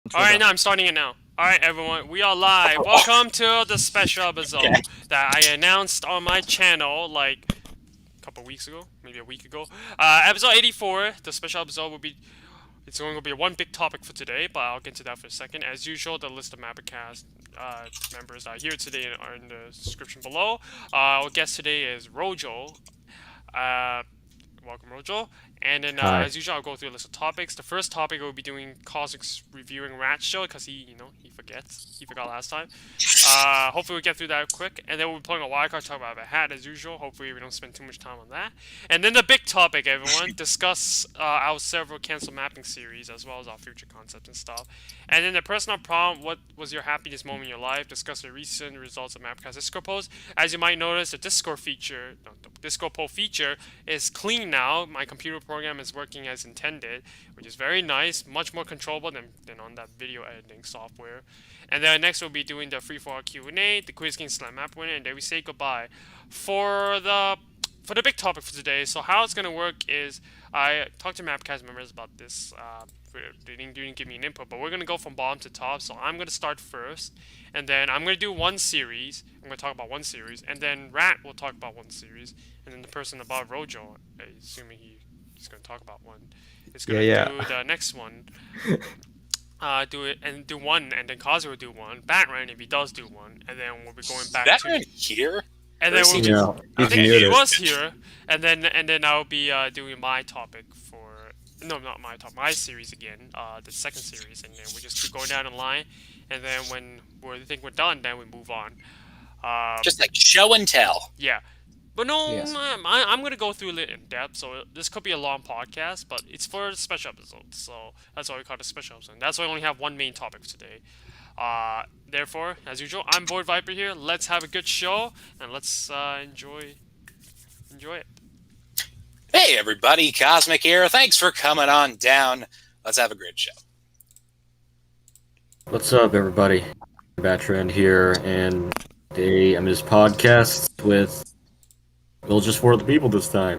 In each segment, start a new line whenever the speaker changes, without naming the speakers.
Alright, now I'm starting it now. Alright, everyone, we are live. Welcome to the special episode that I announced on my channel like a couple weeks ago, maybe a week ago. Episode 84, the special episode will be. It's going to be one big topic for today, but I'll get to that for a second. As usual, the list of MapperCast members that are here today are in the description below. Our guest today is Rojo. Welcome, Rojo. And then, as usual, I'll go through a list of topics. The first topic we'll be doing Cosmic's reviewing Rat Show because he forgets. He forgot last time. Hopefully we get through that quick. And then we'll be playing a wildcard, talk about a hat as usual. Hopefully we don't spend too much time on that. And then the big topic, everyone, discuss our several cancel mapping series as well as our future concepts and stuff. And then the personal problem, what was your happiest moment in your life? Discuss the recent results of MapperCast Discord polls. As you might notice, the Discord poll feature is clean now. My computer program is working as intended, which is very nice, much more controllable than on that video editing software. And then next we'll be doing the free-for-all Q&A, the quiz game slam map winner, and then we say goodbye. For the big topic for today, so how it's gonna work is I talked to MapperCast members about this. They didn't give me an input, but we're gonna go from bottom to top. So I'm gonna start first, and then I'm gonna do one series. I'm gonna talk about one series, and then Rat will talk about one series, and then the person above Rojo, assuming he's gonna talk about one, is gonna do the next one. Do one, and then Kazu will do one. Batman, if he does do one, and then we'll be going back
Batman here.
And then we'll I think he was here, and then I'll be doing my topic for not my topic, my series again, the second series, and then we just keep going down the line, and then when we think we're done, then we move on.
Just like show and tell.
Yeah. But no, yes. I'm going to go through it in depth, so this could be a long podcast, but it's for special episodes, so that's why we call it a special episode. That's why we only have one main topic for today. Therefore, as usual, I'm Boyd Viper here. Let's have a good show, and let's enjoy it.
Hey everybody, Cosmic here. Thanks for coming on down. Let's have a great show.
What's up, everybody? Veteran here, and today I'm just podcast with just for the people this time.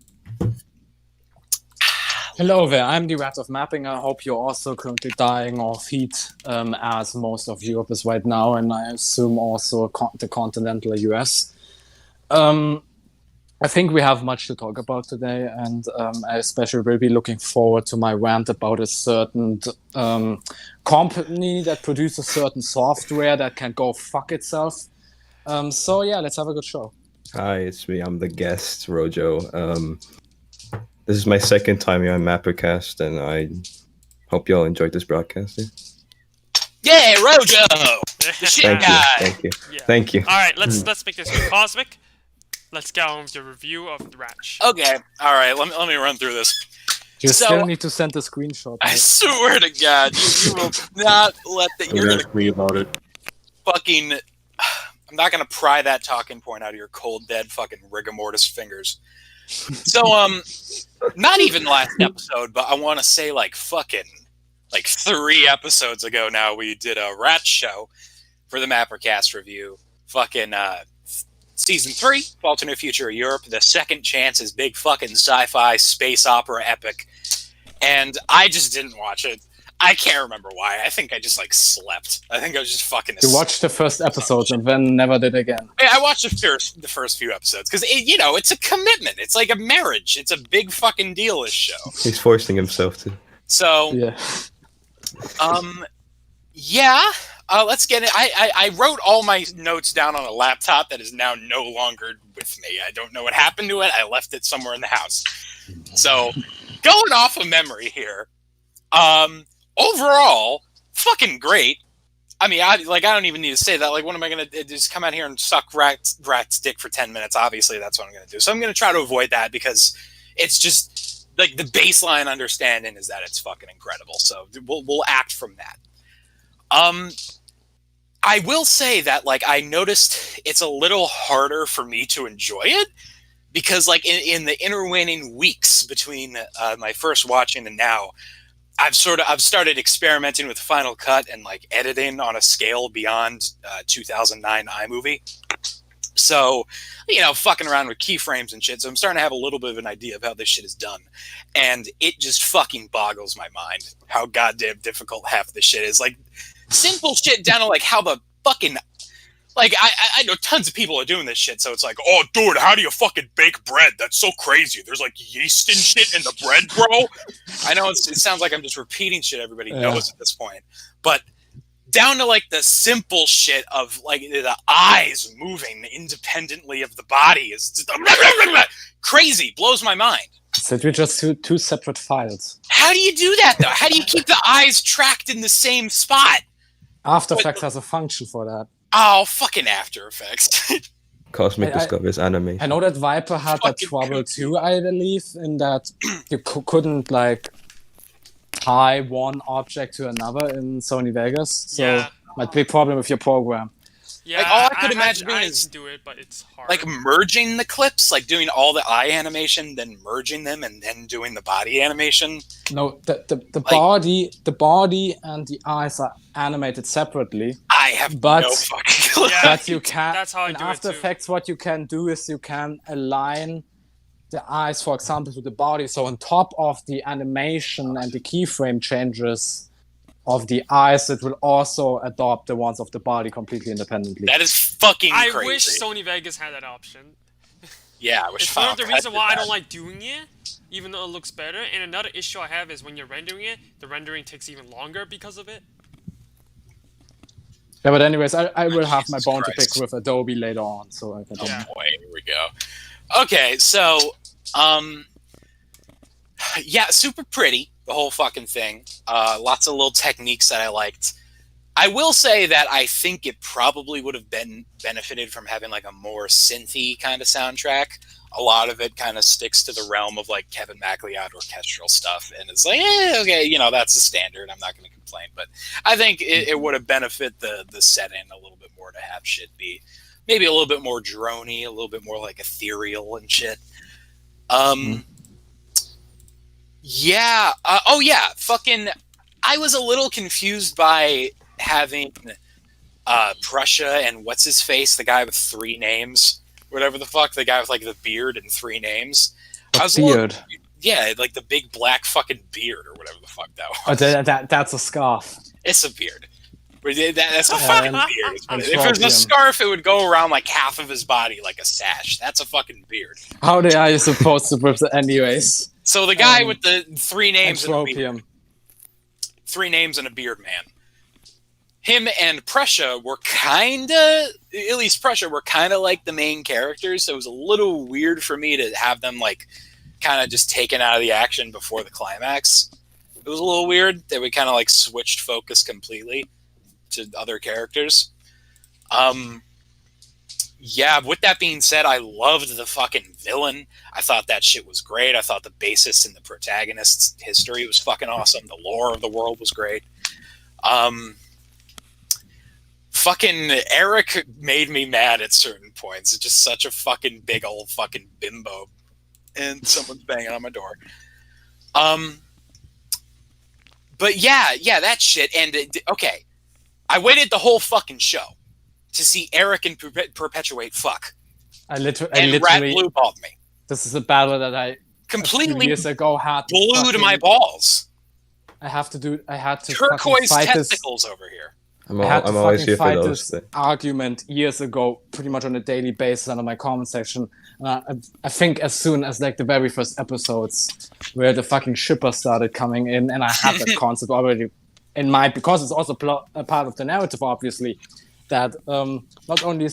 Hello there, I'm the Rat of Mapping. I hope you're also currently dying of heat, as most of Europe is right now, and I assume also the continental US. I think we have much to talk about today, and I especially will be looking forward to my rant about a certain company that produces certain software that can go fuck itself. So yeah, let's have a good show.
Hi, it's me. I'm the guest, Rojo. This is my second time here on MapperCast, and I hope y'all enjoyed this broadcast.
Yeah, Rojo! The shit guy!
Thank you. Yeah. Thank you.
Alright, let's make this Cosmic. Let's get on with the review of the Ratch.
Okay, alright, let me run through this.
You still need to send a screenshot.
I swear to God, you will not let that.
You're gonna read about it.
Fucking. I'm not gonna pry that talking point out of your cold, dead fucking rigor mortis fingers. So, not even last episode, but I want to say like 3 episodes ago now, we did a Rat show for the MapperCast review. Fucking, Season 3, Alternate Future of Europe, The Second Chance's big fucking sci-fi space opera epic. And I just didn't watch it. I can't remember why. I think I just slept. I think I was just fucking asleep.
You watched the first episodes and then never did again.
I watched the first few episodes because it's a commitment. It's like a marriage. It's a big fucking deal. This show.
He's forcing himself to.
So
yeah.
Let's get it. I wrote all my notes down on a laptop that is now no longer with me. I don't know what happened to it. I left it somewhere in the house. So going off of memory here. Overall, fucking great. I mean, I don't even need to say that. Like, what am I going to just come out here and suck Rat's dick for 10 minutes? Obviously, that's what I'm going to do. So I'm going to try to avoid that because it's just, like, the baseline understanding is that it's fucking incredible. So we'll act from that. I will say that, I noticed it's a little harder for me to enjoy it because, in the intervening weeks between my first watching and now, I've started experimenting with Final Cut and editing on a scale beyond 2009 iMovie. So, fucking around with keyframes and shit. So I'm starting to have a little bit of an idea of how this shit is done. And it just fucking boggles my mind how goddamn difficult half this shit is. Like, simple shit down to, like, how the fucking... Like, I know tons of people are doing this shit, so it's like, oh, dude, how do you fucking bake bread? That's so crazy. There's, like, yeast and shit in the bread, bro. I know it sounds like I'm just repeating shit everybody knows at this point. But down to, like, the simple shit of, like, the eyes moving independently of the body is just crazy. Blows my mind.
So we're just two separate files.
How do you do that, though? How do you keep the eyes tracked in the same spot?
After Effects has a function for that.
Oh, fucking After Effects.
Cosmic Discovery's animation.
I know that Viper had that trouble too, I believe, in that you couldn't, like, tie one object to another in Sony Vegas. So might be a problem with your program.
Yeah,
like, all I could imagine doing
is
do
it, but it's hard.
Like merging the clips, like doing all the eye animation, then merging them, and then doing the body animation.
No, the body and the eyes are animated separately.
I have no fucking clue.
Yeah,
but you can.
That's how I
in
do
After
it too.
Effects, what you can do is you can align the eyes, for example, to the body. So on top of the animation and the keyframe changes of the eyes, it will also adopt the ones of the body completely independently.
That is fucking crazy.
I wish Sony Vegas had that option.
Yeah, I wish.
It's one of the reasons why I don't like doing it, even though it looks better. And another issue I have is when you're rendering it, the rendering takes even longer because of it.
Yeah, but anyways, I will have my
Jesus
bone to
Christ.
pick with Adobe later on. So I can
Yeah.
Boy, here we go. Okay, so, yeah, super pretty, the whole fucking thing. Lots of little techniques that I liked. I will say that I think it probably would have been benefited from having, like, a more synthy kind of soundtrack. A lot of it kind of sticks to the realm of, like, Kevin MacLeod orchestral stuff, and it's like, okay, that's the standard. I'm not going to complain, but I think it would have benefited the setting a little bit more to have shit be maybe a little bit more droney, a little bit more, like, ethereal and shit. Yeah. Fucking, I was a little confused by having Prussia and what's his face, the guy with 3 names. Whatever the fuck, the guy with, like, the beard and 3 names.
beard.
Yeah, like the big black fucking beard or whatever the fuck that was.
Oh, that's a scarf.
It's a beard. That's a fucking beard.
and
If it was a scarf, it would go around like half of his body like a sash. That's a fucking beard.
How are you supposed to with it anyways?
So the guy with the 3 names and a beard.
Entropium.
3 names and a beard man. Him and Prussia were kinda, at least Prussia, were kinda like the main characters, so it was a little weird for me to have them like kinda just taken out of the action before the climax. It was a little weird that we kinda like switched focus completely to other characters. Yeah, with that being said, I loved the fucking villain. I thought that shit was great. I thought the basis and the protagonist's history was fucking awesome. The lore of the world was great. Fucking Eric made me mad at certain points. It's just such a fucking big old fucking bimbo. And someone's banging on my door. But yeah, that shit. And, okay. I waited the whole fucking show to see Eric and Perpetuate fuck.
I
and
literally
Rat Blue balled me.
This is a battle that I
Completely
years ago had to
blew to
fucking-
my balls.
I had to
Turquoise
fucking fight this.
testicles over here.
I'm
I had to
always
fucking
here for
fight
those.
this argument years ago, pretty much on a daily basis under my comment section. And I think as soon as like the very first episodes where the fucking shipper started coming in, and I had that concept already in mind, because it's also a part of the narrative, obviously, that not only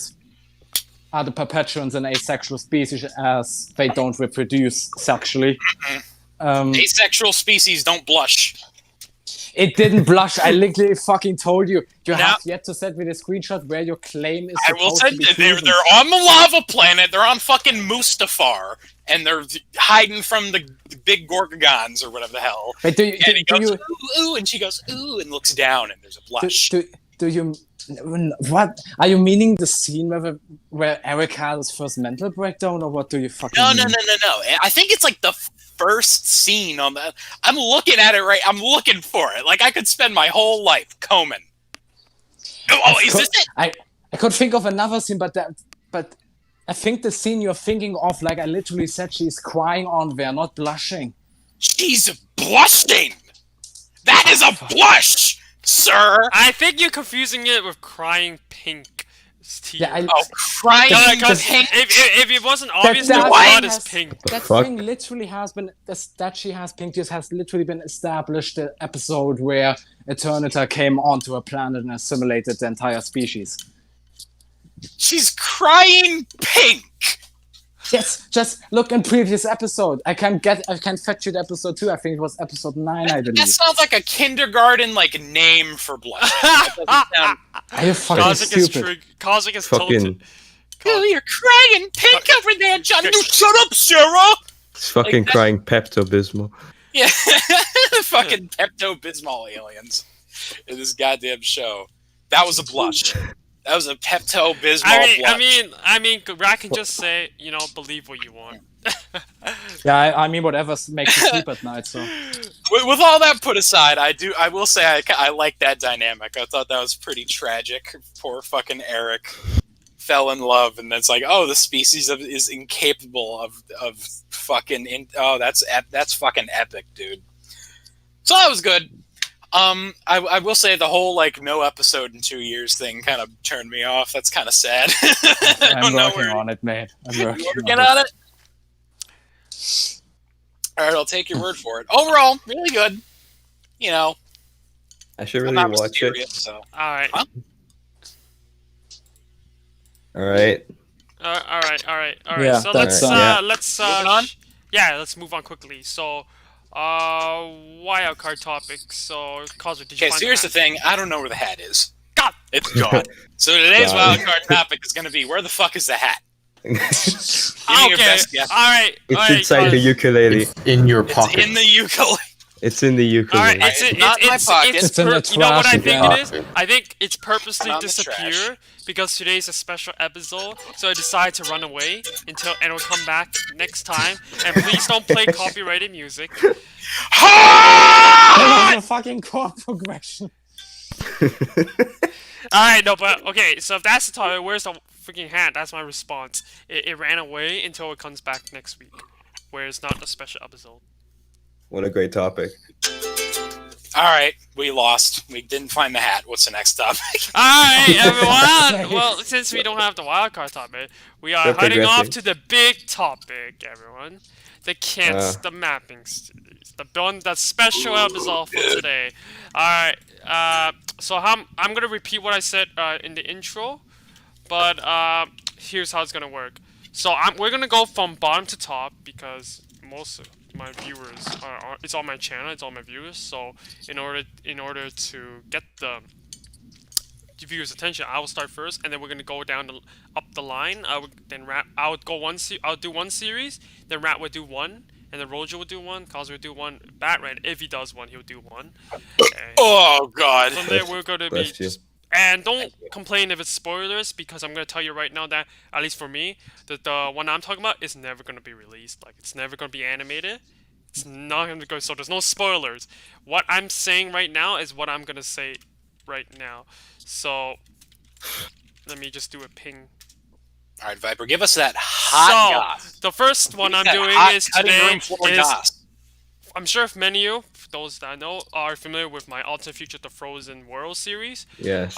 are the perpetuants an asexual species as they don't reproduce sexually.
Asexual species don't blush.
It didn't blush. I literally fucking told you. You have yet to send me the screenshot where your claim is
I will
supposed
say
to be
they're
proven.
on the lava planet. They're on fucking Mustafar, and they're hiding from the big Gorgons or whatever the hell.
But do
And he goes,
you
ooh, ooh, and she goes, ooh, and looks down, and there's a blush.
do you what are you meaning, the scene where Eric had his first mental breakdown, or what do you fucking
No.
mean?
I think it's like the first scene on that. I'm looking at it right. I'm looking for it. Like I could spend my whole life combing. Oh, is this it?
I could think of another scene, but I think the scene you're thinking of, like I literally said, she's crying on there, not blushing.
She's blushing. That is a blush, sir.
I think you're confusing it with crying pink.
Yeah,
crying
Because
pink.
if it wasn't obvious, the
that
blood
has-
is pink.
That
fuck?
thing literally has been that she has pink juice has literally been established. The episode where Eternator came onto a planet and assimilated the entire species.
She's crying pink.
Yes, just look in previous episode. I can fetch you the episode 2. I think it was episode 9, I believe.
That sounds like a kindergarten name for blush. That doesn't sound.
Are you fucking
Cosmic is
stupid?
Cosmic is
Fucking,
tilted.
Oh, you're crying pink over there, John. You shut up, Sarah.
it's fucking
that-
crying Pepto-Bismol.
Yeah, fucking Pepto-Bismol aliens in this goddamn show. That was a blush. That was a Pepto-Bismol blush.
I mean, Rat can just say, believe what you want.
Yeah, I mean, whatever makes you sleep at night. So
With all that put aside, I will say I like that dynamic. I thought that was pretty tragic. Poor fucking Eric fell in love, and it's like, oh, the species is incapable of fucking. That's fucking epic, dude. So that was good. I will say the whole no episode in 2 years thing kind of turned me off. That's kind of sad.
I'm working on it, mate. I'm working
on it. All right, I'll take your word for it. Overall, really good.
I should
I'm
really
not
watch
mysterious,
it.
so.
All right.
Huh?
All right.
All right.
Yeah,
So
that's,
let's
Moving on?
let's move on quickly. So, wildcard topics. So, Cosmic, did you
Okay,
find
so here's the
hat?
thing. I don't know where the hat is.
God.
It's gone. So today's
God.
wildcard topic is going to be, where the fuck is the hat? Give me your
Okay.
best guess.
All right.
It's inside the ukulele.
It's in your
It's
pocket.
in the ukulele.
It's in the
All
ukulele.
right, it's
Not in my pocket.
It's in the
you know what I
trash
think
again.
it is? I think it's purposely
Not in the
disappear
trash.
because today's a special episode, so I decided to run away and it'll come back next time. And please don't play copyrighted music.
There was a fucking chord progression.
Alright, no, but okay, so if that's the topic, where's the freaking hat? That's my response. It ran away until it comes back next week, where it's not a special episode.
What a great topic.
All right, we lost. We didn't find the hat. What's the next topic?
Alright, everyone! Well, since we don't have the wildcard topic, we are
They're
heading off
progressing.
to the big topic, everyone. The mapping series. The special episode for today. Alright, so I'm gonna repeat what I said in the intro, but here's how it's gonna work. So we're gonna go from bottom to top because most of my viewers it's on my channel, it's on my viewers. So in order to get the viewers' attention, I will start first, and then we're gonna go up the line. I would do one series, then Rat would do one, and then Rojo would do one, Cosmo would do one, Batman, if he does one, he'll do one. And
Oh, God.
from there, we're gonna be
Bless you.
and don't complain if it's spoilers, because I'm gonna tell you right now that, at least for me, that the one I'm talking about is never gonna be released. Like, it's never gonna be animated. It's not gonna go. So there's no spoilers. What I'm saying right now is what I'm gonna say right now. So let me just do a ping.
All right, Viper, give us that hot
So
goss.
the first one I'm
That
doing
hot
is
cutting
today
room floor
is.
goss.
I'm sure if many of you, those that I know, are familiar with my Alternate Future The Frozen World series.
Yes.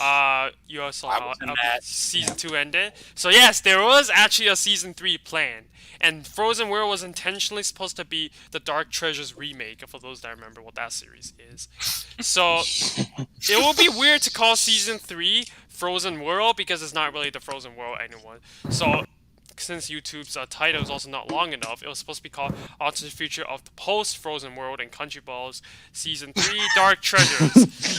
You also
I
saw
was in
how
that.
season 2 ended. So yes, there was actually a season 3 planned. And Frozen World was intentionally supposed to be the Dark Treasures remake, for those that remember what that series is. So it will be weird to call season 3 Frozen World because it's not really the Frozen World anymore. So since YouTube's title is also not long enough, it was supposed to be called Alternate Future of the Post-Frozen World and Country Balls Season 3 Dark Treasures.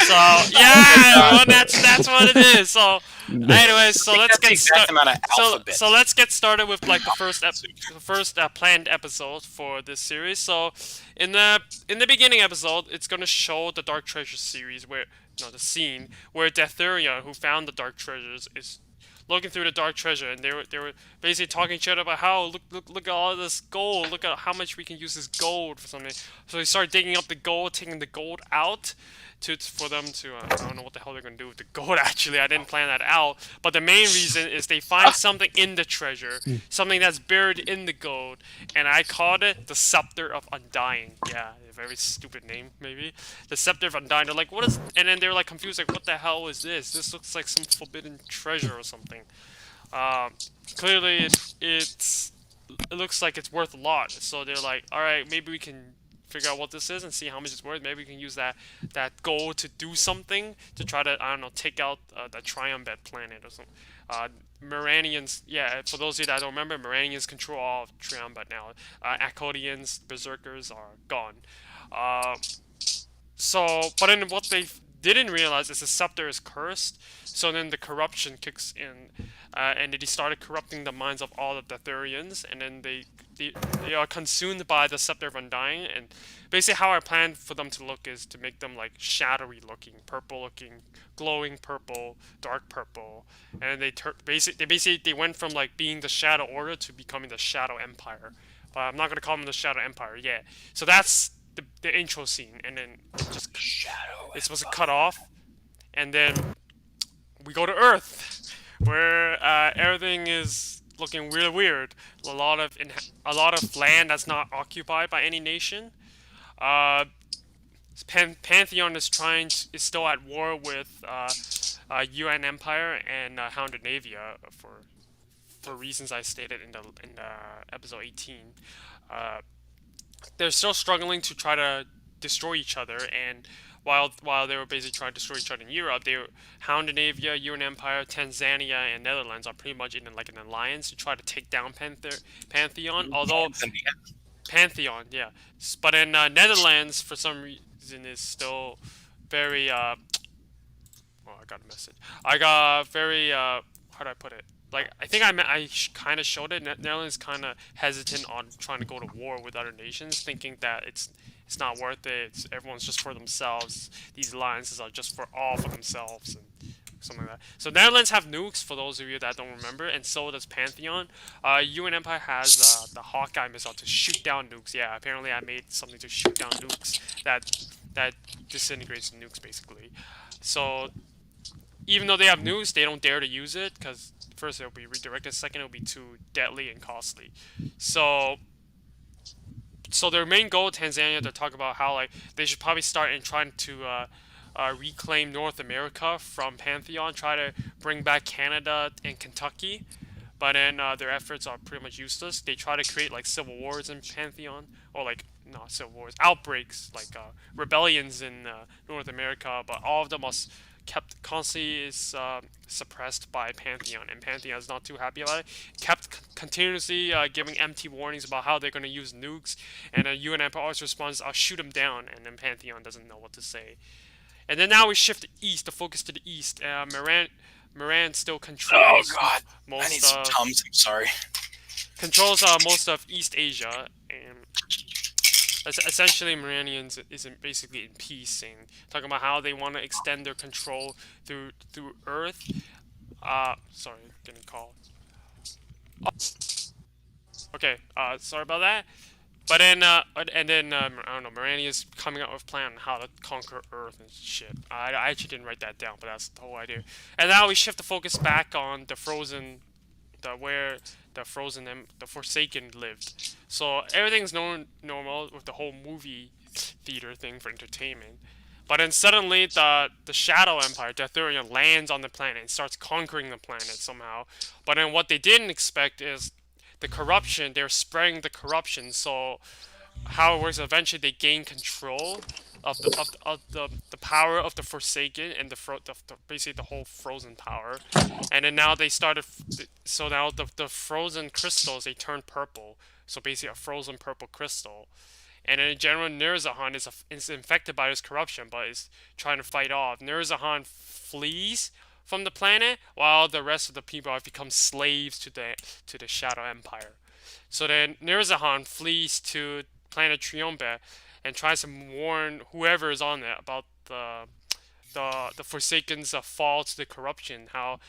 So, yeah, well, that's what it is. So, anyways, so let's
That's the
get
exact
started.
amount of alphabet.
So let's get started with like the first planned episode for this series. So, in the beginning episode, it's gonna show the Dark Treasures series the scene where Detheria, who found the Dark Treasures, is looking through the dark treasure, and they were basically talking shit about how look at all this gold, look at how much we can use this gold for something. So they start digging up the gold, taking the gold out. for them to I don't know what the hell they're gonna do with the gold. Actually, I didn't plan that out. But the main reason is they find something in the treasure, something that's buried in the gold, and I called it the Scepter of Undying. Yeah, a very stupid name, maybe. The Scepter of Undying. They're like, what is? And then they're like confused, like, what the hell is this? This looks like some forbidden treasure or something. Clearly, it looks like it's worth a lot. So they're like, all right, maybe we can figure out what this is and see how much it's worth. Maybe we can use that gold to do something to try to, I don't know, take out the Triumbet planet or something. Moranians, yeah, for those of you that don't remember, Moranians control all of Triumbet now. Akkadians, Berserkers are gone. But then what they didn't realize is the scepter is cursed, so then the corruption kicks in, and they started corrupting the minds of all of the Thurians, and then they are consumed by the Scepter of Undying, and basically how I planned for them to look is to make them like shadowy looking, purple looking, glowing purple, dark purple, and they went from like being the Shadow Order to becoming the Shadow Empire, but I'm not gonna call them the Shadow Empire yet. So that's the intro scene, and then it's supposed to cut off, and then we go to Earth, where everything is looking really weird. A lot of land that's not occupied by any nation. Pantheon is still at war with UN Empire and Houndinavia for reasons I stated in the episode 18. They're still struggling to try to destroy each other, and while they were basically trying to destroy each other in Europe, Houndinavia, UN Empire, Tanzania, and Netherlands are pretty much in like an alliance to try to take down Pantheon. Although Pantheon, yeah, but in Netherlands for some reason is still very oh, I got a message. I got very how do I put it? Like, I think I kind of showed it. Netherlands kind of hesitant on trying to go to war with other nations, thinking that it's not worth it. Everyone's just for themselves. These alliances are just for themselves and something like that. So Netherlands have nukes, for those of you that don't remember, and so does Pantheon. UN Empire has the Hawkeye missile to shoot down nukes. Yeah, apparently I made something to shoot down nukes that disintegrates nukes, basically. So even though they have nukes, they don't dare to use it, because first it'll be redirected, second it'll be too deadly and costly. So their main goal, Tanzania, to talk about how like they should probably start in trying to reclaim North America from Pantheon, try to bring back Canada and Kentucky, but then their efforts are pretty much useless. They try to create like civil wars in Pantheon, or like not civil wars, outbreaks, like rebellions in North America, but all of them are kept constantly is suppressed by Pantheon, and Pantheon is not too happy about it. Kept continuously giving empty warnings about how they're going to use nukes, and UN Empire always responds, "I'll shoot them down," and then Pantheon doesn't know what to say. And then now we shift to east, the focus to the east. Moran still controls most.
I need some Tums. I'm sorry.
Controls most of East Asia, and essentially Moranians is basically in peace, and talking about how they want to extend their control through Earth. Sorry, getting called. Okay, sorry about that. But then, I don't know, Morania's coming up with a plan on how to conquer Earth and shit. I actually didn't write that down, but that's the whole idea. And now we shift the focus back on the where the Forsaken lived. So everything's normal with the whole movie theater thing for entertainment. But then suddenly the Shadow Empire, the Thurian, lands on the planet and starts conquering the planet somehow. But then what they didn't expect is the corruption. They're spreading the corruption. So how it works, eventually they gain control of the power of the Forsaken and basically the whole frozen power. And then now they started, so now the frozen crystals, they turn purple. So basically a frozen purple crystal. And then General Nurzahan is infected by this corruption, but is trying to fight off. Nurzahan flees from the planet, while the rest of the people have become slaves to the Shadow Empire. So then Nurzahan flees to planet Triumbet and tries to warn whoever is on it about the Forsaken's fall to the corruption. How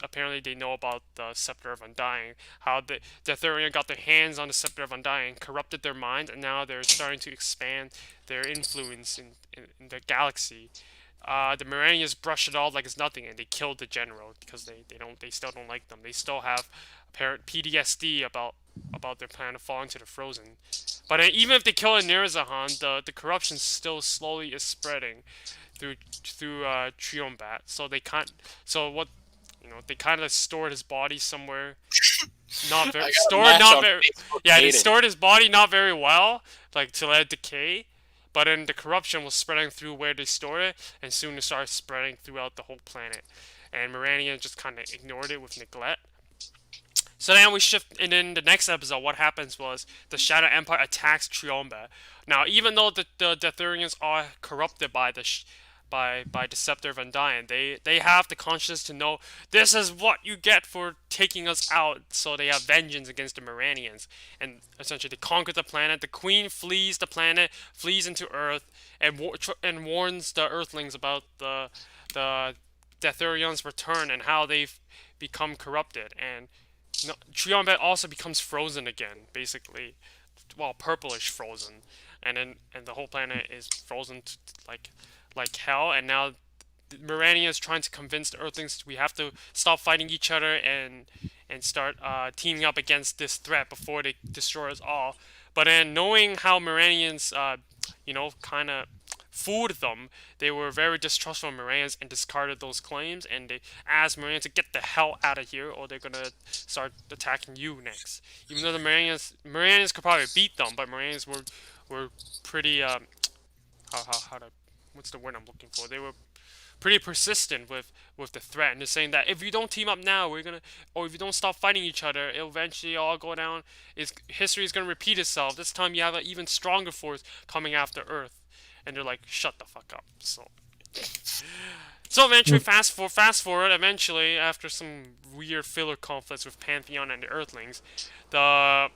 apparently they know about the Scepter of Undying. How the Thurian got their hands on the Scepter of Undying, corrupted their minds, and now they're starting to expand their influence in the galaxy, the Maranians brush it off like it's nothing, and they kill the general because they still don't like them. They still have apparent PTSD about their plan to fall into the frozen. But even if they kill Nirazahan, the corruption still slowly is spreading through Triombat. So they can't. So what? They kind of stored his body somewhere. Not very not very. Yeah, they stored his body not very well, like to let it decay. But then the corruption was spreading through where they stored it, and soon it started spreading throughout the whole planet. And Marania just kind of ignored it with neglect. So then we shift, and in the next episode, what happens was the Shadow Empire attacks Triomba. Now, even though the Deathurians are corrupted by by Scepter of Undying, they have the conscience to know this is what you get for taking us out. So they have vengeance against the Maranians, and essentially they conquer the planet. The Queen flees the planet, flees into Earth, and warns the Earthlings about the Deathurians' return and how they've become corrupted. And Triombat also becomes frozen again, basically, well, purplish frozen, and the whole planet is frozen like hell. And now Mirania is trying to convince the Earthlings we have to stop fighting each other and start teaming up against this threat before they destroy us all. But then knowing how Miranians, kind of fooled them, they were very distrustful of Maranians and discarded those claims, and they asked Maranians to get the hell out of here or they're gonna start attacking you next. Even though the Maranians could probably beat them, but Maranians were pretty what's the word I'm looking for? They were pretty persistent with the threat, and they're saying that if you don't team up now, or if you don't stop fighting each other, it'll eventually all go down. History is gonna repeat itself. This time you have an even stronger force coming after Earth. And they're like, shut the fuck up. So eventually, fast forward, eventually, after some weird filler conflicts with Pantheon and the Earthlings, the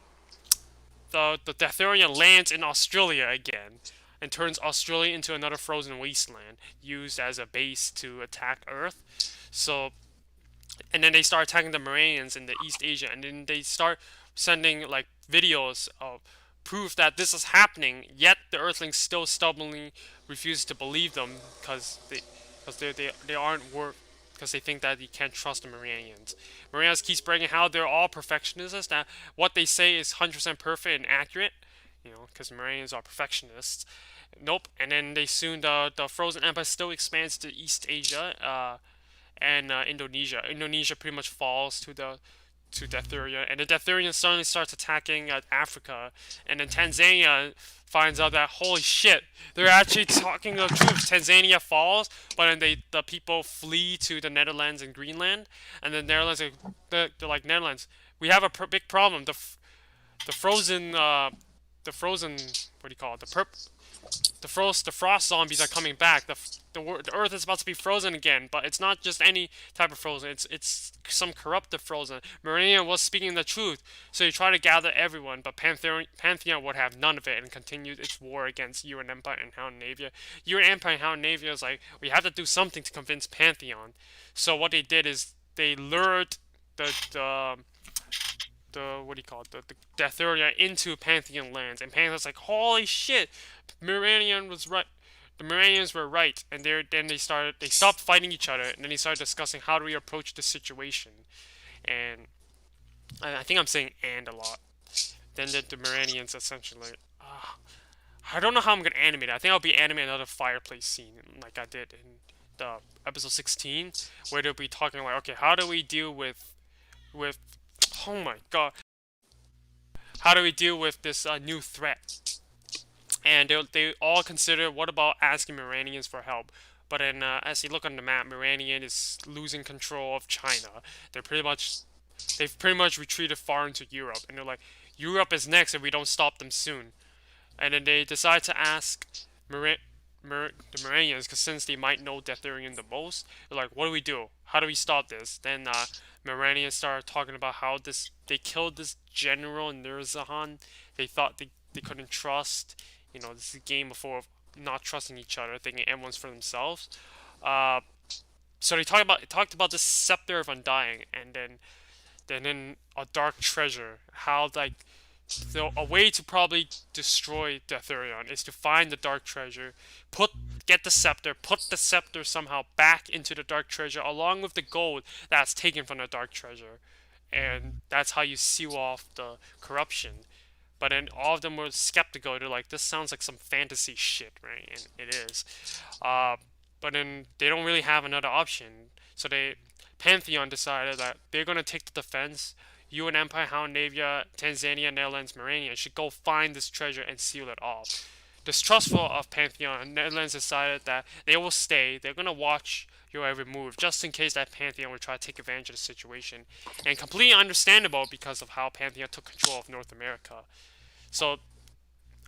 Deathurian lands in Australia again, and turns Australia into another frozen wasteland, used as a base to attack Earth. So, and then they start attacking the Maranians in the East Asia, and then they start sending like videos of proof that this is happening, yet the Earthlings still stubbornly refuse to believe them because they aren't worth, because they think that you can't trust the Maranians. Maranians keeps bragging how they're all perfectionists, that what they say is 100% perfect and accurate, because Maranians are perfectionists. Nope. And then the Frozen Empire still expands to East Asia and Indonesia. Indonesia pretty much falls to Deathuria, and the Deathurian suddenly starts attacking Africa, and then Tanzania finds out that holy shit, they're actually talking the truth. Tanzania falls, but then the people flee to the Netherlands and Greenland, and the Netherlands they're like, Netherlands, we have a big problem. The frozen what do you call it? The frost zombies are coming back. The Earth is about to be frozen again, but it's not just any type of frozen. It's some corrupted frozen. Marania was speaking the truth, so he tried to gather everyone, but Pantheon would have none of it and continued its war against Yuan Empire and Houndnavia. Yuan Empire and Houndnavia is like, we have to do something to convince Pantheon. So what they did is they lured the what do you call it? The Deathuria into Pantheon lands, and Pantheon's like, holy shit, Miranian was right. The Maranians were right, and they stopped fighting each other, and then they started discussing how do we approach this situation. And I think I'm saying "and" a lot. Then the Maranians essentially, I don't know how I'm gonna animate it. I think I'll be animating another fireplace scene like I did in the episode 16, where they'll be talking like, okay, how do we deal with oh my god, how do we deal with this new threat? And they all consider, what about asking Maranians for help? But then as you look on the map, Maranian is losing control of China. They've pretty much retreated far into Europe, and they're like, Europe is next if we don't stop them soon. And then they decide to ask the Maranians, because since they might know Deathurian the most, they're like, what do we do? How do we stop this? Then Maranians started talking about how they killed this general Nurzahan. They thought they couldn't trust. This is a game before of not trusting each other, thinking everyone's for themselves. So they talked about this Scepter of Undying, and then a dark treasure. How So a way to probably destroy Deatherion is to find the Dark Treasure, get the scepter, put the scepter somehow back into the Dark Treasure along with the gold that's taken from the Dark Treasure, and that's how you seal off the corruption. But then all of them were skeptical. They're like, "This sounds like some fantasy shit, right?" And it is. But then they don't really have another option, so Pantheon decided that they're gonna take the defense. You and Empire, Hound, Navia, Tanzania, Netherlands, Morania should go find this treasure and seal it off. Distrustful of Pantheon, Netherlands decided that they will stay. They're gonna watch your every move, just in case that Pantheon will try to take advantage of the situation. And completely understandable because of how Pantheon took control of North America. So,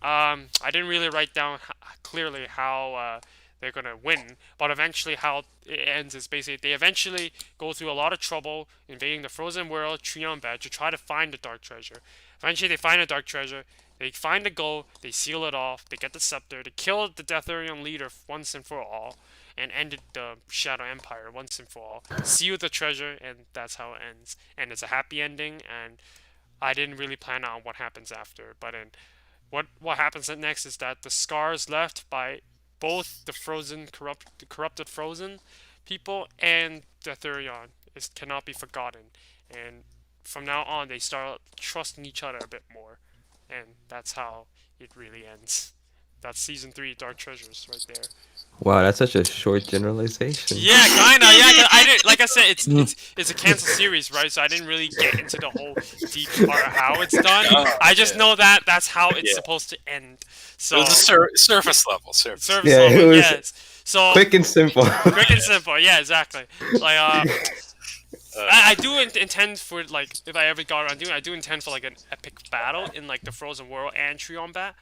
I didn't really write down clearly how they're gonna win, but eventually how it ends is basically they eventually go through a lot of trouble invading the frozen world Triumph to try to find the Dark Treasure. Eventually they find the Dark Treasure, they find the gold, they seal it off, they get the scepter, they kill the Deatherion leader once and for all, and ended the Shadow Empire once and for all. Seal the treasure, and that's how it ends. And it's a happy ending, and I didn't really plan on what happens after, but then what happens next is that the scars left by both the corrupted frozen people and Deatherion cannot be forgotten, and from now on they start trusting each other a bit more, and that's how it really ends. That's season 3 Dark Treasures right there.
Wow, that's such a short generalization.
Yeah, kinda. Yeah, 'cause I didn't. Like I said, it's a canceled series, right? So I didn't really get into the whole deep part of how it's done. I just know that that's how it's supposed to end. So
it was a surface level. Surface
Yeah,
level.
it was
yes. So
quick and simple.
quick and simple. Yeah, exactly. Like I do intend for, like, if I ever got around doing it, I do intend for like an epic battle in like the Frozen World and Triombat.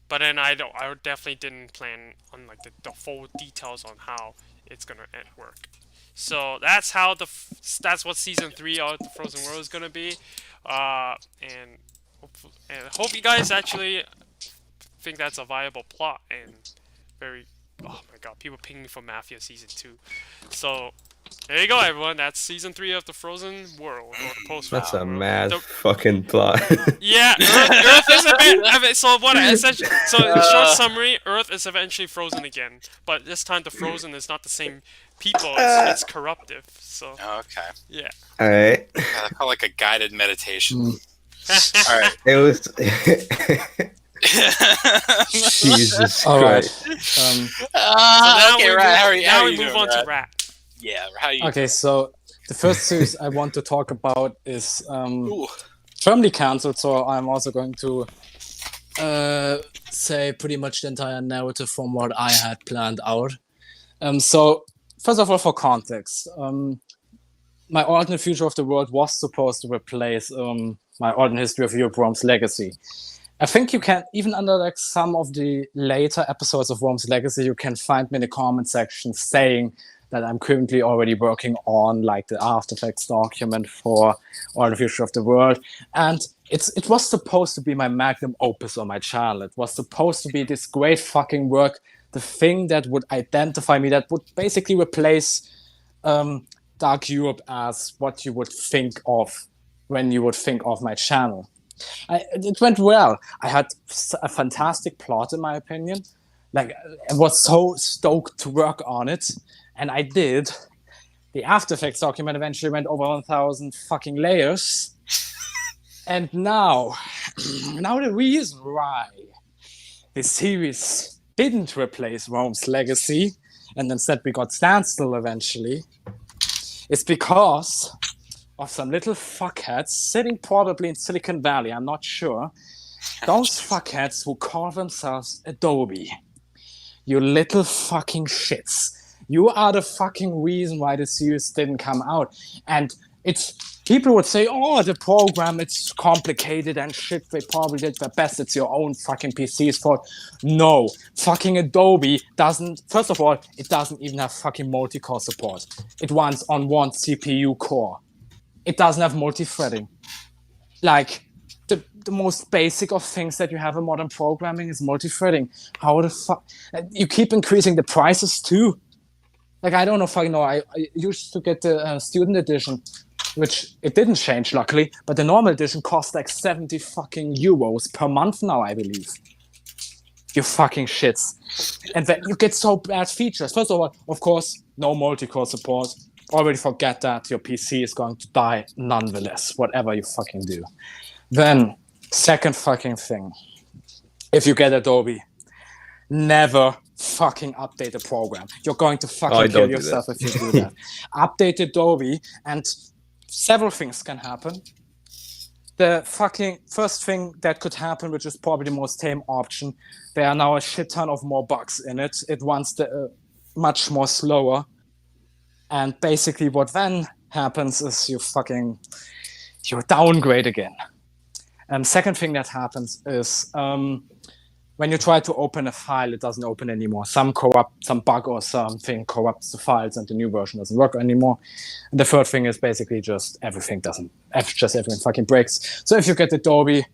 But then I definitely didn't plan on like the full details on how it's gonna work. So that's how that's what season 3 of the Frozen World is gonna be. And hope you guys actually think that's a viable plot and very. Oh my god, people pinging for Mafia season 2. So there you go, everyone. That's season 3 of the Frozen World, or the post.
That's a
world.
mad fucking plot.
Yeah, Earth is a bit. So what? Essentially, so in short summary, Earth is eventually frozen again, but this time the frozen is not the same people. It's corruptive. So.
Okay.
Yeah.
All right.
I felt like a guided meditation. All right.
It was. Jesus Christ.
So now
okay, right. How
we move on to Rat.
Yeah, how you?
Okay, so the first series I want to talk about is
Ooh.
firmly cancelled, so I'm also going to say pretty much the entire narrative from what I had planned out. So, first of all, for context, my alternate future of the world was supposed to replace my alternate history of Europe, Rome's Legacy. I think you can, even under like some of the later episodes of Rome's Legacy, you can find me in the comment section saying that I'm currently already working on like the After Effects document for All the Future of the World. And it was supposed to be my magnum opus on my channel. It was supposed to be this great fucking work, the thing that would identify me, that would basically replace Dark Europe as what you would think of when you would think of my channel. It went well. I had a fantastic plot, in my opinion. Like, I was so stoked to work on it, and I did. The After Effects document eventually went over 1,000 fucking layers. And now the reason why this series didn't replace Rome's Legacy, and instead we got Standstill eventually, is because of some little fuckheads sitting probably in Silicon Valley, I'm not sure. Those fuckheads who call themselves Adobe. You little fucking shits. You are the fucking reason why the series didn't come out. And people would say, oh, the program, it's complicated and shit. They probably did their best. It's your own fucking PC's fault. No, fucking Adobe doesn't, first of all, it doesn't even have fucking multi-core support. It runs on one CPU core. It doesn't have multi-threading. Like, the most basic of things that you have in modern programming is multi-threading. How the fuck? You keep increasing the prices too. Like, I don't know if I know. I used to get the student edition. which it didn't change luckily, but the normal edition costs like 70 fucking euros per month now, I believe. You fucking shits. And then you get so bad features. First of all, of course, no multi-core support. Already forget that. Your PC is going to die nonetheless, whatever you fucking do. Then, second fucking thing. If you get Adobe, never fucking update the program. You're going to fucking kill yourself if you do that. Update Adobe, and several things can happen. The fucking first thing that could happen, which is probably the most tame option, there are now a shit ton of more bugs in it. It runs much more slower. And basically what then happens is you downgrade again. Second thing that happens is when you try to open a file, it doesn't open anymore. Some bug or something corrupts the files and the new version doesn't work anymore. And the third thing is basically just everything fucking breaks. So if you get Adobe,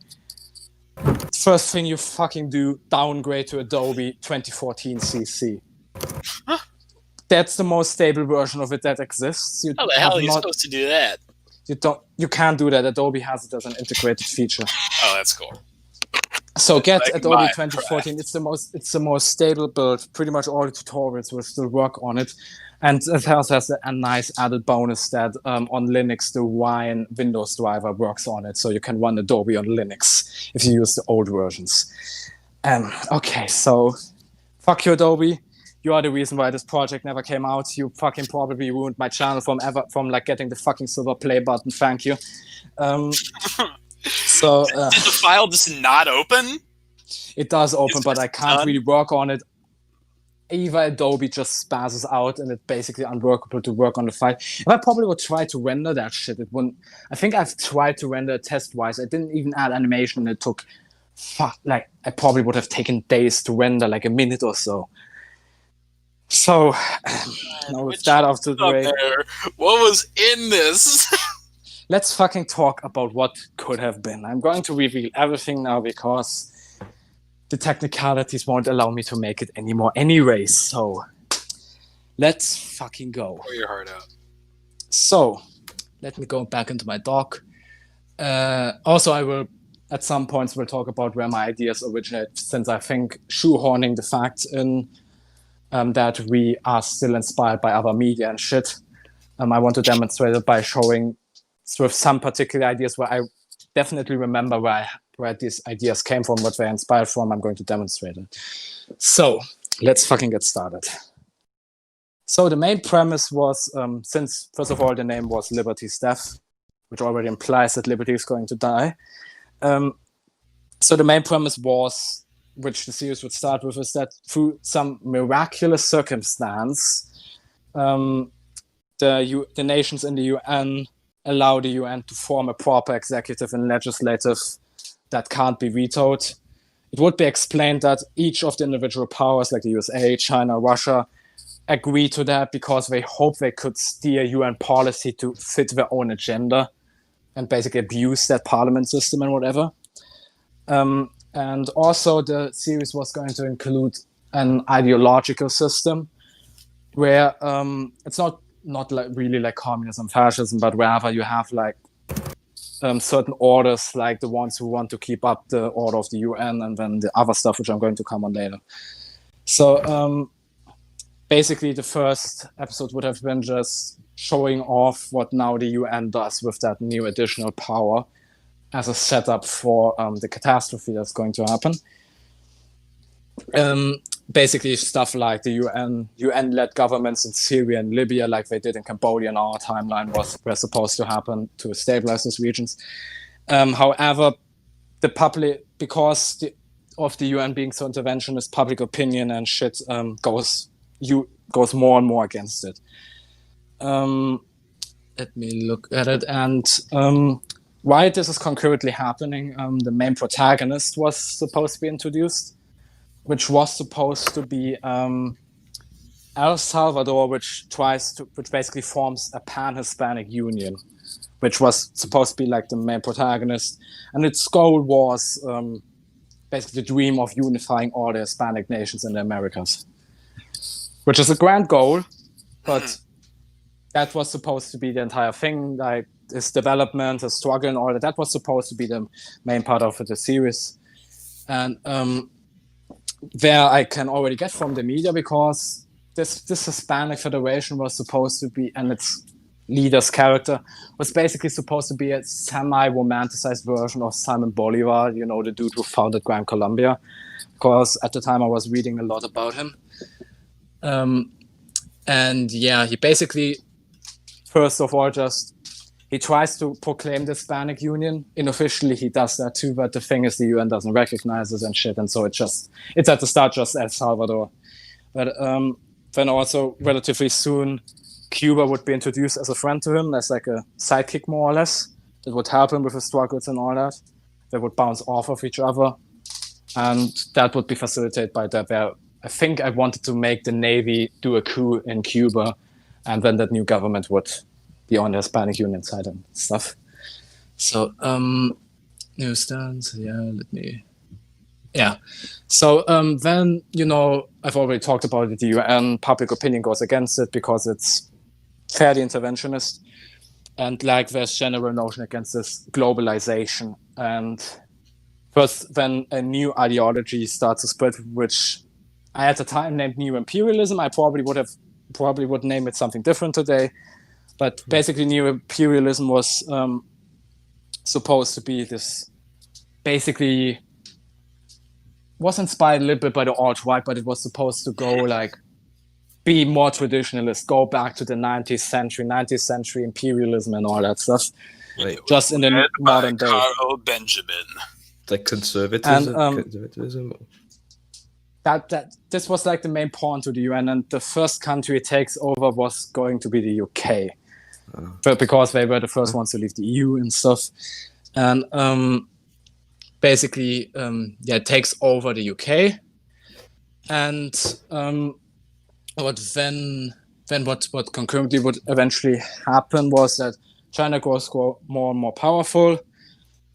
first thing you fucking do, downgrade to Adobe 2014 CC.
Huh?
That's the most stable version of it that exists.
How the hell are you supposed to do that?
You can't do that. Adobe has it as an integrated feature.
Oh, that's cool.
So get Adobe 2014. It's the most stable build. Pretty much all the tutorials will still work on it, and it also has a nice added bonus that on Linux the Wine Windows driver works on it, so you can run Adobe on Linux if you use the old versions. Okay, so fuck you, Adobe. You are the reason why this project never came out. You fucking probably ruined my channel from like getting the fucking silver play button. Thank you. So
did the file just not open?
It does open, but I can't really work on it. Either Adobe just spazzes out and it's basically unworkable to work on the file. If I probably would try to render that shit, it wouldn't. I think I've tried to render test-wise. I didn't even add animation, and it took I probably would have taken days to render, like a minute or so. So with that out of the way,
what was in this?
Let's fucking talk about what could have been. I'm going to reveal everything now because the technicalities won't allow me to make it anymore anyway. So let's fucking go.
Pour your heart out.
So let me go back into my doc. Also, I will, at some points, we'll talk about where my ideas originate, since I think shoehorning the facts in that we are still inspired by other media and shit. I want to demonstrate it by showing with some particular ideas where I definitely remember where these ideas came from, what they're inspired from. I'm going to demonstrate it. So let's fucking get started. So the main premise was, since first of all the name was Liberty's Death, which already implies that Liberty is going to die. So the main premise was, which the series would start with, is that through some miraculous circumstance, the nations in the UN allow the UN to form a proper executive and legislative that can't be vetoed. It would be explained that each of the individual powers, like the USA, China, Russia, agree to that because they hope they could steer UN policy to fit their own agenda and basically abuse that parliament system and whatever. And also the series was going to include an ideological system where it's not like really like communism, fascism, but wherever you have like certain orders, like the ones who want to keep up the order of the UN, and then the other stuff, which I'm going to come on later. So basically the first episode would have been just showing off what now the UN does with that new additional power as a setup for the catastrophe that's going to happen. Basically stuff like the UN-led governments in Syria and Libya, like they did in Cambodia in our timeline, were supposed to happen to stabilize those regions. However, the public, because of the UN being so interventionist, public opinion and shit goes more and more against it. Let me look at it. And why this is concurrently happening, the main protagonist was supposed to be introduced, which was supposed to be El Salvador, which basically forms a pan-Hispanic union, which was supposed to be like the main protagonist. And its goal was basically the dream of unifying all the Hispanic nations in the Americas, which is a grand goal, but that was supposed to be the entire thing. Like his development, his struggle, and all that. That was supposed to be the main part of the series, and where I can already get from the media, because this Hispanic Federation was supposed to be, and its leader's character was basically supposed to be a semi-romanticized version of Simon Bolivar, the dude who founded Gran Colombia, because at the time I was reading a lot about him. And yeah, he basically, first of all, he tries to proclaim the Hispanic Union. Unofficially, he does that too, but the thing is, the UN doesn't recognize it and shit, and so it's at the start just El Salvador. But then also, relatively soon, Cuba would be introduced as a friend to him, as like a sidekick, more or less, that would help him with his struggles and all that. They would bounce off of each other, and that would be facilitated by that. Where I think I wanted to make the Navy do a coup in Cuba, and then that new government would be on the Hispanic Union side and stuff. So, newsstands, So then, I've already talked about it. The UN public opinion goes against it because it's fairly interventionist, and like there's general notion against this globalization. And first, then a new ideology starts to spread, which I at the time named New Imperialism. I probably would name it something different today, but basically New Imperialism was supposed to be this, basically was inspired a little bit by the alt-right, but it was supposed to go be more traditionalist, go back to the 19th century imperialism and all that stuff.
Wait,
just in the modern day.
Carl Benjamin.
Like conservatism? Conservatism?
That this was like the main pawn to the UN, and the first country it takes over was going to be the UK. But because they were the first ones to leave the EU and stuff. And basically, it takes over the UK. And what concurrently would eventually happen was that China grows more and more powerful.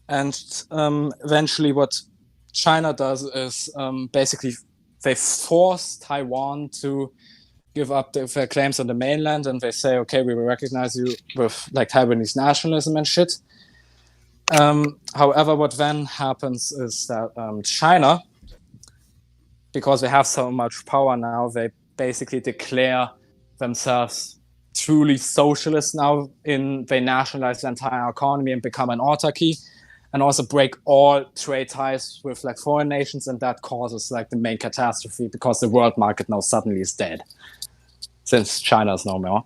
And eventually what China does is basically they force Taiwan to give up their claims on the mainland, and they say, okay, we will recognize you with Taiwanese nationalism and shit. However, what then happens is that China, because they have so much power now, they basically declare themselves truly socialist now. They nationalize the entire economy and become an autarky, and also break all trade ties with foreign nations, and that causes the main catastrophe, because the world market now suddenly is dead since China is no more.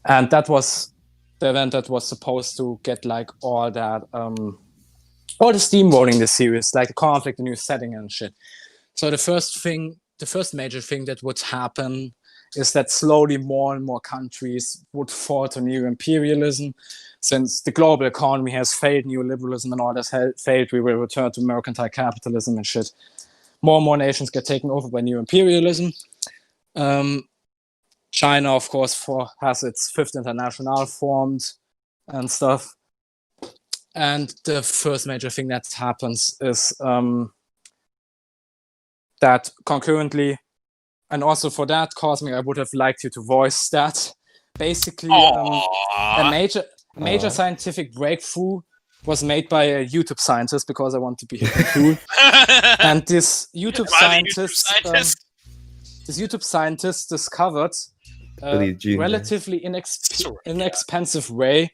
And that was the event that was supposed to get all that all the steamrolling the series, the conflict, the new setting and shit. So the first major thing that would happen is that slowly more and more countries would fall to new imperialism. Since the global economy has failed, neoliberalism and all that failed, we will return to mercantile capitalism and shit. More and more nations get taken over by new imperialism. China, of course, has its Fifth International formed and stuff. And the first major thing that happens is that concurrently, and also for that, Cosmic, I would have liked you to voice that. Basically, a major scientific breakthrough was made by a YouTube scientist, because I want to be cool. And this YouTube scientist discovered a relatively inexpensive way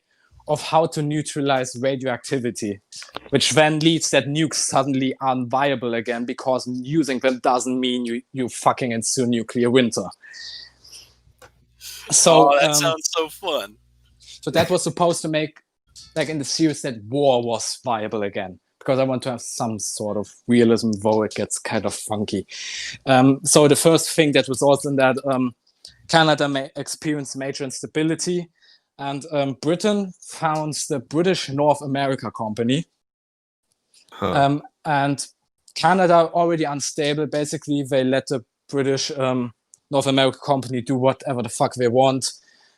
of how to neutralize radioactivity, which then leads that nukes suddenly aren't viable again, because using them doesn't mean you fucking ensue nuclear winter. So
that sounds so fun.
So that was supposed to make, in the series, that war was viable again, because I want to have some sort of realism, though it gets kind of funky. So the first thing that was also in that, Canada experienced major instability, and Britain founds the British North America Company. And Canada, already unstable, basically they let the British North America Company do whatever the fuck they want.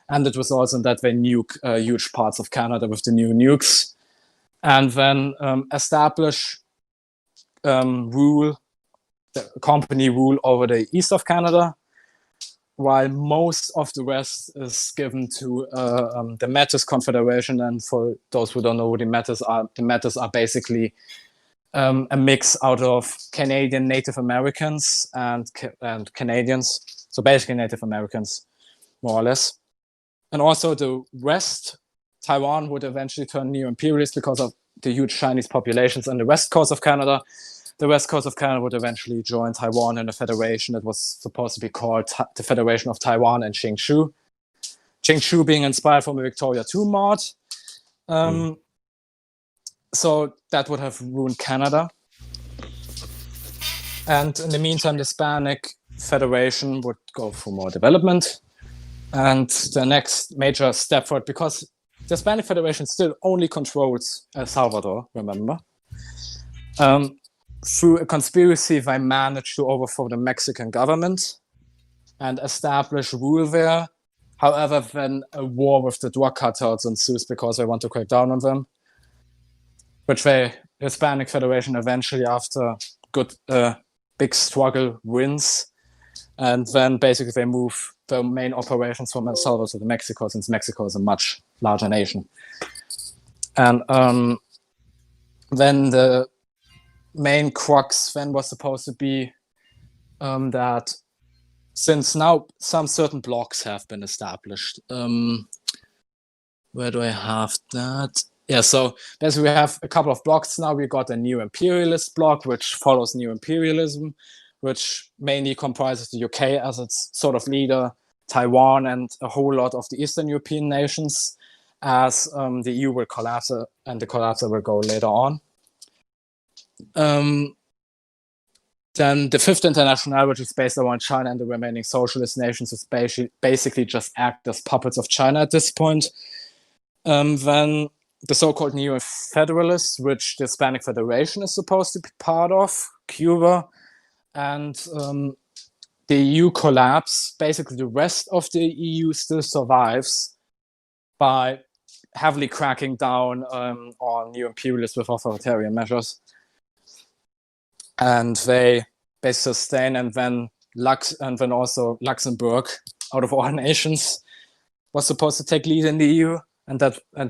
And it was also that they nuke huge parts of Canada with the new nukes, and then establish company rule over the east of Canada, while most of the rest is given to the Metis Confederation. And for those who don't know who the Metis are basically a mix out of Canadian Native Americans and Canadians. So basically Native Americans, more or less. And also the West, Taiwan would eventually turn neo-imperialist because of the huge Chinese populations on the west coast of Canada. The west coast of Canada would eventually join Taiwan in a federation that was supposed to be called the Federation of Taiwan and Qingchu. Qingchu being inspired from a Victoria II mod. So that would have ruined Canada. And in the meantime, the Hispanic Federation would go for more development. And the next major step forward, because the Hispanic Federation still only controls El Salvador, remember? Through a conspiracy, they managed to overthrow the Mexican government and establish rule there. However, then a war with the drug cartels ensues because they want to crack down on them, which the Hispanic Federation eventually, after good big struggle, wins. And then basically they move the main operations from El Salvador to Mexico, since Mexico is a much larger nation. And then the main crux then was supposed to be that since now some certain blocks have been established. Where do I have that? Yeah, so basically we have a couple of blocks now. We got a new imperialist bloc, which follows new imperialism, which mainly comprises the UK as its sort of leader, Taiwan, and a whole lot of the Eastern European nations, as the EU will collapse, and the collapse will go later on. Then the Fifth International, which is based around China and the remaining socialist nations, is basically just act as puppets of China at this point. Then the so-called Neo-Federalists, which the Hispanic Federation is supposed to be part of, Cuba, and the EU collapse. Basically, the rest of the EU still survives by heavily cracking down on new imperialists with authoritarian measures. And they basically sustain, and then also Luxembourg, out of all nations, was supposed to take lead in the EU, and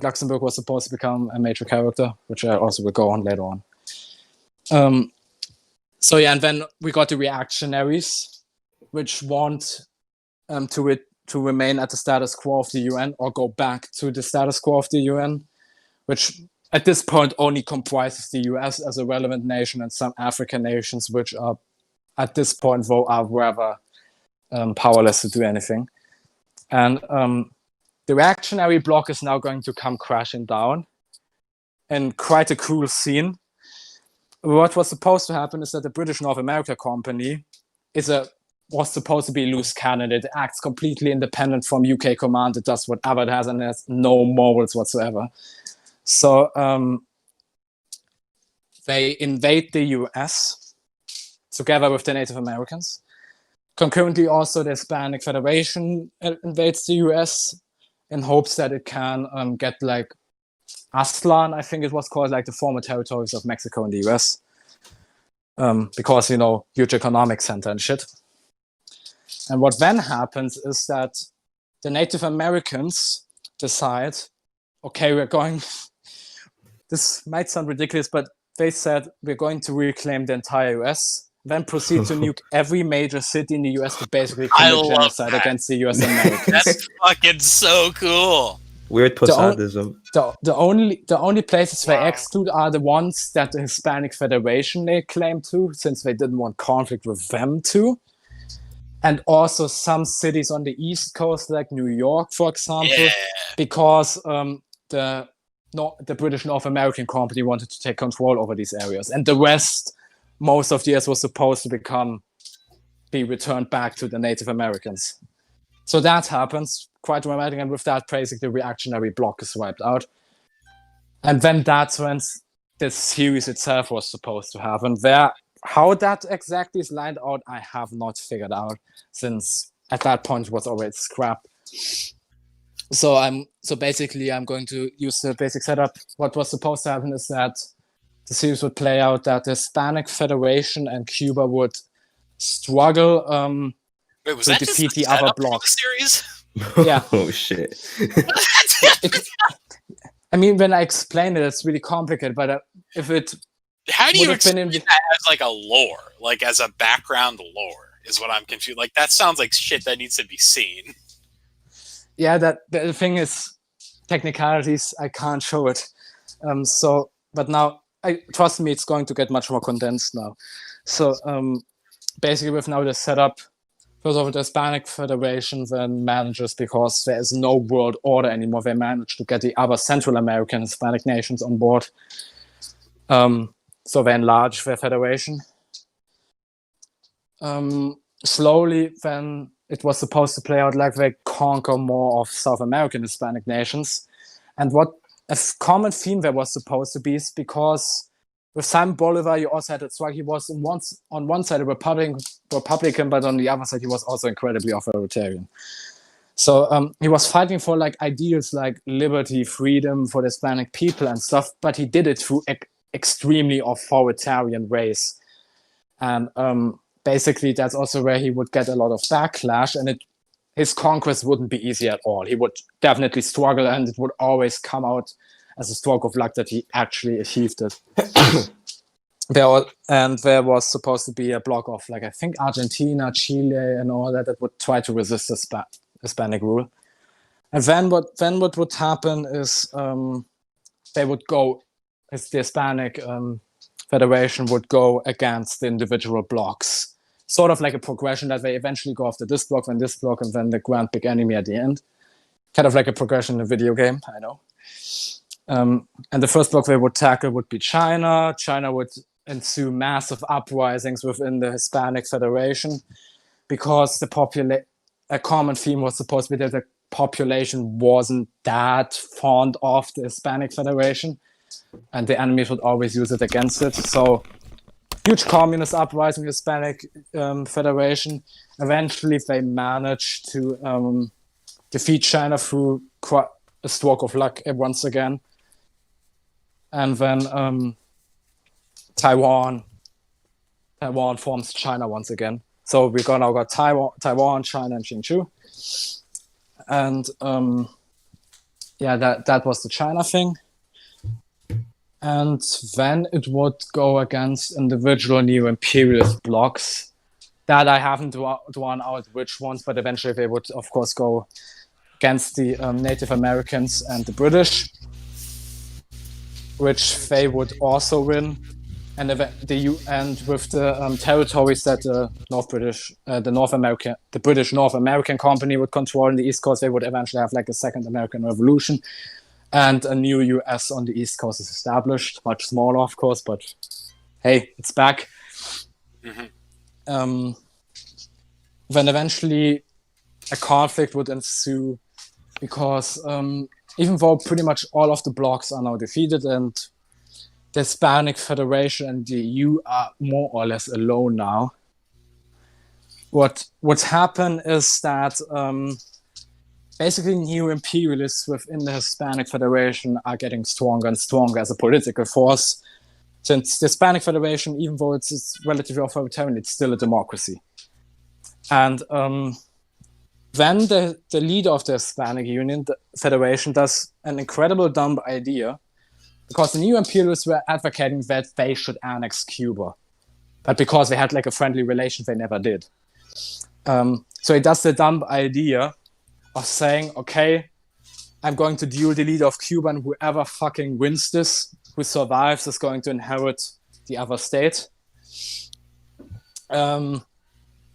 Luxembourg was supposed to become a major character, which I also will go on later on. So yeah, and then we got the reactionaries, which want to remain at the status quo of the UN or go back to the status quo of the UN, which at this point only comprises the US as a relevant nation and some African nations, which are at this point though are rather powerless to do anything. And the reactionary bloc is now going to come crashing down in quite a cruel scene. What was supposed to happen is that the British North America Company was supposed to be loose cannon. It acts completely independent from UK command. It does whatever it has and has no morals whatsoever. So they invade the US together with the Native Americans. Concurrently, also the Hispanic Federation invades the US in hopes that it can get like Aztlan, I think it was called, like the former territories of Mexico and the US. Because, huge economic center and shit. And what then happens is that the Native Americans decide, okay, this might sound ridiculous, but they said we're going to reclaim the entire US, then proceed to nuke every major city in the US to basically commit genocide against the US Americans.
That's fucking so cool.
Weird Posadism.
The only places they exclude are the ones that the Hispanic Federation they claim to, since they didn't want conflict with them too. And also some cities on the East Coast, like New York, for example, because the British North American Company wanted to take control over these areas. And the rest, most of the years, was supposed to be returned back to the Native Americans. So that happens, quite dramatic, and with that, basically, the reactionary bloc is wiped out. And then that's when the series itself was supposed to happen. How that exactly is lined out, I have not figured out, since at that point it was already scrapped. So basically I'm going to use the basic setup. What was supposed to happen is that the series would play out that the Hispanic Federation and Cuba would struggle
Wait, was
to
that just
defeat
the
the other
setup for
blocks.
the series?
Yeah.
Oh shit.
I mean, when I explain it, it's really complicated. But if it
How do
would
you
have been
explain
in
that as like a lore, like as a background lore? Is what I'm confused. Like that sounds like shit that needs to be seen.
yeah, that the thing is technicalities. I can't show it. But now, trust me, it's going to get much more condensed now. So basically, with now the setup, first of all, the Hispanic Federation then manages, because there is no world order anymore. They managed to get the other Central American Hispanic nations on board. So they enlarge their federation. Slowly, then it was supposed to play out like they conquer more of South American Hispanic nations. And what a common theme there was supposed to be is because with Simon Bolivar, you also had it strike. He was on one side a Republican, but on the other side, he was also incredibly authoritarian. So he was fighting for like ideals like liberty, freedom for the Hispanic people and stuff, but he did it through extremely authoritarian ways. And basically, that's also where he would get a lot of backlash, and his conquest wouldn't be easy at all. He would definitely struggle, and it would always come out as a stroke of luck that he actually achieved it. There was supposed to be a block of, like, I think Argentina, Chile, and all that would try to resist Hispanic rule. And then what would happen is they would go, the Hispanic Federation would go against the individual blocks. Sort of like a progression that they eventually go after this block, then this block, and then the grand big enemy at the end. Kind of like a progression in a video game, I know. And the first block they would tackle would be China. China would ensue massive uprisings within the Hispanic Federation, because a common theme was supposed to be that the population wasn't that fond of the Hispanic Federation, and the enemies would always use it against it. So huge communist uprising, Hispanic Federation. Eventually, they managed to defeat China through a stroke of luck once again. And then Taiwan forms China once again. So we now got Taiwan, China, and Qingchu. And that was the China thing. And then it would go against individual neo-imperialist blocks that I haven't drawn out which ones, but eventually they would, of course, go against the Native Americans and the British, which they would also win. And with the territories that the British North American Company would control in the East Coast, they would eventually have like a second American Revolution. And a new US on the East Coast is established, much smaller, of course, but hey, it's back. Mm-hmm. Then eventually a conflict would ensue, because even though pretty much all of the blocks are now defeated and the Hispanic Federation and the EU are more or less alone now, what would happen is that basically neo-imperialists within the Hispanic Federation are getting stronger and stronger as a political force. Since the Hispanic Federation, even though it's relatively authoritarian, it's still a democracy. And then the leader of the Hispanic Union, the Federation, does an incredible dumb idea, because the neo-imperialists were advocating that they should annex Cuba. But because they had like a friendly relation, they never did. So he does the dumb idea of saying, okay, I'm going to duel the leader of Cuba, and whoever fucking wins this, who survives, is going to inherit the other state.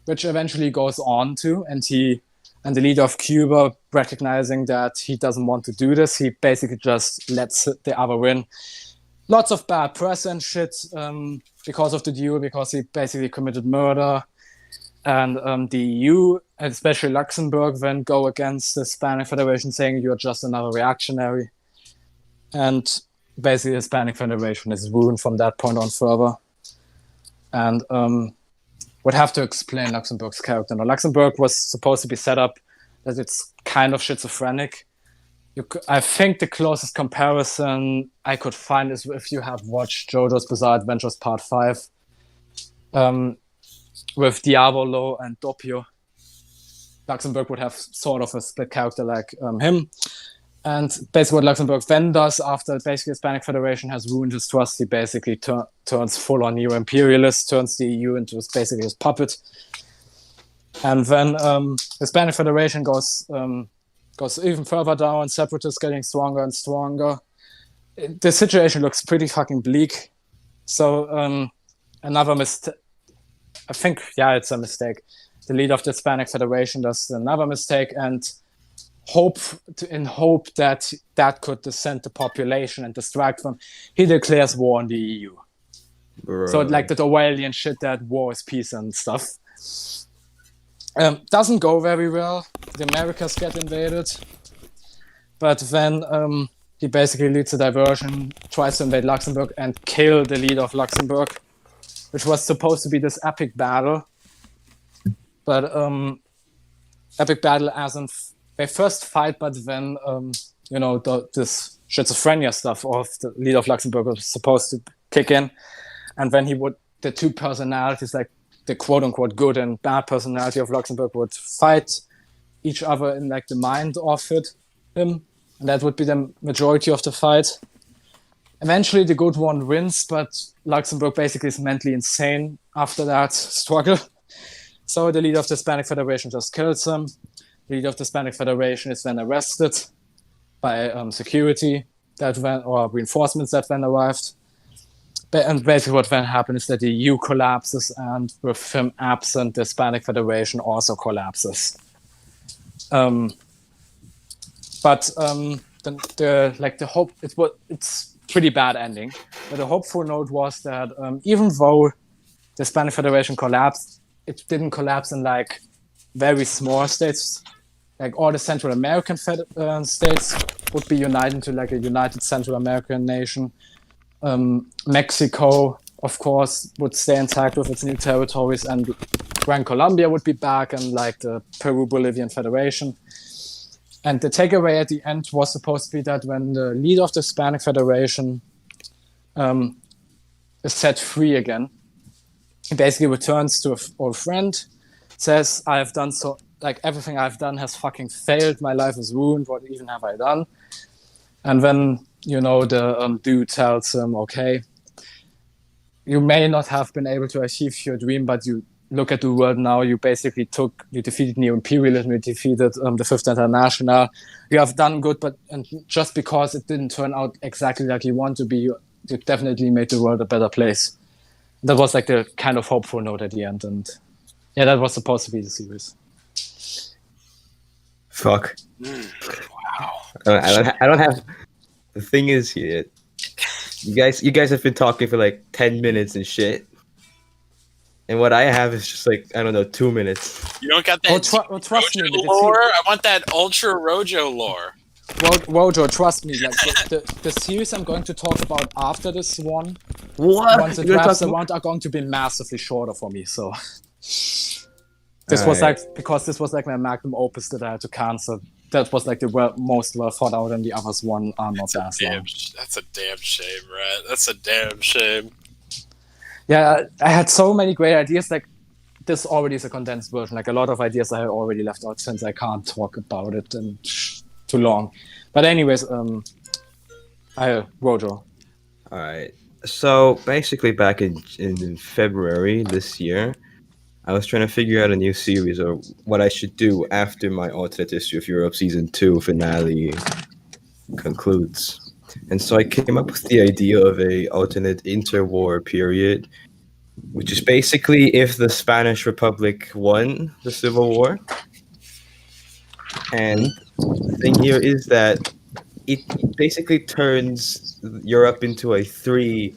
Which eventually goes on to, and the leader of Cuba, recognizing that he doesn't want to do this, he basically just lets the other win. Lots of bad press and shit because of the duel, because he basically committed murder. And the EU, especially Luxembourg, then go against the Hispanic Federation, saying you're just another reactionary. And basically the Hispanic Federation is ruined from that point on further. And would have to explain Luxembourg's character. Now, Luxembourg was supposed to be set up that it's kind of schizophrenic. I think the closest comparison I could find is if you have watched JoJo's Bizarre Adventures Part 5, with Diavolo and Doppio. Luxembourg would have sort of a split character like him. And basically what Luxembourg then does after basically the Hispanic Federation has ruined his trust, he basically turns full-on neo-imperialist, turns the EU into basically his puppet. And then the Hispanic Federation goes even further down, separatists getting stronger and stronger. The situation looks pretty fucking bleak. So another mistake, I think, it's a mistake. The leader of the Hispanic Federation does another mistake and hope that could dissent the population and distract them. He declares war on the EU.
Bro.
So like the Orwellian shit that war is peace and stuff. Doesn't go very well. The Americas get invaded. But then he basically leads a diversion, tries to invade Luxembourg and kill the leader of Luxembourg, which was supposed to be this epic battle. But epic battle as in they first fight, but then this schizophrenia stuff of the leader of Luxembourg was supposed to kick in, and then the two personalities, like the quote unquote good and bad personality of Luxembourg, would fight each other in like the mind of him, and that would be the majority of the fight. Eventually, the good one wins, but Luxembourg basically is mentally insane after that struggle. So the leader of the Hispanic Federation just kills him. The leader of the Hispanic Federation is then arrested by security or reinforcements that then arrived. And basically what then happened is that the EU collapses, and with him absent, the Hispanic Federation also collapses. It's pretty bad ending. But the hopeful note was that even though the Hispanic Federation collapsed, it didn't collapse in like very small states. Like all the Central American states would be united into like a united Central American nation. Mexico, of course, would stay intact with its new territories, and Gran Colombia would be back, and like the Peru-Bolivian Federation. And the takeaway at the end was supposed to be that when the leader of the Hispanic Federation is set free again, he basically returns to an old friend, says, I have done so, like everything I've done has fucking failed, my life is ruined, what even have I done? And then, the dude tells him, okay, you may not have been able to achieve your dream, but you look at the world now, you defeated neo-imperialism, you defeated the Fifth International, you have done good, and just because it didn't turn out exactly like you want to be, you definitely made the world a better place. That was like the kind of hopeful note at the end, and that was supposed to be the series.
Fuck.
Wow.
I don't have. The thing is here, you guys have been talking for like 10 minutes and shit, and what I have is just like 2 minutes.
You don't got that
trust me,
lore? I want that Ultra Rojo lore.
Rojo, trust me, like the series I'm going to talk about after this one,
What?
once it wraps around, are going to be massively shorter for me. So this was because this was like my magnum opus that I had to cancel. That was like the most well thought out, and the others one are not that long.
That's a damn shame, right? That's a damn shame.
Yeah, I had so many great ideas. Like this already is a condensed version. Like a lot of ideas I already left out since I can't talk about it and too long. But anyways, Rojo.
All right. So basically, back in February this year, I was trying to figure out a new series or what I should do after my Alternate History of Europe Season 2 finale concludes. And so I came up with the idea of a alternate interwar period, which is basically if the Spanish Republic won the Civil War. And the thing here is that it basically turns Europe into a three-way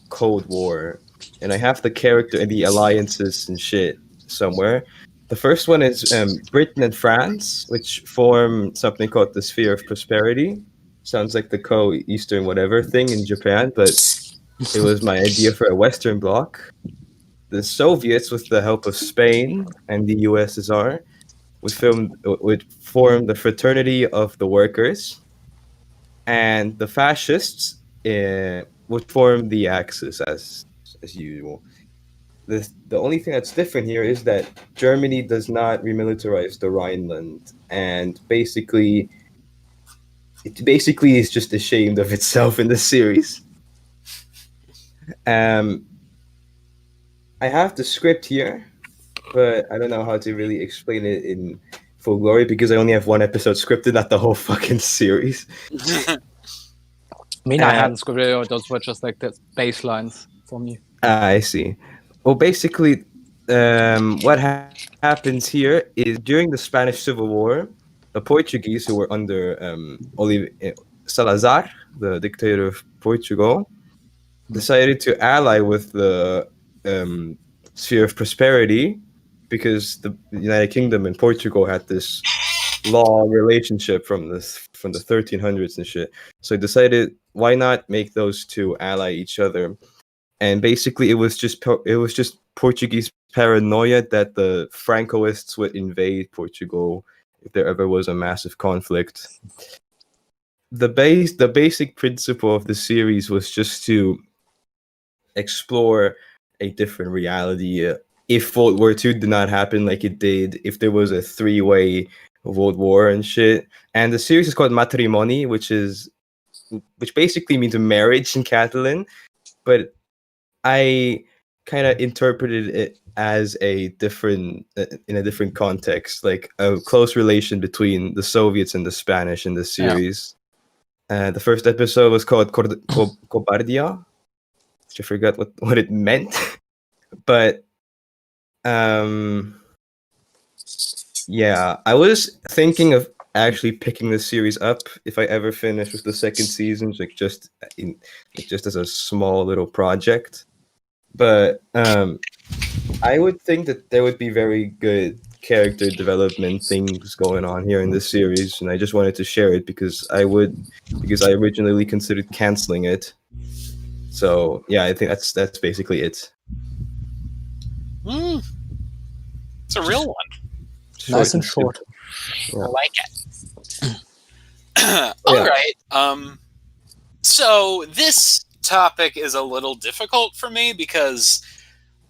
Cold War. And I have the character and the alliances and shit somewhere. The first one is Britain and France, which form something called the Sphere of Prosperity. Sounds like the co-Eastern whatever thing in Japan, but it was my idea for a Western bloc. The Soviets, with the help of Spain and the USSR, would form the Fraternity of the Workers. And the fascists would form the Axis as usual. the only thing that's different here is that Germany does not remilitarize the Rhineland, and basically, it basically is just ashamed of itself in the series. I have the script here, but I don't know how to really explain it in full glory because I only have one episode scripted, not the whole fucking series.
I mean, I hadn't scripted, those were just like the baselines for me.
I see. Well, basically, what happens here is during the Spanish Civil War, the Portuguese who were under Salazar, the dictator of Portugal, decided to ally with the Sphere of Prosperity because the United Kingdom and Portugal had this long relationship from the 1300s and shit. So he decided, why not make those two ally each other? And basically, it was just Portuguese paranoia that the Francoists would invade Portugal if there ever was a massive conflict. The basic principle of the series was just to explore a different reality. If World War II did not happen like it did, if there was a three-way World War and shit. And the series is called Matrimoni, which basically means marriage in Catalan, but I kind of interpreted it as in a different context, like a close relation between the Soviets and the Spanish in the series. Yeah. The first episode was called Cobardia, which I forgot what it meant. But yeah, I was thinking of actually picking the series up if I ever finish with the second season, just as a small little project. But I would think that there would be very good character development things going on here in this series, and I just wanted to share it because I originally considered canceling it. So yeah, I think that's basically it.
It's a real one.
Nice and short.
Yeah. I like it. All right. So this topic is a little difficult for me because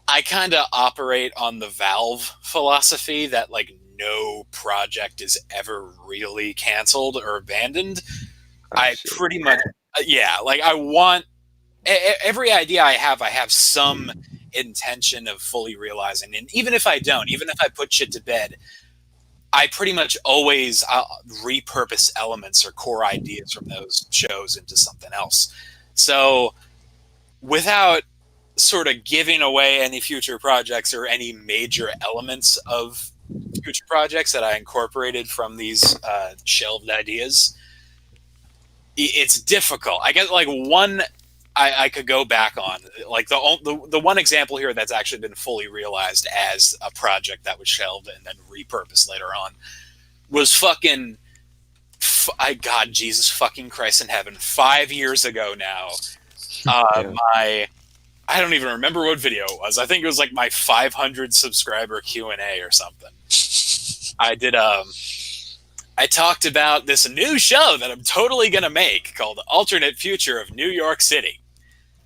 I kind of operate on the Valve philosophy that like no project is ever really canceled or abandoned. I pretty much like I want every idea I have some intention of fully realizing, and even if I don't, even if I put shit to bed, I pretty much always repurpose elements or core ideas from those shows into something else. So without sort of giving away any future projects or any major elements of future projects that I incorporated from these shelved ideas, it's difficult. I guess like one I could go back on, like the one example here that's actually been fully realized as a project that was shelved and then repurposed later on was fucking God, Jesus fucking Christ in heaven, 5 years ago now. I don't even remember what video it was. I think it was like my 500 subscriber Q&A or something. I talked about this new show that I'm totally gonna make called Alternate Future of New York City.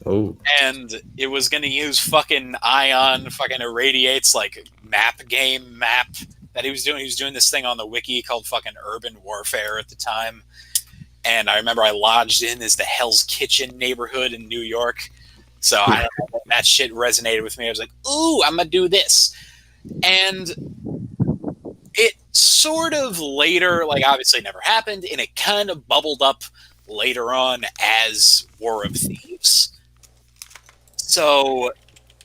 Oh.
And it was gonna use fucking Ion, fucking irradiates like map that he was doing. He was doing this thing on the wiki called fucking Urban Warfare at the time. And I remember I lodged in as the Hell's Kitchen neighborhood in New York. So I don't know, that shit resonated with me. I was like, ooh, I'm gonna do this. And it sort of later, like obviously never happened, and it kind of bubbled up later on as War of Thieves. So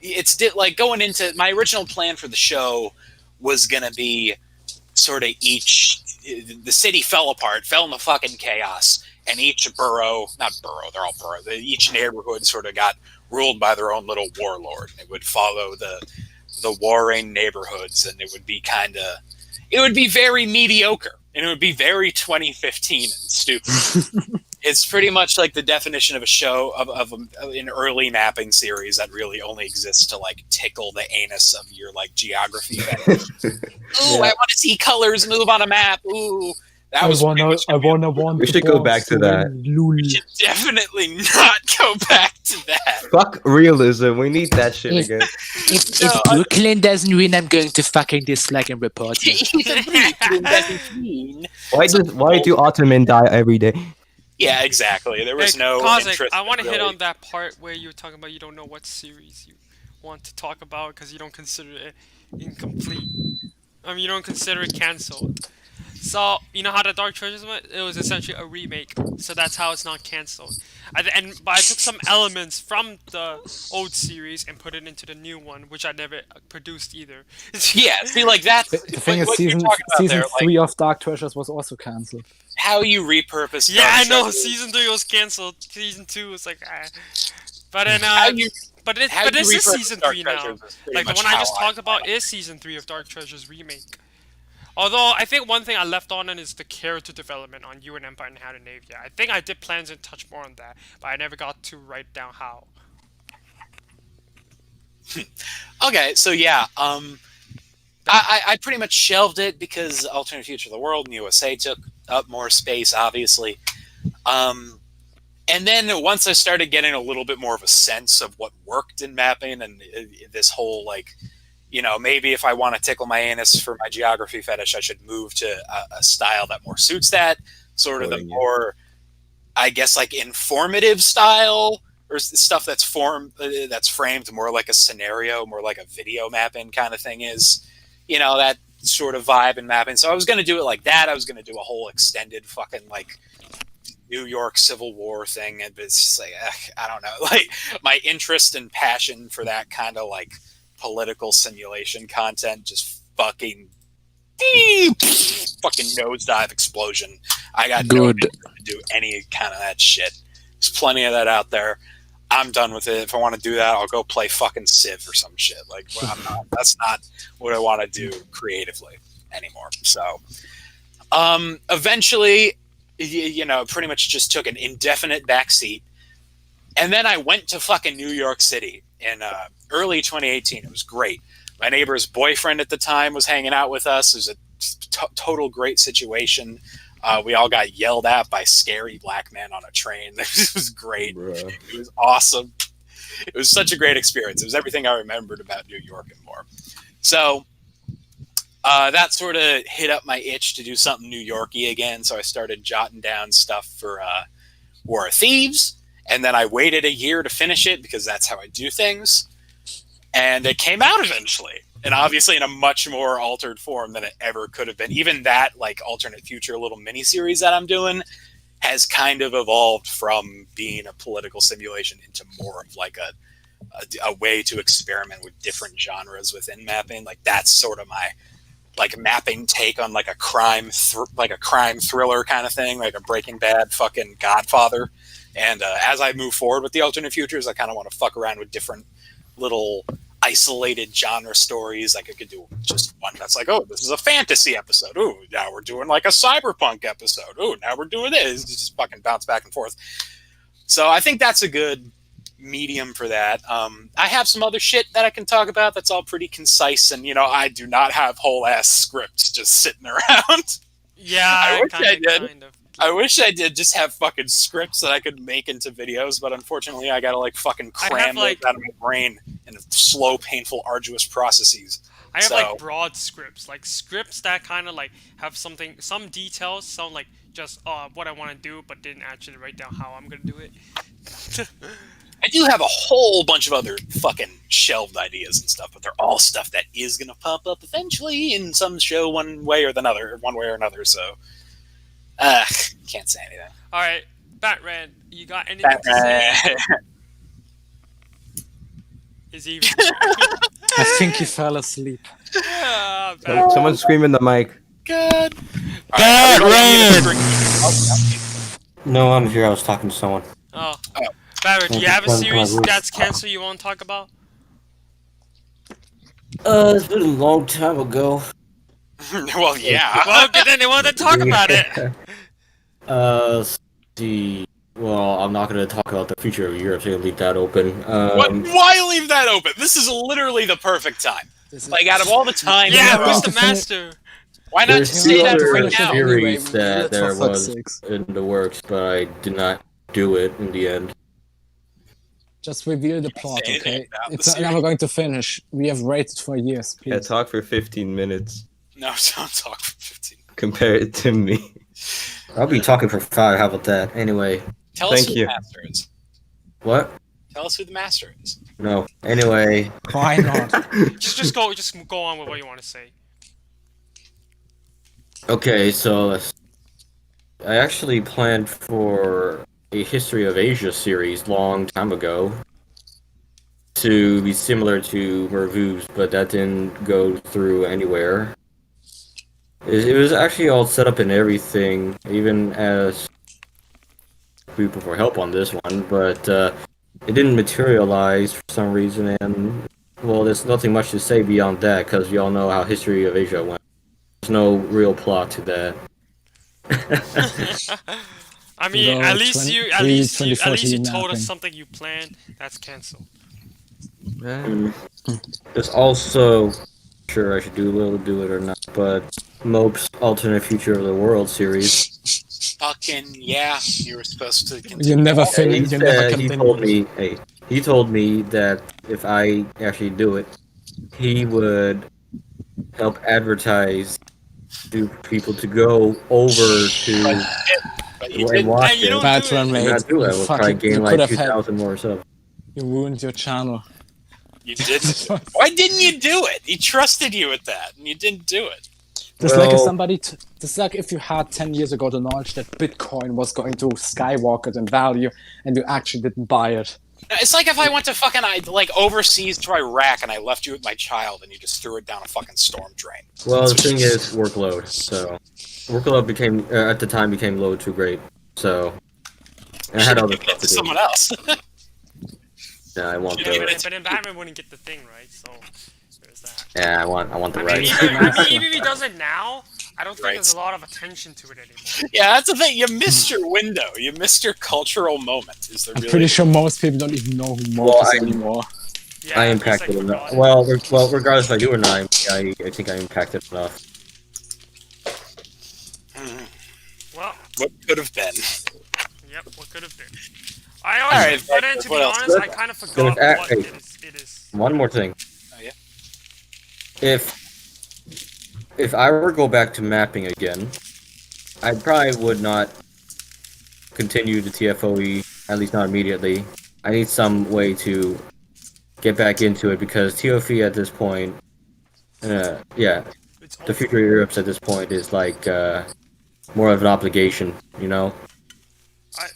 it's like going into my original plan for the show was going to be sort of the city fell apart, fell into fucking chaos, and each each neighborhood sort of got ruled by their own little warlord. And it would follow the warring neighborhoods, and it would be very mediocre, and it would be very 2015 and stupid. It's pretty much like the definition of a show of an early mapping series that really only exists to like tickle the anus of your like geography. Ooh, yeah. I want to see colors move on a map. Ooh, That was pretty much gonna be-
We should go back to that.
We should definitely not go back to that.
Fuck realism. We need that shit
If-
again.
If Brooklyn doesn't win, I'm going to fucking dislike and report you.
Why do Ottoman die every day?
Yeah, exactly. There was no
Cosmic,
interest.
I want to hit
really.
on that part where you were talking about you don't know what series you want to talk about because you don't consider it incomplete. You don't consider it cancelled. So, you know how the Dark Treasures went? It was essentially a remake, so that's how it's not cancelled. But I took some elements from the old series and put it into the new one, which I never produced either.
Yeah, see, like that's
The thing is,
what you're
season
talking about there,
3 of Dark Treasures was also cancelled.
how you repurpose.
Yeah,
Dark
I know.
Treasures.
Season 3 was cancelled. Season 2 was like, But then,
How you-
but
how
this
you
is
repurpose
season
Dark
3 now.
Treasures is pretty
Like the
much
one I
how
just talked about is season 3 of Dark Treasures remake. Although I think one thing I left on is the character development on You and Empire and How to Navia. I think I did plans to touch more on that, but I never got to write down how.
Okay, so yeah, I pretty much shelved it because Alternate Future of the World and USA took up more space, obviously. And then once I started getting a little bit more of a sense of what worked in mapping and this whole, like, you know, maybe if I want to tickle my anus for my geography fetish, I should move to a style that more suits that. Sort of the more, I guess, like informative style or stuff that's framed more like a scenario, more like a video mapping kind of thing is, you know, that sort of vibe in mapping. So I was going to do it like that. I was going to do a whole extended fucking like New York Civil War thing. And it's just like, I don't know, like my interest and passion for that kind of like political simulation content just fucking nosedive explosion. I got no
Good.
interest to do any kind of that shit. There's plenty of that out there. I'm done with it. If I want to do that, I'll go play fucking Civ or some shit. Like, well, that's not what I want to do creatively anymore. So, eventually, you know, pretty much just took an indefinite backseat. And then I went to fucking New York City in early 2018. It was great. My neighbor's boyfriend at the time was hanging out with us. It was a total great situation. We all got yelled at by scary black men on a train. It was great.
Bruh.
It was awesome. It was such a great experience. It was everything I remembered about New York and more. So that sort of hit up my itch to do something New York-y again. So I started jotting down stuff for War of Thieves. And then I waited a year to finish it because that's how I do things. And it came out eventually. And obviously in a much more altered form than it ever could have been. Even that like alternate future little mini-series that I'm doing has kind of evolved from being a political simulation into more of like a way to experiment with different genres within mapping. Like that's sort of my like mapping take on like a crime thriller kind of thing, like a Breaking Bad fucking Godfather. And as I move forward with the alternate futures, I kind of want to fuck around with different little isolated genre stories. Like I could do just one that's like, oh, this is a fantasy episode. Ooh, now we're doing like a cyberpunk episode. Ooh, now we're doing this. Just fucking bounce back and forth. So I think that's a good medium for that. I have some other shit that I can talk about that's all pretty concise, and you know, I do not have whole ass scripts just sitting around.
Yeah,
I wish I did.
Kind of.
I wish I did just have fucking scripts that I could make into videos, but unfortunately I gotta like fucking cram those out of my brain in slow, painful, arduous processes.
I have
So-
like broad scripts, like scripts that kind of like have some details, sound like just what I want to do, but didn't actually write down how I'm gonna do it.
I do have a whole bunch of other fucking shelved ideas and stuff, but they're all stuff that is gonna pop up eventually in some show one way or another, so can't say anything.
All right, Batran, you got anything to say? Is he?
I think he fell asleep.
Yeah, Batran.
Someone scream in the mic.
Good.
No, I'm here. I was talking to someone.
Oh, Batran, do you have a series that's canceled you want to talk about?
It's been a long time ago.
Well, yeah.
Well, good, then they want to talk about it.
Let's see. Well, I'm not going to talk about the future of Europe, so I'll leave that open.
Why leave that open? This is literally the perfect time.
This is-
Like, out of all the time,
Yeah,
you
who's
know,
the master?
Why not
There's
just
You
say
two
that
other
right now?
series that
for
there
fuck's
was
sakes.
in the works, but I did not do it in the end.
Just reveal the plot,
say anything
okay?
about the
It's never
series.
going to finish. We have waited for years,
Yeah,
please.
talk for 15 minutes.
No, don't talk for 15.
Compare it to me.
I'll be talking for 5. How about that? Anyway,
Tell us
Thank
who
you.
the master is.
what?
Tell us who the master is.
No. Anyway,
Why not?
Just go on with what you want to say.
okay. So I actually planned for a History of Asia series long time ago to be similar to Mervu's, but that didn't go through anywhere. It was actually all set up and everything, even as people for help on this one, but it didn't materialize for some reason, and well, there's nothing much to say beyond that because y'all know how History of Asia went. There's no real plot to that.
I mean,
No,
at least you
2014
told
mapping.
us something you planned. That's cancelled.
There's also, sure I should do it or not, but Mope's Alternate Future of the World series.
Fucking yeah, you were supposed to continue.
You never
He
finish. You never
said-
continue.
he told me that if I actually do it, he would help advertise to people to go over to
But you
and
didn't.
watch
And you
it.
don't
Bad
do it.
one,
And
mate.
not do it.
You
We'll
fucking-
probably gain
you
like
could have had.
2,000 more subs.
You ruined your channel.
You didn't. Why didn't you do it? He trusted you with that, and you didn't do it.
Just like if
Well-
somebody, just like if you had 10 years ago the knowledge that Bitcoin was going to skyrocket in value, and you actually didn't buy it.
It's like if I went to fucking overseas to Iraq and I left you with my child and you just threw it down a fucking storm drain.
Well, the thing is workload. So workload became at the time became low too great. So and I had other
Give it
stuff
to
to do.
someone else.
Yeah, I want
Yeah,
the
but
But then Batman wouldn't get the thing, right? So there's that.
yeah, I want the
I mean,
rights.
even if he does it now, I don't think
Right.
there's a lot of attention to it anymore.
Yeah, that's the thing. You missed your window. You missed your cultural moment. Is the
I'm
really
pretty sure most people don't even know who Mo
Well,
is
I-
anymore.
Yeah,
I
at least,
impacted
like,
enough.
forgot.
Well, regardless if I do or not, I think I impacted enough.
Well,
what could have been.
yep, what could have been. I always,
Alright,
but then to
Victor,
be
what else?
honest, I kind of forgot
There's
what
hey.
it is.
One more thing.
Oh, yeah?
If I were to go back to mapping again, I probably would not continue the TFOE, at least not immediately. I need some way to get back into it because TFE at this point, yeah,
It's
the Future Europe's at this point is like more of an obligation, you know?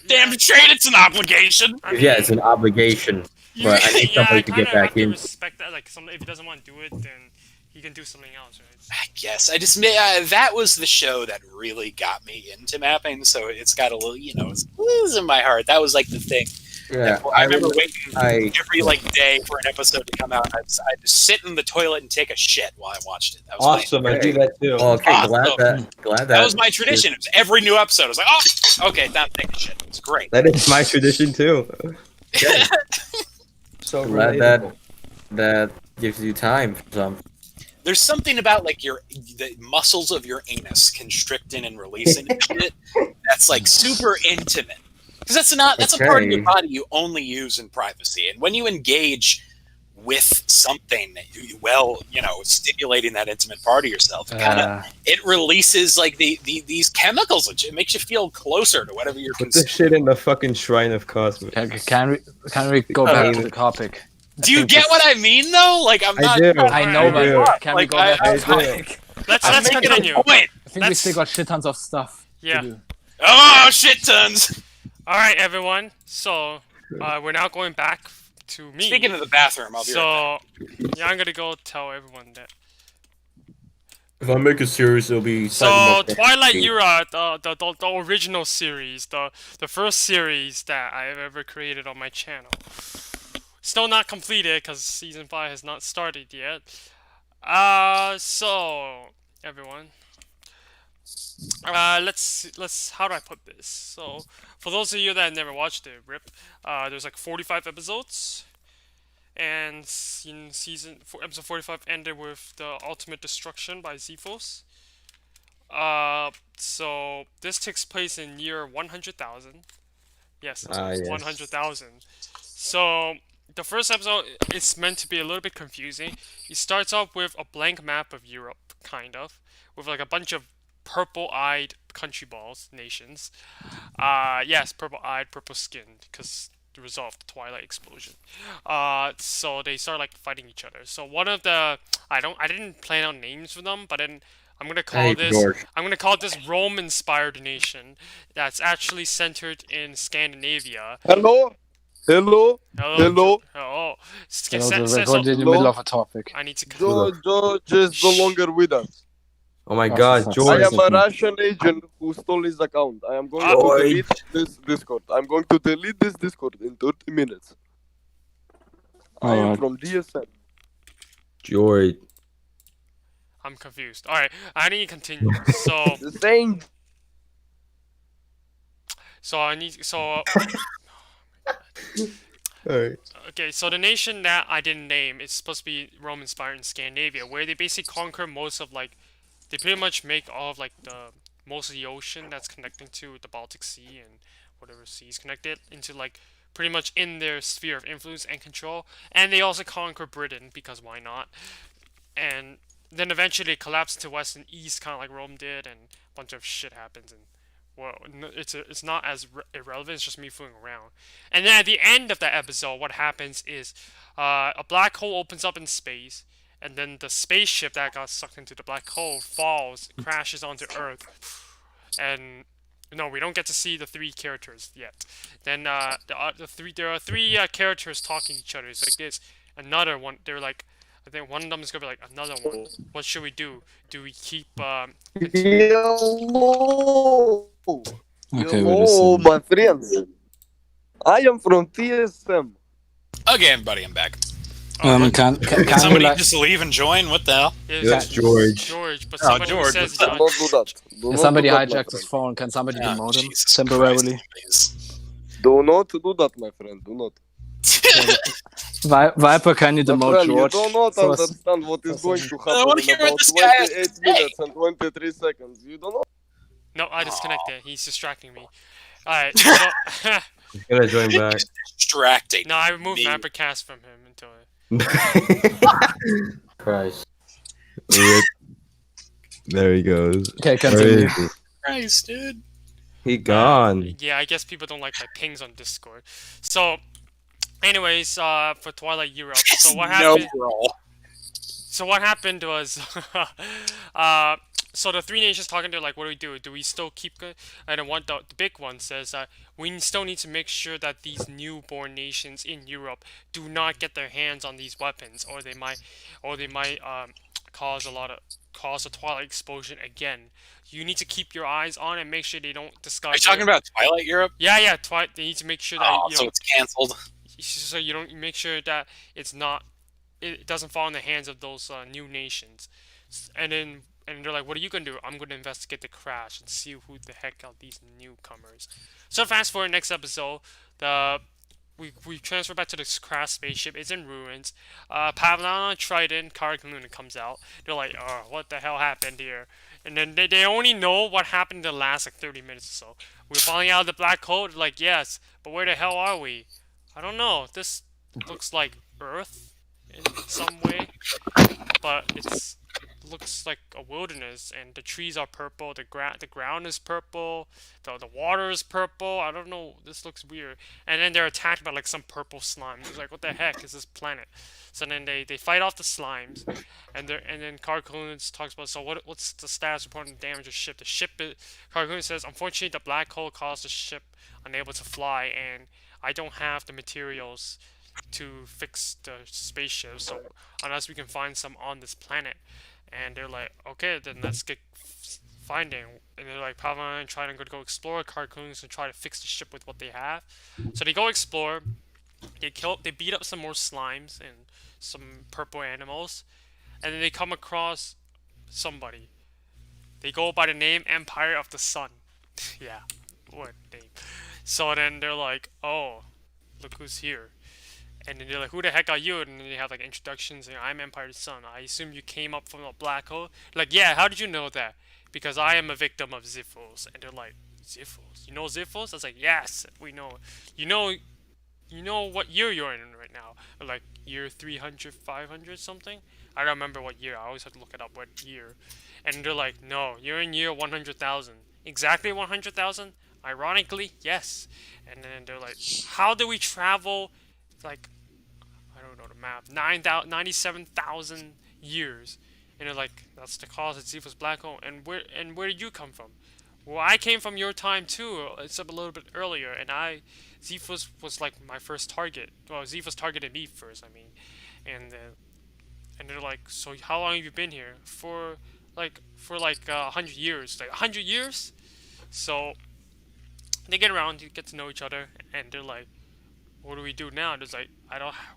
Damn straight, it's an obligation.
I mean,
Yeah, it's an obligation, but I need
yeah,
somebody
I
to
kinda
get back
have to
in.
respect that. Like, if he doesn't want to do it, then he can do something else, right?
I guess I just that was the show that really got me into mapping. So it's got a little, it's in my heart. That was like the thing.
Yeah,
I remember waiting
I
every day for an episode to come out. I'd just sit in the toilet and take a shit while I watched it. That was
Awesome, I do that too.
okay,
Awesome.
glad
that was my tradition. It was every new episode. I was like, oh, okay, time to take a shit. It was great.
That is my tradition too. So
Glad
relatable.
that gives you time for some.
There's something about like the muscles of your anus constricting and releasing and shit that's like super intimate. Because that's a part of your
Okay.
body you only use in privacy. And when you engage with something, stimulating that intimate part of yourself, it releases like these chemicals. It makes you feel closer to whatever you're
Put this
considering.
shit in the fucking shrine of cosmos.
Can we go back to the topic?
Do you get what I mean, though? Like I'm
I
not.
do.
I know,
I do.
but can we
Like,
go back to
I
the
do.
topic?
Let's
I'm making
continue.
a point.
I think we still got shit tons of stuff
Yeah.
to do.
Oh shit tons.
All right, everyone. So we're now going back to me.
Speaking of the bathroom, I'll be right back.
So yeah, I'm gonna go tell everyone that.
If I make a series, it'll be
So Twilight Europe, the original series, the first series that I've ever created on my channel. Still not completed because season 5 has not started yet. So everyone, let's how do I put this? So for those of you that have never watched it, RIP, there's like 45 episodes. And in episode 45 ended with the ultimate destruction by Zephos. So this takes place in year 100,000. Yes, it's
Ah, yes.
100,000. So the first episode is meant to be a little bit confusing. He starts off with a blank map of Europe, kind of, with like a bunch of purple-eyed country balls, nations. Yes, purple-eyed, purple-skinned, because the result of the Twilight explosion. So they start like fighting each other. So one of the I didn't plan out names for them, but then
Hey, George.
I'm gonna call this Rome-inspired nation that's actually centered in Scandinavia.
Hello? Hello? Hello?
Oh,
You know, we're going in the middle of a topic.
I need to.
George is no longer with us.
Oh my
Oh,
God,
for fuck's
George.
I am a Russian agent who stole his account. I am going to
George.
delete this Discord. I'm going to delete this Discord in 30 minutes. I am
Alright.
from DSM.
George.
I'm confused. All right, I need to continue.
The saying
I need
Alright.
Okay, so the nation that I didn't name is supposed to be Rome-inspired in Scandinavia, where they basically conquer most of like, they pretty much make all of like the most of the ocean that's connecting to the Baltic Sea and whatever seas connected into like pretty much in their sphere of influence and control, and they also conquer Britain because why not? And then eventually it collapsed to west and east, kind of like Rome did, and a bunch of shit happens and. Well, it's not as irrelevant. It's just me fooling around. And then at the end of that episode, what happens is a black hole opens up in space, and then the spaceship that got sucked into the black hole falls, crashes onto Earth, and no, we don't get to see the three characters yet. Then there are three characters talking to each other. It's like this. Another one. They're like. I think one of them is gonna be like another one. What should we do? Do we keep
Hello.
Okay,
Hello, my friends. I am from TSM.
Okay, everybody, I'm back.
what-
can
Can
you
somebody
like
just leave and join? What the hell?
That's George.
George, but
Oh,
somebody
George,
says
Do not do that. Do
can
not
somebody
do that, my
hijack his
friend.
phone? Can somebody
Ah,
demote him
Jesus
temporarily?
Christ, please.
Do not do that, my friend. Do not.
Viper, can you
My
demote
friend, you
George?
do not
So-
understand what is going to
I wanna
happen in
hear what
about
this guy has
28
to say.
minutes and 23 seconds. You do not.
No, I disconnected. He's distracting me. Alright, so
He's gonna join back.
Distracting.
no, I removed
Me.
MapperCast from him until
Christ.
Rip. There he goes.
Okay,
Where
continue.
is he?
Christ, dude.
He gone.
yeah, I guess people don't like my pings on Discord. So anyways, for Twilight Europe. So what
No,
happened
bro.
So what happened was, so the three nations talking to like, what do we do? Do we still keep? And then the big one says, we still need to make sure that these newborn nations in Europe do not get their hands on these weapons, or they might cause a Twilight explosion again. You need to keep your eyes on and make sure they don't discover.
Are you talking about Twilight Europe?
Yeah, Twilight. They need to make sure that
Oh, so it's canceled.
so you don't make sure that it doesn't fall in the hands of those new nations. And they're like, what are you gonna do? I'm gonna investigate the crash and see who the heck are these newcomers. So fast forward next episode, we transfer back to this crash spaceship. It's in ruins. Pavlana, Trident, Karak and Luna comes out. They're like, oh, what the hell happened here? And then they only know what happened in the last like 30 minutes or so. We're falling out of the black hole. They're like, yes, but where the hell are we? I don't know. This looks like Earth in some way, but it looks like a wilderness, and the trees are purple. The ground is purple. The water is purple. I don't know. This looks weird. And then they're attacked by like some purple slime. It's like, what the heck is this planet? So then they fight off the slimes, and then Carcoons talks about, so what's the status report on the damage of the ship? The ship, Carcoon says, unfortunately the black hole caused the ship unable to fly, and I don't have the materials to fix the spaceship, so unless we can find some on this planet. And they're like, okay, then let's get finding. And they're like, Pavlana and trying to go explore Carcoons and try to fix the ship with what they have. So they go explore. They beat up some more slimes and some purple animals, and then they come across somebody. They go by the name Empire of the Sun. Yeah, what name? So then they're like, oh, look who's here. And then they're like, who the heck are you? And then they have like introductions, and I'm Empire of the Sun. I assume you came up from a black hole. Like, yeah, how did you know that? because I am a victim of Ziffos. And they're like, Ziffos? You know Ziffos? I was like, yes, we know. You know what year you're in right now? Like year 300, 500 something? I don't remember what year. I always have to look it up what year. And they're like, no, you're in year 100,000. Exactly 100,000? Ironically, yes. And then they're like, how do we travel, like, I don't know the map, 97,000 years? And they're like, that's the cause of Zifa's black hole. And where did you come from? Well, I came from your time too, except a little bit earlier, and Zifa's was like my first target. Well, Zifa's targeted me first, I mean. And they're like, so how long have you been here? For 100 years. Like 100 years? So they get around, get to know each other, and they're like, what do we do now? And it's like,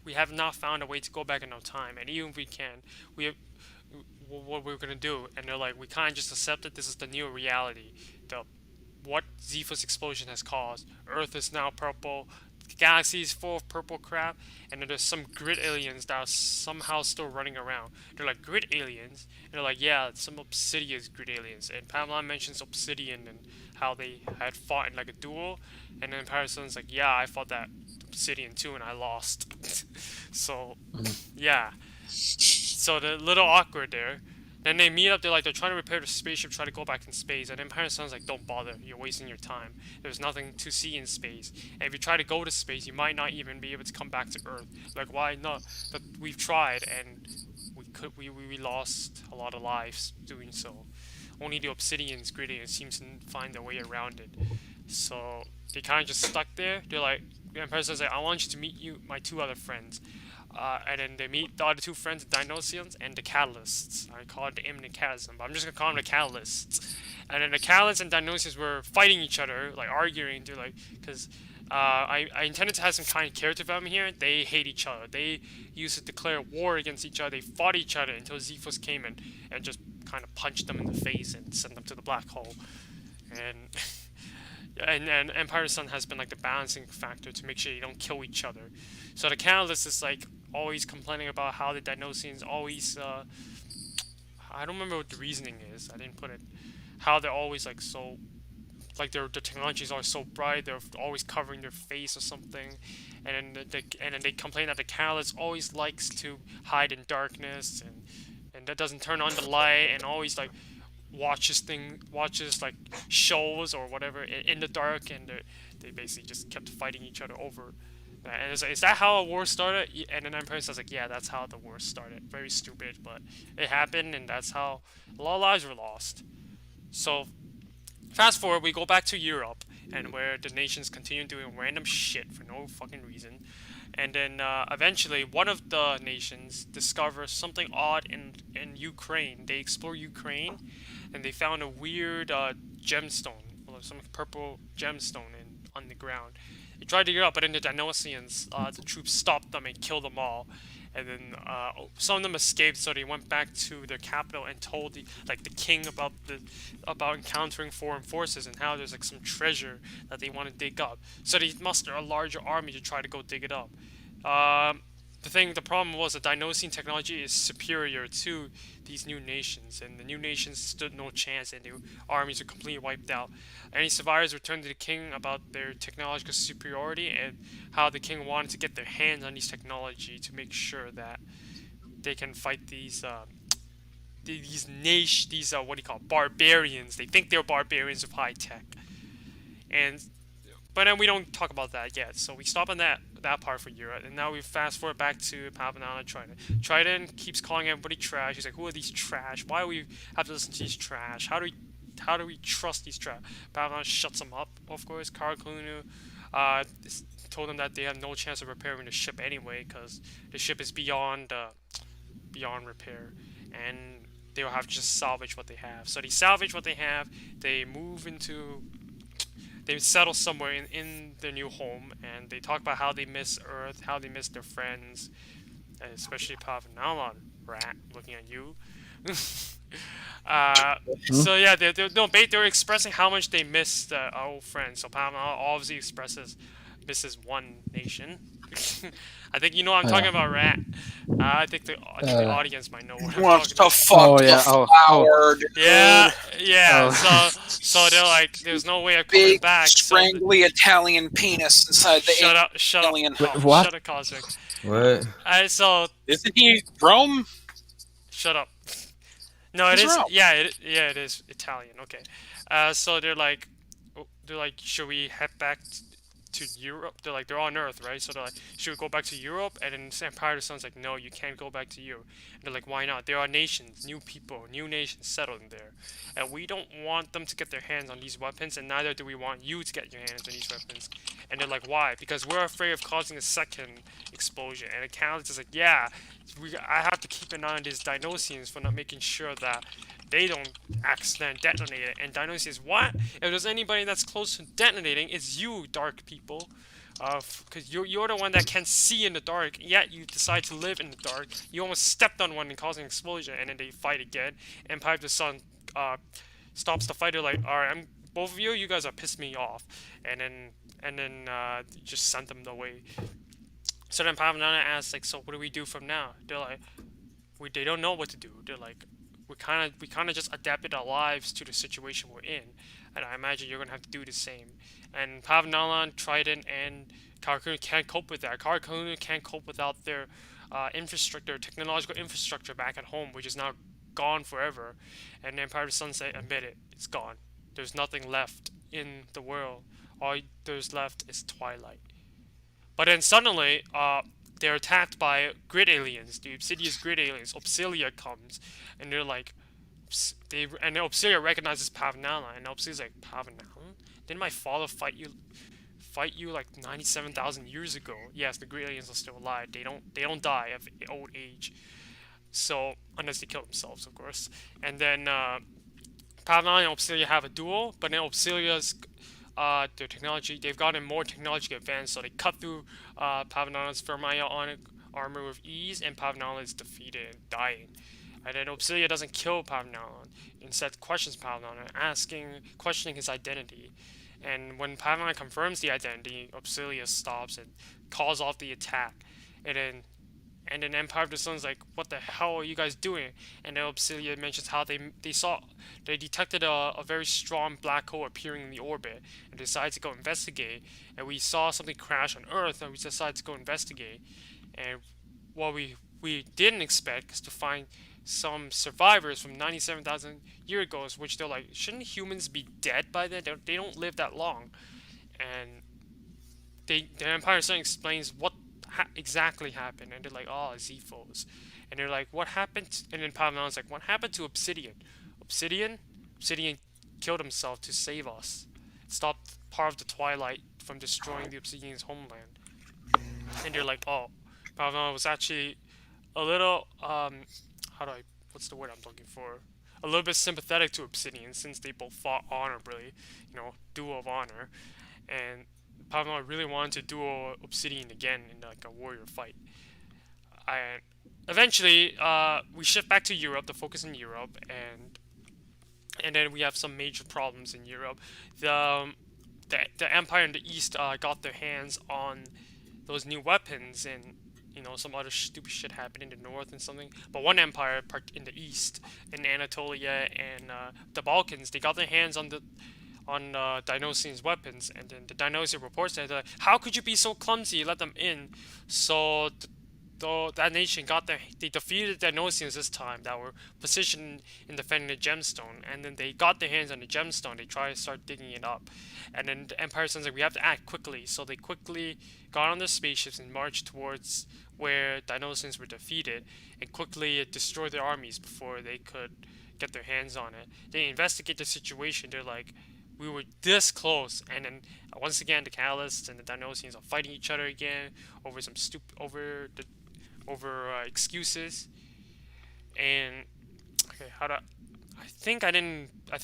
we have not found a way to go back in our time, and even if we can, what we're gonna do. And they're like, we can't just accept it. This is the new reality. What Zifa's explosion has caused. Earth is now purple. The galaxy is full of purple crap. And then there's some grid aliens that are somehow still running around. They're like, grid aliens? And they're like, yeah, some obsidian grid aliens. And Pamela mentions obsidian and how they had fought in like a duel. And then Parison's like, yeah, I fought that obsidian too and I lost. So, yeah. So they're a little awkward there. Then they meet up, they're trying to repair the spaceship, try to go back in space, and then Parison's like, don't bother, you're wasting your time. There's nothing to see in space. And if you try to go to space, you might not even be able to come back to Earth. Like, why not? But we've tried, and we lost a lot of lives doing so. Only the Obsidian's gritty seems to find their way around it. So they kind of just stuck there. They're like, and Parison's like, I want you to meet my two other friends. And then they meet the other two friends, the Dinosians and the Catalysts. I call it the Imminent Chasm, but I'm just gonna call them the Catalysts. And then the Catalysts and Dinosians were fighting each other, like arguing, because I intended to have some kind of character development here. They hate each other. They used to declare war against each other. They fought each other until Zephos came in and just kind of punched them in the face and sent them to the black hole. And and Empire's Sun has been like the balancing factor to make sure you don't kill each other. So the Catalyst is like always complaining about how the Dinosians always I don't remember what the reasoning is. I didn't put it. How they're always like so, like their technology is always so bright. They're always covering their face or something, and then they complain that the Catalyst always likes to hide in darkness and that doesn't turn on the light and always like watches like shows or whatever in the dark, and they basically just kept fighting each other over. And it's like, is that how a war started? And then Empire says like, yeah, that's how the war started. Very stupid, but it happened, and that's how a lot of lives were lost. So fast forward, we go back to Europe, and where the nations continue doing random shit for no fucking reason. And then eventually, one of the nations discovers something odd in Ukraine. They explore Ukraine, and they found a weird gemstone, or some purple gemstone on the ground. They tried to get up, but then the Dinosians, the troops stopped them and killed them all. And then some of them escaped, so they went back to their capital and told the king about encountering foreign forces and how there's like some treasure that they want to dig up. So they muster a larger army to try to go dig it up. The problem was that Dinosian technology is superior to these new nations, and the new nations stood no chance, and the armies are completely wiped out. Any survivors returned to the king about their technological superiority and how the king wanted to get their hands on these technology to make sure that they can fight these barbarians. They think they're barbarians with high tech, but then we don't talk about that yet. So we stop on that part for Europe, and now we fast forward back to Pavanana Trident. Trident keeps calling everybody trash. He's like, who are these trash? Why do we have to listen to these trash? How do we trust these trash? Pavanana shuts them up, of course. Karaklunu told them that they have no chance of repairing the ship anyway, because the ship is beyond repair, and they will have to just salvage what they have. So they salvage what they have. They settle somewhere in their new home, and they talk about how they miss Earth, how they miss their friends, and especially Pavanala, rat, looking at you. So yeah, they're expressing how much they miss our old friends. So Pavanala obviously misses one nation, I think you know what I'm talking about, Rat. I think the audience might know what I'm
Wants
talking
to
about.
fuck the flower, dude.
Yeah.
Oh.
So they're like, there's no way of coming
Big,
back. So
strangly Italian penis inside the
shut up.
alien home.
what?
Shut up, Cosmic.
What?
So
Isn't he Rome?
shut up. No, it
He's
is.
Rome.
Yeah, it is Italian. Okay. So they're like, should we head back to Europe? They're on Earth, right? So they're like, should we go back to Europe? And then Empire of the Sun's like, no, you can't go back to Europe. And they're like, why not? There are nations, new people, new nations settled in there, and we don't want them to get their hands on these weapons, and neither do we want you to get your hands on these weapons. And they're like, why? Because we're afraid of causing a second explosion. And the Count is like, yeah, I have to keep an eye on these Dinosians for not making sure that they don't accidentally detonate it. And Dino says, what? If there's anybody that's close to detonating, it's you, dark people. Because you're the one that can see in the dark, yet you decide to live in the dark. You almost stepped on one and caused an explosion, and then they fight again. Empire of the Sun stops the fight. They're like, alright, both of you guys are pissed me off. And then just sent them away. So then Pavanana asks, like, so what do we do from now? They're like, they don't know what to do. They're like, we kind of just adapted our lives to the situation we're in, and I imagine you're gonna have to do the same. And Pavnalan, Trident, and Karakunu can't cope with that. Karakunu can't cope without their technological infrastructure back at home, which is now gone forever. And the Empire of the Sun say, admit it, it's gone. There's nothing left in the world. All there's left is Twilight. But then suddenly, they're attacked by grid aliens, the Obsidious grid aliens. Obsidia comes, and they're like, and Obsidia recognizes Pavnala, and Obsidia's like, Pavnala? Didn't my father fight you like 97,000 years ago? Yes, the grid aliens are still alive. They don't die of old age. So unless they kill themselves, of course. And then Pavnala and Obsidia have a duel, but then Obsidia's their technology, they've gotten more technologically advanced, so they cut through Pavnala's Thermionic armor with ease, and Pavnala is defeated and dying. And then Obsidia doesn't kill Pavnala, instead questions Pavnala, questioning his identity. And when Pavnala confirms the identity, Obsidia stops and calls off the attack. And then Empire of the Sun's like, what the hell are you guys doing? And then Obsidia mentions how they detected a very strong black hole appearing in the orbit, and decided to go investigate. And we saw something crash on Earth, and we decided to go investigate. And what we didn't expect is to find some survivors from 97,000 years ago, which they're like, shouldn't humans be dead by then? They don't live that long. And the Empire of the Sun explains what exactly happened, and they're like, oh, Zephos. And they're like, what happened? And then Pavnala's like, what happened to Obsidian? Obsidian killed himself to save us. It stopped part of the Twilight from destroying the Obsidian's homeland. And they're like, oh, Pavnala was actually a little, what's the word I'm looking for? A little bit sympathetic to Obsidian, since they both fought honorably, duel of honor. And Pavnala really wanted to duel Obsidian again in like a warrior fight. And eventually, we shift back to Europe, to focus in Europe, and then we have some major problems in Europe. The Empire in the East got their hands on those new weapons, and some other stupid shit happened in the north and something. But one empire in the east, in Anatolia and the Balkans, they got their hands on Dinosian's weapons, and then the Dinosian reports that, how could you be so clumsy? Let them in. So that nation they defeated the Dinosians this time that were positioned in defending the gemstone, and then they got their hands on the gemstone. They tried to start digging it up, and then the Empire says like, we have to act quickly. So they quickly got on their spaceships and marched towards where Dinosians were defeated, and quickly destroyed their armies before they could get their hands on it. They investigate the situation. They're like, we were this close, and then once again the Catalysts and the Dinosians are fighting each other again over some excuses. And okay,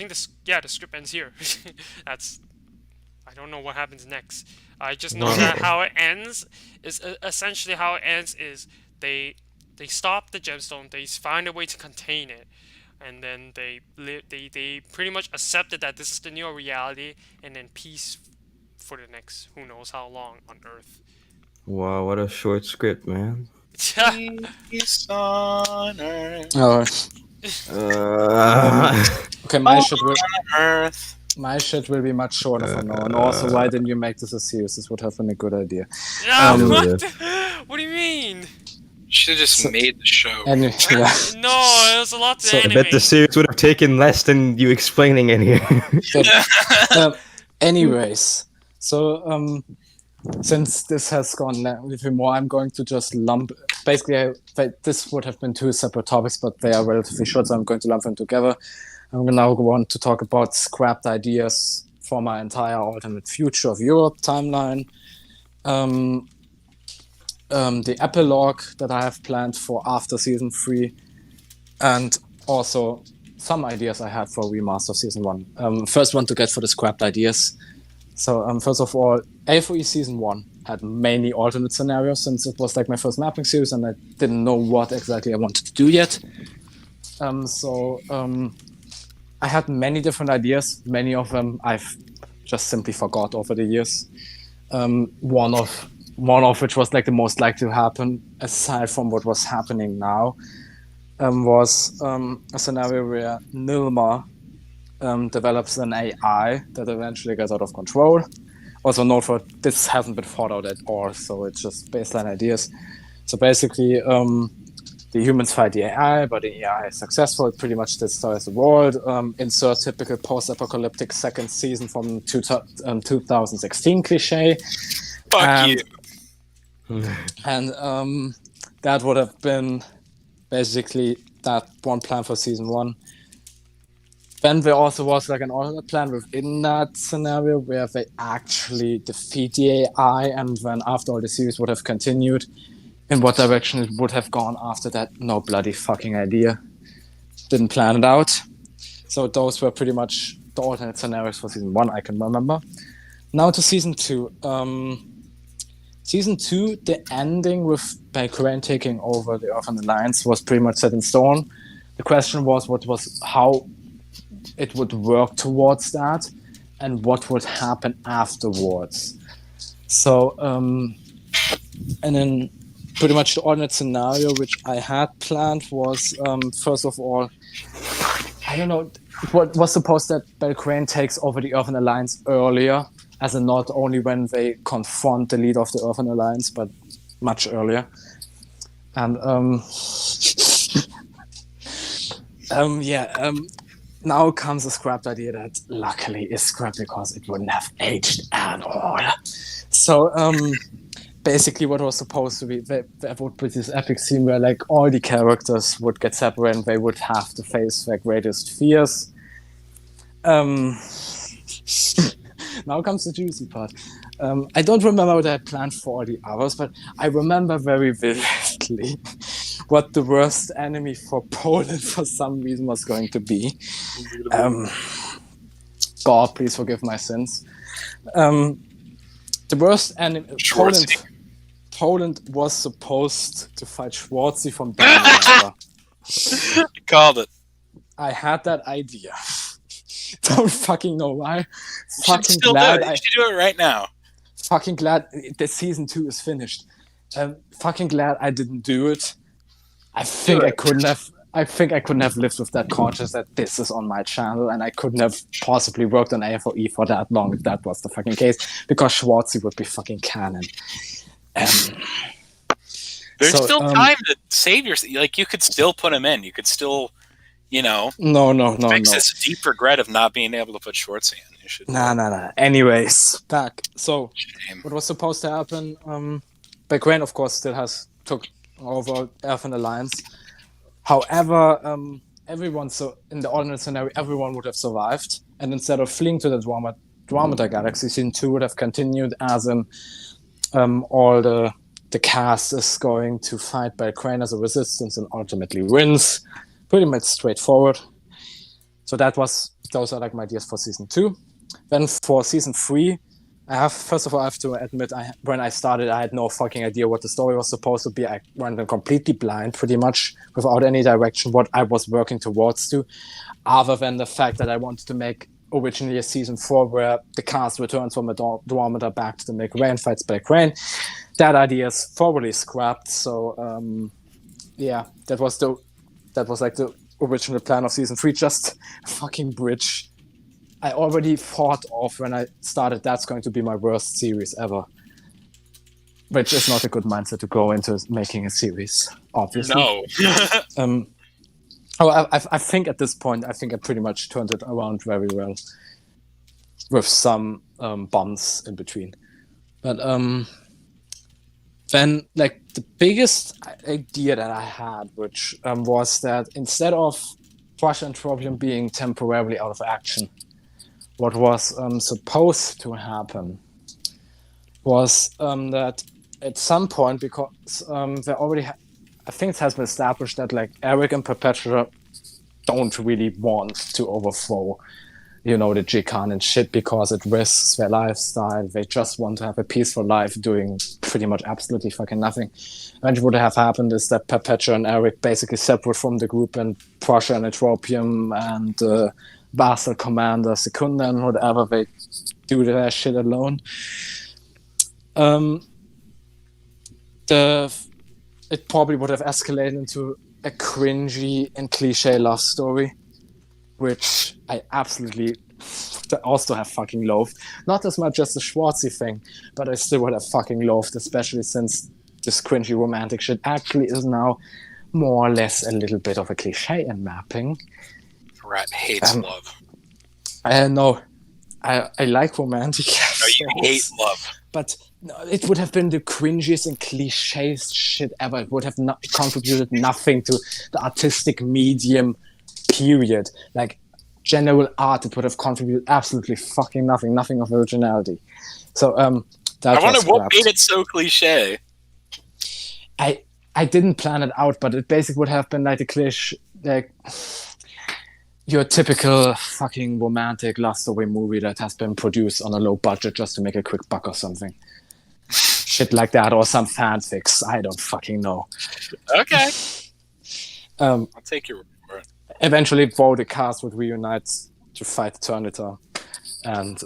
the script ends here. I don't know what happens next. I just know that how it ends is essentially they stop the gemstone, they find a way to contain it, and then they pretty much accepted that this is the new reality, and then peace for the next who knows how long on Earth.
Wow, what a short script, man.
Peace on earth.
Oh,
Uh,
okay, my shit will be much shorter from now on. Also, why didn't you make this a series? This would have been a good idea.
No,
yeah.
what do you mean?
Should have just made the show.
And yeah.
No, there's a lot to
So, I
I
animate.
bet the series would have taken less than you explaining in here.
Anyways, so since this has gone a little more, I'm going to just lump. Basically, this would have been two separate topics, but they are relatively short, so I'm going to lump them together. I'm now going to talk about scrapped ideas for my entire alternate future of Europe timeline. The epilogue that I have planned for after season 3, and also some ideas I had for remaster of season 1. First one to get for the scrapped ideas. So first of all, A4E season 1 had many alternate scenarios since it was like my first mapping series and I didn't know what exactly I wanted to do yet. I had many different ideas. Many of them I've just simply forgot over the years. One of which was like the most likely to happen, aside from what was happening now, was a scenario where Nilma develops an AI that eventually gets out of control. Also, note for this hasn't been thought out at all, so it's just baseline ideas. So basically, the humans fight the AI, but the AI is successful. It pretty much destroys the world. Insert typical post-apocalyptic second season from 2016 cliche.
Fuck you.
And that would have been basically that one plan for season 1. Then there also was like an alternate plan within that scenario where they actually defeat the AI, and then after all the series would have continued, in what direction it would have gone after that, no bloody fucking idea. Didn't plan it out. So those were pretty much the alternate scenarios for season 1 I can remember. Now to season 2. Season 2, the ending with Belgrade taking over the Earth and Alliance was pretty much set in stone. The question was how it would work towards that and what would happen afterwards. So, and then pretty much the alternate scenario which I had planned was, first of all, I don't know, what was supposed that Belgrade takes over the Earth and Alliance earlier, as in not only when they confront the leader of the Earth and Alliance, but much earlier. And now comes a scrapped idea that luckily is scrapped because it wouldn't have aged at all. So basically what was supposed to be, there would be this epic scene where like all the characters would get separated and they would have to face their greatest fears. Now comes the juicy part. I don't remember what I had planned for all the others, but I remember very vividly what the worst enemy for Poland for some reason was going to be. God, please forgive my sins. The worst enemy... Poland was supposed to fight Schwarzy from Denmark.
You called it.
I had that idea. Don't fucking know why.
You should do it right now.
Fucking glad the season 2 is finished. Fucking glad I didn't do it. I think I couldn't have lived with that conscience that this is on my channel, and I couldn't have possibly worked on A4E for that long if that was the fucking case, because Schwarzy would be fucking canon.
There's still time to save yourself. Like, you could still put him in. You could still, no,
fix
this deep regret of not being able to put Schwarzy in. You should.
Nah. Anyways, back. So,
Shame.
what was supposed to happen? Belgrade, of course, still took over Earth and Alliance. However, everyone, so in the alternate scenario, everyone would have survived, and instead of fleeing to the Dwarmata Galaxy, season 2 would have continued as in all the cast is going to fight Belgrade as a resistance and ultimately wins. Pretty much straightforward. So those are like my ideas for season 2. Then for season 3, I have to admit, when I started, I had no fucking idea what the story was supposed to be. I went in completely blind, pretty much, without any direction, what I was working towards to, other than the fact that I wanted to make originally a season 4 where the cast returns from a Dwarmata back to the Belgrade and fights Belgrade. that idea is thoroughly scrapped. So that was like the original plan of season 3. Just a fucking bridge. I already thought of when I started that's going to be my worst series ever, which is not a good mindset to go into making a series, obviously.
No.
I think at this point, I pretty much turned it around very well, with some bumps in between. But then, like, the biggest idea that I had, which was that instead of Prussia and Tropium being temporarily out of action, what was supposed to happen was that at some point, because they already I think it has been established that like Eric and Perpetua don't really want to overthrow, the G-Khan and shit because it risks their lifestyle. They just want to have a peaceful life doing pretty much absolutely fucking nothing. And what would have happened is that Perpetua and Eric basically separate from the group, and Prussia and Tropium and Vassal Commander Secunda and whatever, they do their shit alone. It probably would have escalated into a cringy and cliche love story, which I absolutely also have fucking loathed. Not as much as the Schwartzy thing, but I still would have fucking loathed, especially since this cringy romantic shit actually is now more or less a little bit of a cliche in mapping.
Rat hates love.
I know. I like romantic.
No, you hate love.
But no, it would have been the cringiest and cliches shit ever. It would have not contributed nothing to the artistic medium, period. Like, general art, it would have contributed absolutely fucking nothing. Nothing of originality. So, that
I wonder what
scrapped.
made it so cliche.
I didn't plan it out, but it basically would have been like the cliche, like your typical fucking romantic love story movie that has been produced on a low budget just to make a quick buck or something. Shit like that, or some fanfics. I don't fucking know.
Okay. I'll take your word for it.
Eventually, the cast would reunite to fight Eternator. And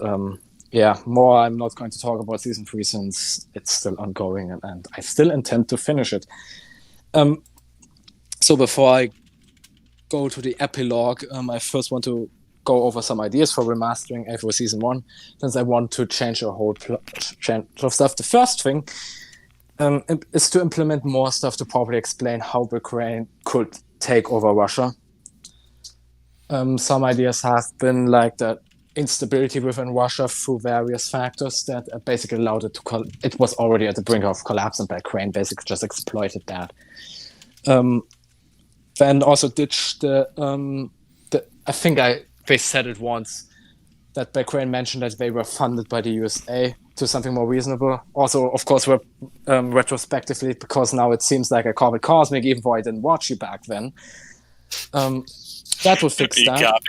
more I'm not going to talk about season 3 since it's still ongoing and I still intend to finish it. So before I go to the epilogue, I first want to go over some ideas for remastering for season 1, since I want to change a whole change of stuff. The first thing is to implement more stuff to properly explain how Ukraine could take over Russia. Some ideas have been like that instability within Russia through various factors that basically allowed it to it was already at the brink of collapse, and Ukraine basically just exploited that. Then also ditch I think they said it once, that Ukraine mentioned that they were funded by the USA to something more reasonable. Also, of course, retrospectively, because now it seems like I call it cosmic, even though I didn't watch you back then. That would fix that.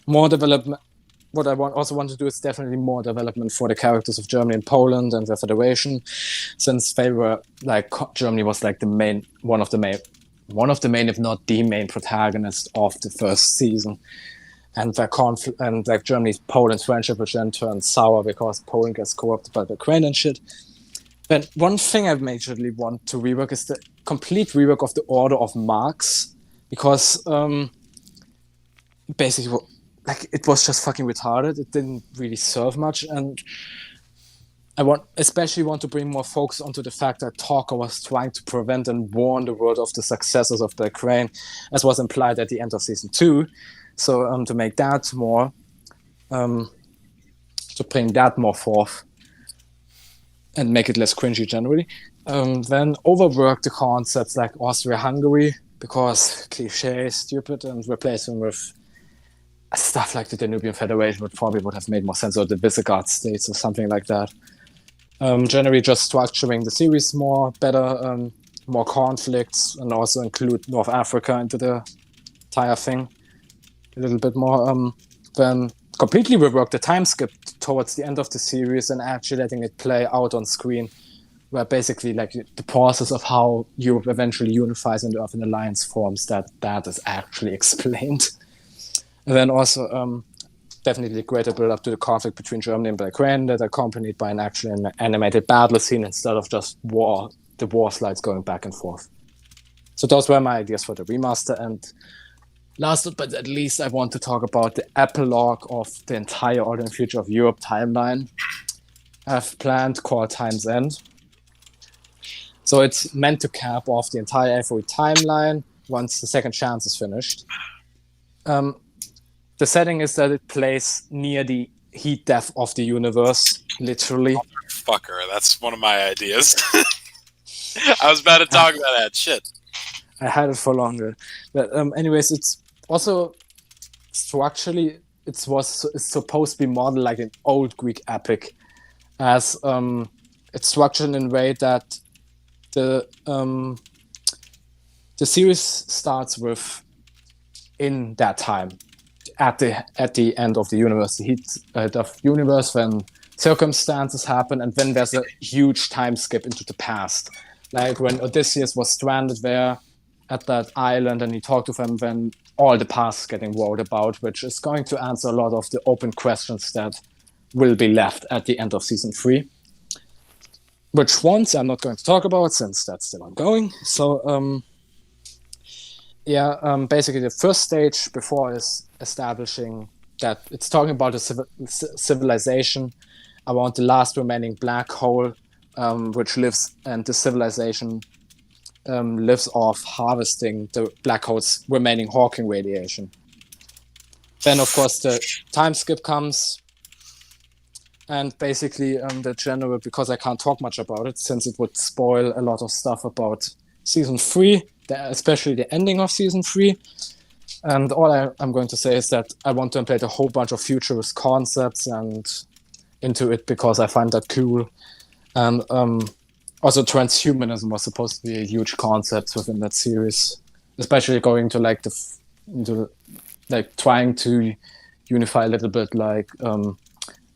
More development. What I also want to do is definitely more development for the characters of Germany and Poland and the Federation, since they were like Germany was like one of the main, if not the main protagonist of the first season, and their conflict and like Poland's friendship, which then turned sour because Poland gets corrupted by Ukraine and shit. But one thing I majorly want to rework is the complete rework of the Order of Marx, because basically, like, it was just fucking retarded. It didn't really serve much, and I especially want to bring more focus onto the fact that Talker was trying to prevent and warn the world of the successes of the Ukraine, as was implied at the end of season 2. So to make that more, to bring that more forth, and make it less cringy generally. Then overwork the concepts like Austria-Hungary, because cliche, stupid, and replace them with stuff like the Danubian Federation, which probably would have made more sense, or the Visegrad states or something like that. Generally just structuring the series better, more conflicts, and also include North Africa into the entire thing a little bit more. Then completely rework the time skip towards the end of the series and actually letting it play out on screen, where basically like the process of how Europe eventually unifies and an alliance forms, that is actually explained. And then also definitely a greater build-up to the conflict between Germany and Ukraine that accompanied by an actual animated battle scene instead of just the war slides going back and forth. So those were my ideas for the remaster. And last but not least, I want to talk about the epilogue of the entire Alternate Future of Europe timeline I've planned called Time's End. So it's meant to cap off the entire FOE timeline once the second chance is finished. The setting is that it plays near the heat death of the universe, literally.
Fucker, that's one of my ideas. I was about to talk about that shit.
I had it for longer. But anyways, it's also structurally, it's supposed to be modeled like an old Greek epic, as it's structured in a way that the series starts with in that time, at the end of the universe, the heat of universe, when circumstances happen, and then there's a huge time skip into the past, like when Odysseus was stranded there at that island, and he talked to them when all the past is getting wrote about, which is going to answer a lot of the open questions that will be left at the end of season 3. Which ones I'm not going to talk about since that's still ongoing. So, basically the first stage before is establishing that it's talking about a civilization around the last remaining black hole, which lives, and the civilization lives off harvesting the black hole's remaining Hawking radiation. Then, of course, the time skip comes. And basically, the general, because I can't talk much about it, since it would spoil a lot of stuff about season 3, especially the ending of season 3. And all I'm going to say is that I want to implement a whole bunch of futurist concepts and into it because I find that cool. And also, transhumanism was supposed to be a huge concept within that series, especially going to like trying to unify a little bit like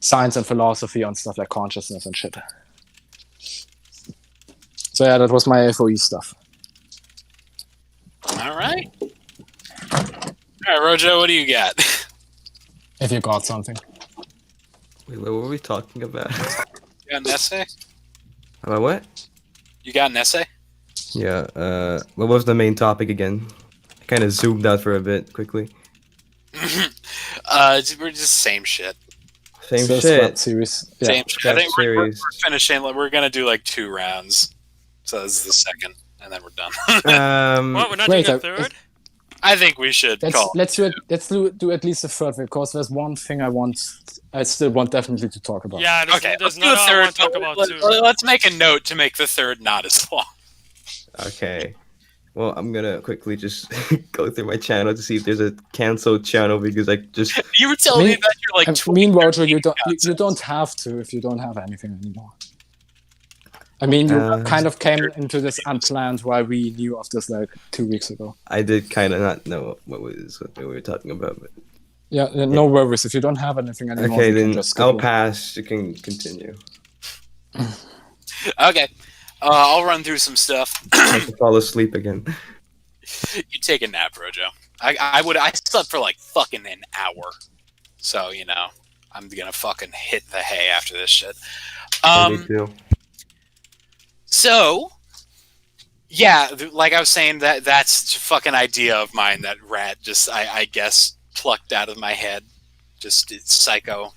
science and philosophy on stuff like consciousness and shit. So yeah, that was my FOE stuff.
All right, Rojo, what do you got?
If you got something.
Wait, what were we talking about?
You got an essay?
About what?
You got an essay?
Yeah, what was the main topic again? I kind of zoomed out for a bit, quickly.
We're just same shit.
Same
First
shit.
Rat series. Yeah.
Same shit. I think we're
series.
finishing, we're gonna do like 2 rounds. So this is the second, and then we're done.
What? We're not
Wait,
doing a third?
I think we should call it.
Let's do at least a third, because there's one thing I still want definitely to talk about.
Yeah,
Okay, let's
there's
do a
not I
third.
want to talk about too.
Let's make a note to make the third not as long.
Okay. Well, I'm gonna quickly just go through my channel to see if there's a canceled channel, because I just...
You were telling me that you're like...
I mean, Rojo, you don't have to if you don't have anything anymore. I mean, you kind of came into this unplanned while we knew of this like 2 weeks ago.
I did kind of not know what we were talking about, but...
Yeah, no worries. If you don't have anything anymore,
Okay,
we can
then
just
I'll
skip it.
pass. You can continue.
Okay. I'll run through some stuff.
I can fall asleep again.
You take a nap, Rojo. I slept for like fucking an hour. So, you know, I'm gonna fucking hit the hay after this shit.
Me too.
So, yeah, like I was saying, that's a fucking idea of mine that Rat just, I guess, plucked out of my head. Just, it's psycho.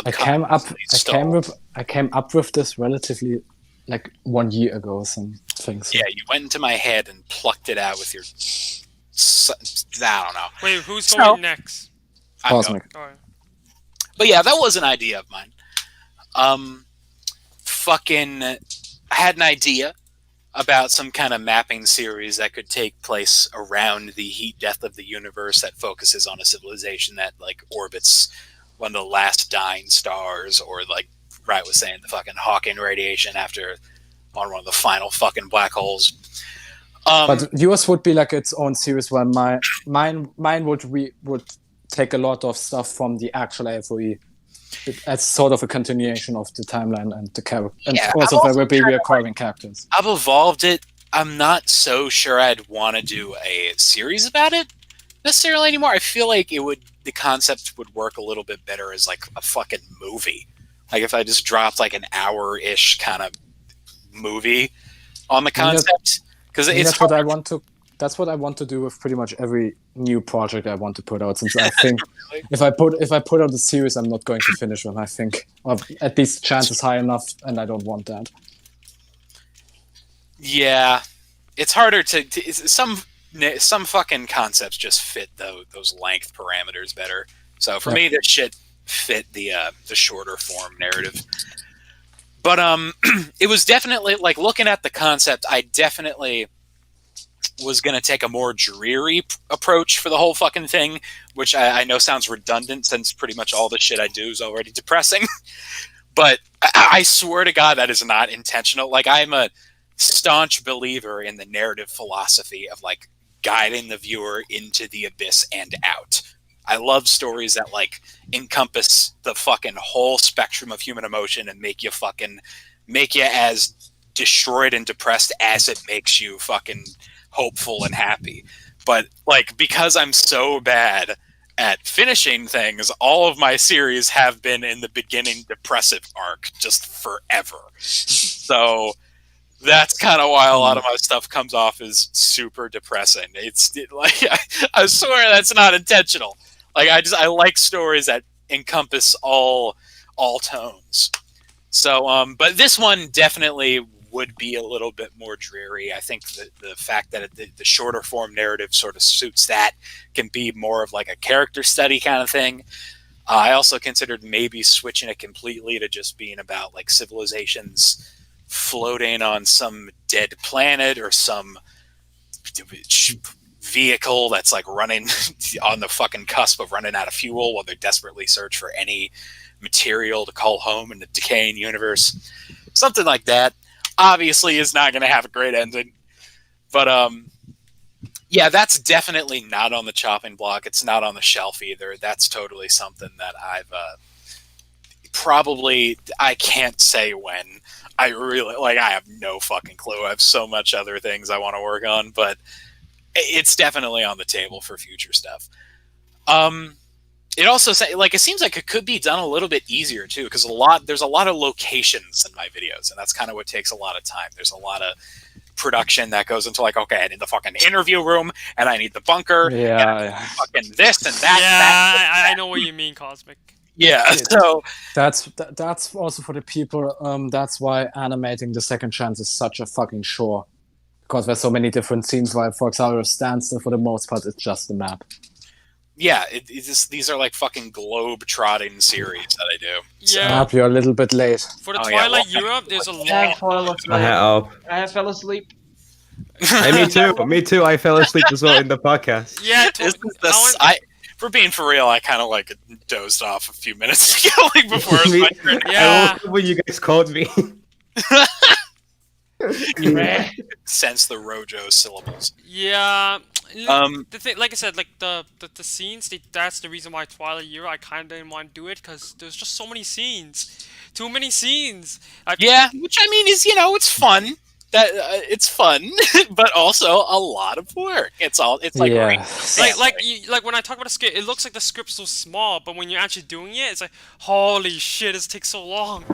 I came up with this relatively like 1 year ago or something. So.
Yeah, you went into my head and plucked it out with your... I don't know.
Wait, who's going next?
I'm
Cosmic.
going.
Alright.
But yeah, that was an idea of mine. I had an idea about some kind of mapping series that could take place around the heat death of the universe that focuses on a civilization that like orbits one of the last dying stars, or like Wright was saying, the fucking Hawking radiation after on one of the final fucking black holes.
But yours would be like its own series, where mine would take a lot of stuff from the actual FOE as sort of a continuation of the timeline and the character. And
Yeah,
also there will be recurring characters.
I've evolved it. I'm not so sure I'd want to do a series about it necessarily anymore. I feel like it would the concept would work a little bit better as like a fucking movie. Like if I just dropped like an hour-ish kind of movie on the concept, because it's
that's what I want to. That's what I want to do with pretty much every new project I want to put out. Since I think
Really?
if I put out a series, I'm not going to finish them. I think, or at least chance is high enough, and I don't want that.
Yeah, it's harder to some fucking concepts just fit those length parameters better. So for me, this shit fit the shorter form narrative. But it was definitely like looking at the concept. I definitely was going to take a more dreary approach for the whole fucking thing, which I know sounds redundant since pretty much all the shit I do is already depressing. But I swear to God, that is not intentional. Like, I'm a staunch believer in the narrative philosophy of like guiding the viewer into the abyss and out. I love stories that like encompass the fucking whole spectrum of human emotion and make you as destroyed and depressed as it makes you fucking hopeful and happy. But like, because I'm so bad at finishing things, all of my series have been in the beginning depressive arc just forever. So that's kind of why a lot of my stuff comes off as super depressing. I swear that's not intentional. Like I like stories that encompass all tones. So but this one definitely would be a little bit more dreary. I think the fact that the shorter form narrative sort of suits that, can be more of like a character study kind of thing. I also considered maybe switching it completely to just being about like civilizations floating on some dead planet or some vehicle that's like running on the fucking cusp of running out of fuel while they're desperately search for any material to call home in the decaying universe. Something like that. Obviously is not going to have a great ending, but yeah, that's definitely not on the chopping block. It's not on the shelf either. That's totally something that I've probably, I can't say when. I really, like, I have no fucking clue. I have so much other things I want to work on, but it's definitely on the table for future stuff. It also it seems like it could be done a little bit easier too, because there's a lot of locations in my videos, and that's kind of what takes a lot of time. There's a lot of production that goes into like, okay, I need the fucking interview room, and I need the bunker, and fucking this and that.
Yeah, I know what you mean, Cosmic.
Yeah, so
that's also for the people. That's why animating the second chance is such a fucking chore, because there's so many different scenes. While, for example, Standstill, for the most part, it's just the map.
Yeah, these are like fucking globe-trotting series that I do.
Yeah.
You're a little bit late.
For the Twilight Europe, there's a lot.
I fell asleep.
Me too. I fell asleep as well in the podcast.
Yeah,
for being for real, I kind of like dozed off a few minutes ago, like before it was my turn.
I woke up when you guys called me.
Sense the Rojo syllables.
Yeah. The thing, like I said, like the scenes, that's the reason why Twilight Europe, I kind of didn't want to do it, because there's just so many scenes. Too many scenes.
Yeah, which I mean is, it's fun. It's fun, but also a lot of work. It's like
like when I talk about a script, it looks like the script's so small, but when you're actually doing it, it's like, holy shit, it takes so long.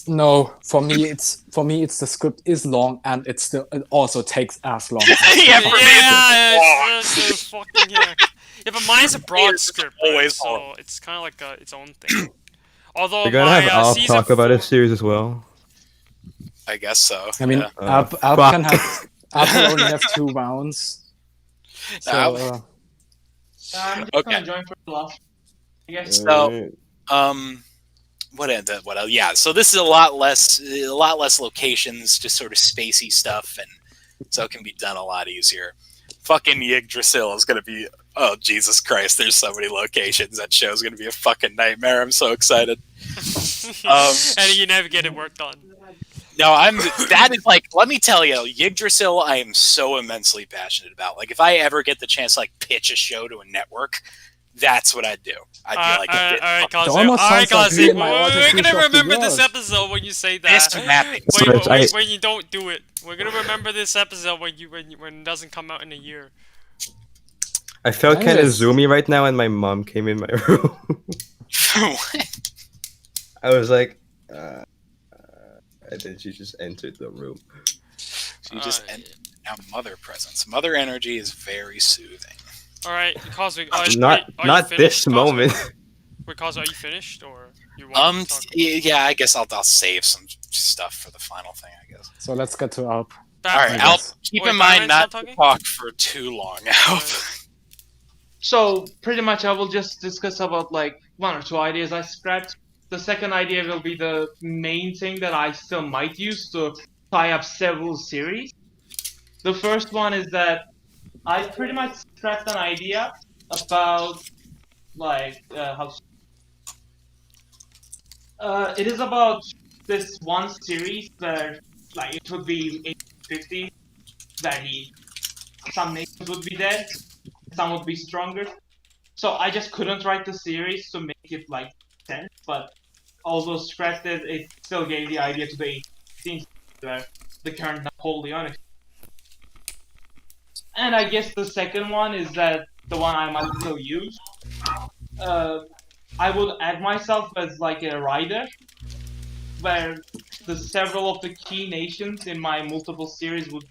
No, for me it's the script is long, and it also takes as long.
Yeah, but mine's a broad script, right? So it's kind of like its own thing. Although
you're gonna have Alp talk about a series as well.
I guess so.
I mean, Alp can only have 2 rounds. So,
I'm just gonna join for the last. I guess.
So, what else? Yeah, so this is a lot less locations, just sort of spacey stuff, and so it can be done a lot easier. Fucking Yggdrasil is gonna be, oh Jesus Christ, there's so many locations. That show's gonna be a fucking nightmare. I'm so excited.
And you never get it worked on.
No, that is like, let me tell you, Yggdrasil I am so immensely passionate about. Like, if I ever get the chance to like pitch a show to a network, that's what I'd do. I'd be like,
alright, Cosmic, we're gonna remember this episode when you say that. When you don't do it. We're gonna remember this episode when it doesn't come out in a year.
I felt kind of
Nice.
zoomy right now, and my mom came in my room.
What?
I was like, and then she just entered the room.
She just now mother presence. Mother energy is very soothing.
All right, Cosmic.
Not this moment.
Wait, Cosmic, are you finished or you want to talk?
Yeah, I guess I'll save some stuff for the final thing. I guess.
So let's get to Alp.
All right, Alp. Keep in mind not to talk for too long, Alp.
So pretty much I will just discuss about like 1 or 2 ideas I scrapped. The second idea will be the main thing that I still might use to tie up several series. The first one is that I pretty much scrapped an idea about like it is about this one series where like it would be 1850 that some nations would be dead, some would be stronger. So I just couldn't write the series to make it like sense, but although scrapped it still gave the idea to the 18th where the current Napoleonic. And I guess the second one is that the one I might still use. I would add myself as like a writer, where the several of the key nations in my multiple series would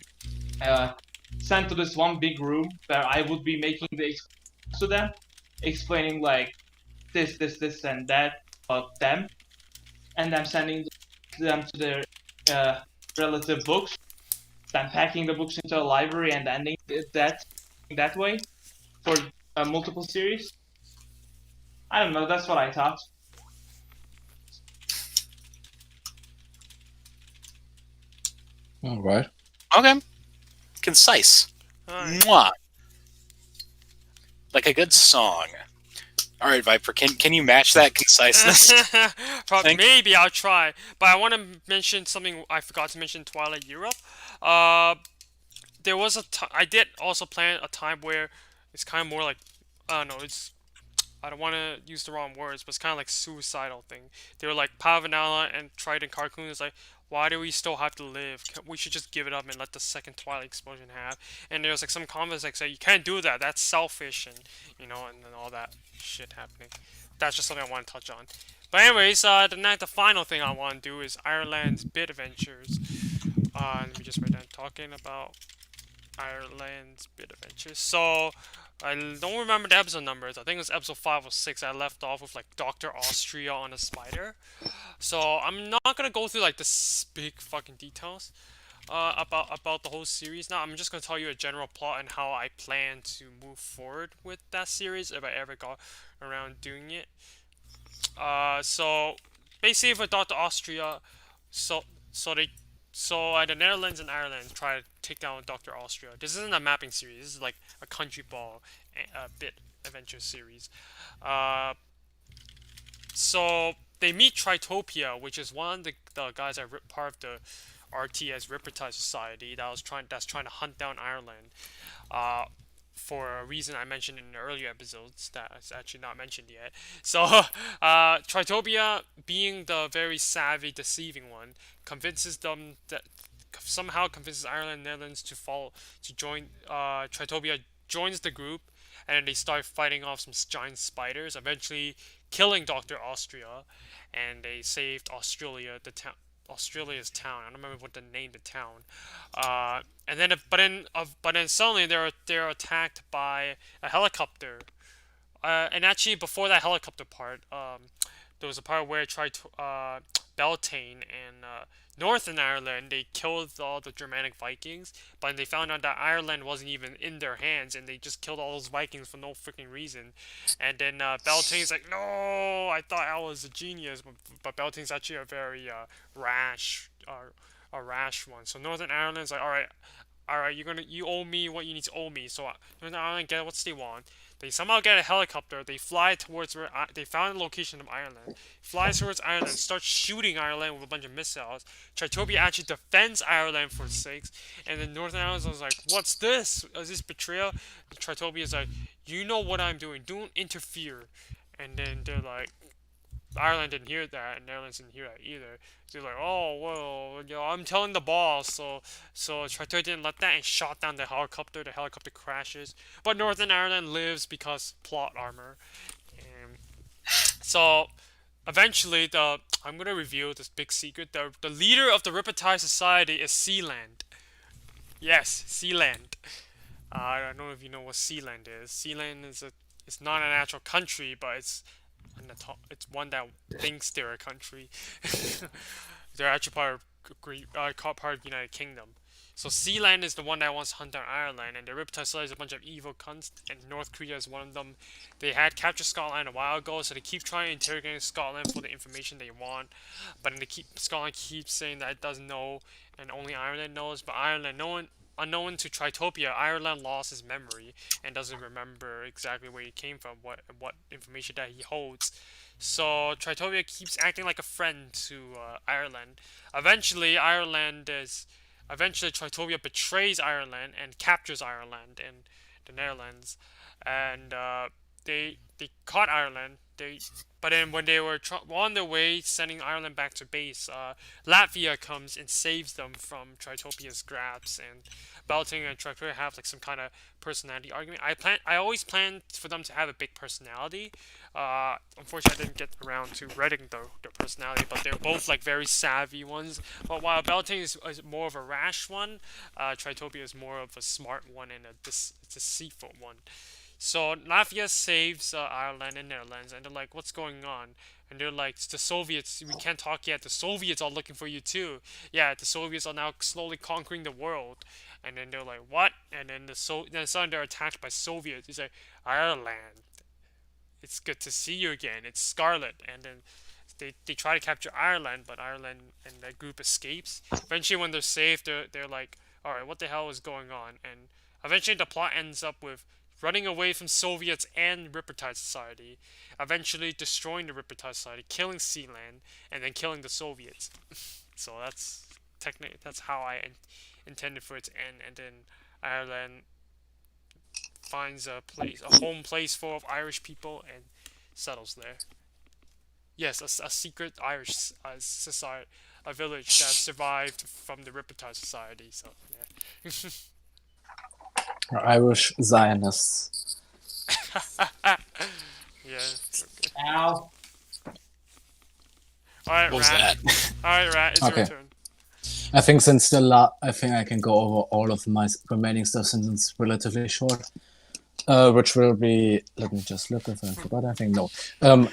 be sent to this one big room where I would be making the explanations to them, explaining like this, and that about them, and then sending them to their relative books, then packing the books into a library and ending it that way for a multiple series. I don't know, that's what I thought.
All right.
Okay. Concise.
Alright.
Mwah. Like a good song. All right, Viper. Can you match that conciseness?
Maybe I'll try, but I want to mention something I forgot to mention. Twilight Europe. There was I did also plan a time where it's kind of more like I don't know. I don't want to use the wrong words, but it's kind of like suicidal thing. They were like Pavanella and Trident Carcoon is like, why do we still have to live? We should just give it up and let the second Twilight explosion have. And there's like some comments like say you can't do that. That's selfish and and then all that shit happening. That's just something I want to touch on. But anyways, the final thing I want to do is Ireland's Bit Adventures. Let me just write down talking about Ireland's Bit Adventures. So I don't remember the episode numbers. I think it was episode 5 or 6. I left off with like Dr. Austria on a spider. So I'm not gonna go through like the big fucking details about the whole series. Now I'm just gonna tell you a general plot and how I plan to move forward with that series if I ever got around doing it. So basically with Dr. Austria, so the Netherlands and Ireland try to take down Dr. Austria. This isn't a mapping series. This is like a country ball bit adventure series. So they meet Tritopia, which is one of the guys that part of the RTS Rippertide Society that's trying to hunt down Ireland. For a reason I mentioned in the earlier episodes that is actually not mentioned yet. So, Tritopia, being the very savvy, deceiving one, convinces Ireland and Netherlands to join. Tritopia joins the group, and then they start fighting off some giant spiders, eventually killing Dr. Austria, and they saved Australia's town. I don't remember what they named the town. But then suddenly they're attacked by a helicopter. And actually before that helicopter part, there was a part where it tried to Beltane and Northern Ireland. They killed all the Germanic Vikings, but they found out that Ireland wasn't even in their hands, and they just killed all those Vikings for no freaking reason. And then Beltane's like, no, I thought I was a genius, but Beltane's actually a very rash one. So Northern Ireland's like, all right, you owe me what you need to owe me. So Northern Ireland get what they want. They somehow get a helicopter. They fly towards where they found the location of Ireland. Flies towards Ireland, starts shooting Ireland with a bunch of missiles. Tritopia actually defends Ireland for sakes, and then Northern Ireland was like, "What's this? Is this betrayal?" And Tritopia is like, "You know what I'm doing. Don't interfere." And then they're like, Ireland didn't hear that, and Netherlands didn't hear that either. They're like, oh well, I'm telling the boss. So Trattoria didn't let that and shot down the helicopter. The helicopter crashes, but Northern Ireland lives because plot armor. And so eventually, I'm gonna reveal this big secret. The leader of the Ripetide Society is Sealand. Yes, Sealand. I don't know if you know what Sealand is. Sealand it's not an actual country, but it's one that thinks they're a country. They're actually part of the United Kingdom. So Sealand is the one that wants to hunt down Ireland, and the Riptide Society is a bunch of evil cunts, and North Korea is one of them. They had captured Scotland a while ago, so they keep trying to interrogate Scotland for the information they want, but then Scotland keeps saying that it doesn't know, and only Ireland knows. But Ireland, unknown to Tritopia, Ireland lost his memory and doesn't remember exactly where he came from, what information that he holds. So Tritopia keeps acting like a friend to Ireland. Eventually, Tritopia betrays Ireland and captures Ireland in the Netherlands, and they caught Ireland. But then when they were on their way sending Ireland back to base, Latvia comes and saves them from Tritopia's grasp, and Belting and Tritopia have like some kind of personality argument. I always planned for them to have a big personality. Unfortunately, I didn't get around to writing their personality, but they're both like very savvy ones. But while Belting is more of a rash one, Tritopia is more of a smart one and a deceitful one. So Latvia saves Ireland and Netherlands, and they're like, "What's going on?" And they're like, "The Soviets. We can't talk yet. The Soviets are looking for you too. Yeah, the Soviets are now slowly conquering the world." And then they're like, "What?" And then then suddenly they're attacked by Soviets. He's like, "Ireland, it's good to see you again. It's Scarlet." And then they try to capture Ireland, but Ireland and that group escapes. Eventually, when they're safe, they're like, "All right, what the hell is going on?" And eventually, the plot ends up with running away from Soviets and Rippertide Society, eventually destroying the Rippertide Society, killing Sealand, and then killing the Soviets. So that's how I intended for it to end. And then Ireland finds a home place full of Irish people and settles there. Yes, a secret Irish society, a village that survived from the Rippertide Society. So yeah.
Irish Zionists.
Yeah.
Ow.
Alright,
What was
Rat.
that?
Alright, Rat, it's
Okay.
your turn.
I think I think I can go over all of my remaining stuff since it's relatively short. Which will be, let me just look if I forgot anything. No.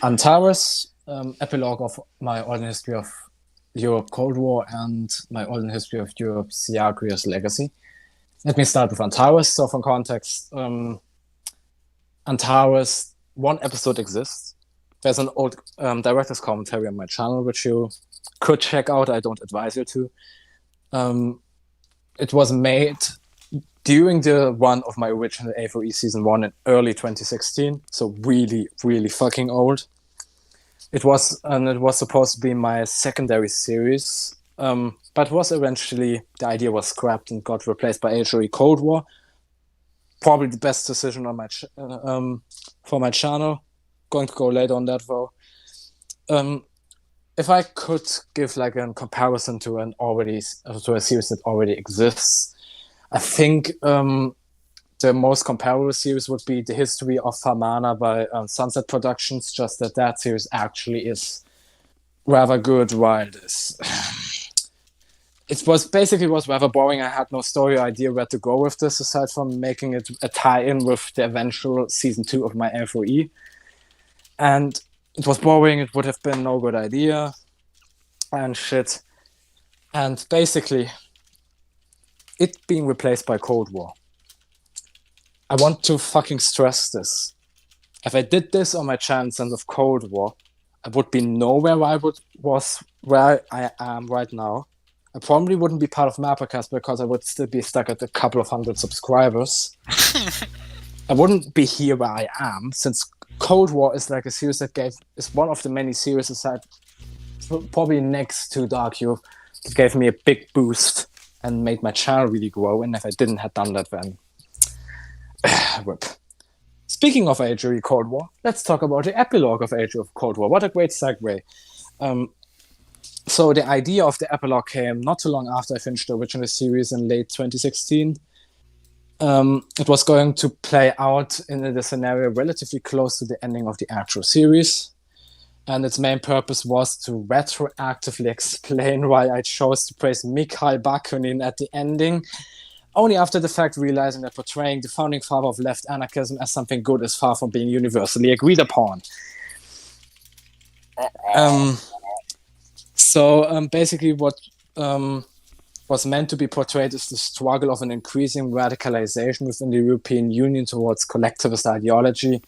Antares, epilogue of my alternate history of Europe Cold War and my alternate history of Europe Siagrius Legacy. Let me start with Antares. So for context, Antares, one episode exists. There's an old director's commentary on my channel, which you could check out. I don't advise you to. It was made during the run of my original A4E Season 1 in early 2016. So really, really fucking old. It was supposed to be my secondary series. But the idea was scrapped and got replaced by HOE Cold War. Probably the best decision on for my channel. Going to go later on that though. If I could give like a comparison to a series that already exists, I think the most comparable series would be The History of Famana by Sunset Productions. Just that series actually is rather good, while this. It was rather boring. I had no story idea where to go with this, aside from making it a tie-in with the eventual season 2 of my F4E. And it was boring. It would have been no good idea and shit. And basically, it being replaced by Cold War. I want to fucking stress this. If I did this on my channel instead of Cold War, I would be nowhere where I am right now. I probably wouldn't be part of MapperCast because I would still be stuck at a couple of hundred subscribers. I wouldn't be here where I am, since Cold War is like a series is one of the many series aside, probably next to Dark Youth, that gave me a big boost and made my channel really grow. And if I didn't have done that, then rip. speaking of Age of Cold War, let's talk about the epilogue of Age of Cold War. What a great segue. So the idea of the epilogue came not too long after I finished the original series in late 2016. It was going to play out in the scenario relatively close to the ending of the actual series. And its main purpose was to retroactively explain why I chose to praise Mikhail Bakunin at the ending, only after the fact realizing that portraying the founding father of left anarchism as something good is far from being universally agreed upon. Basically what was meant to be portrayed is the struggle of an increasing radicalization within the European Union towards collectivist ideology,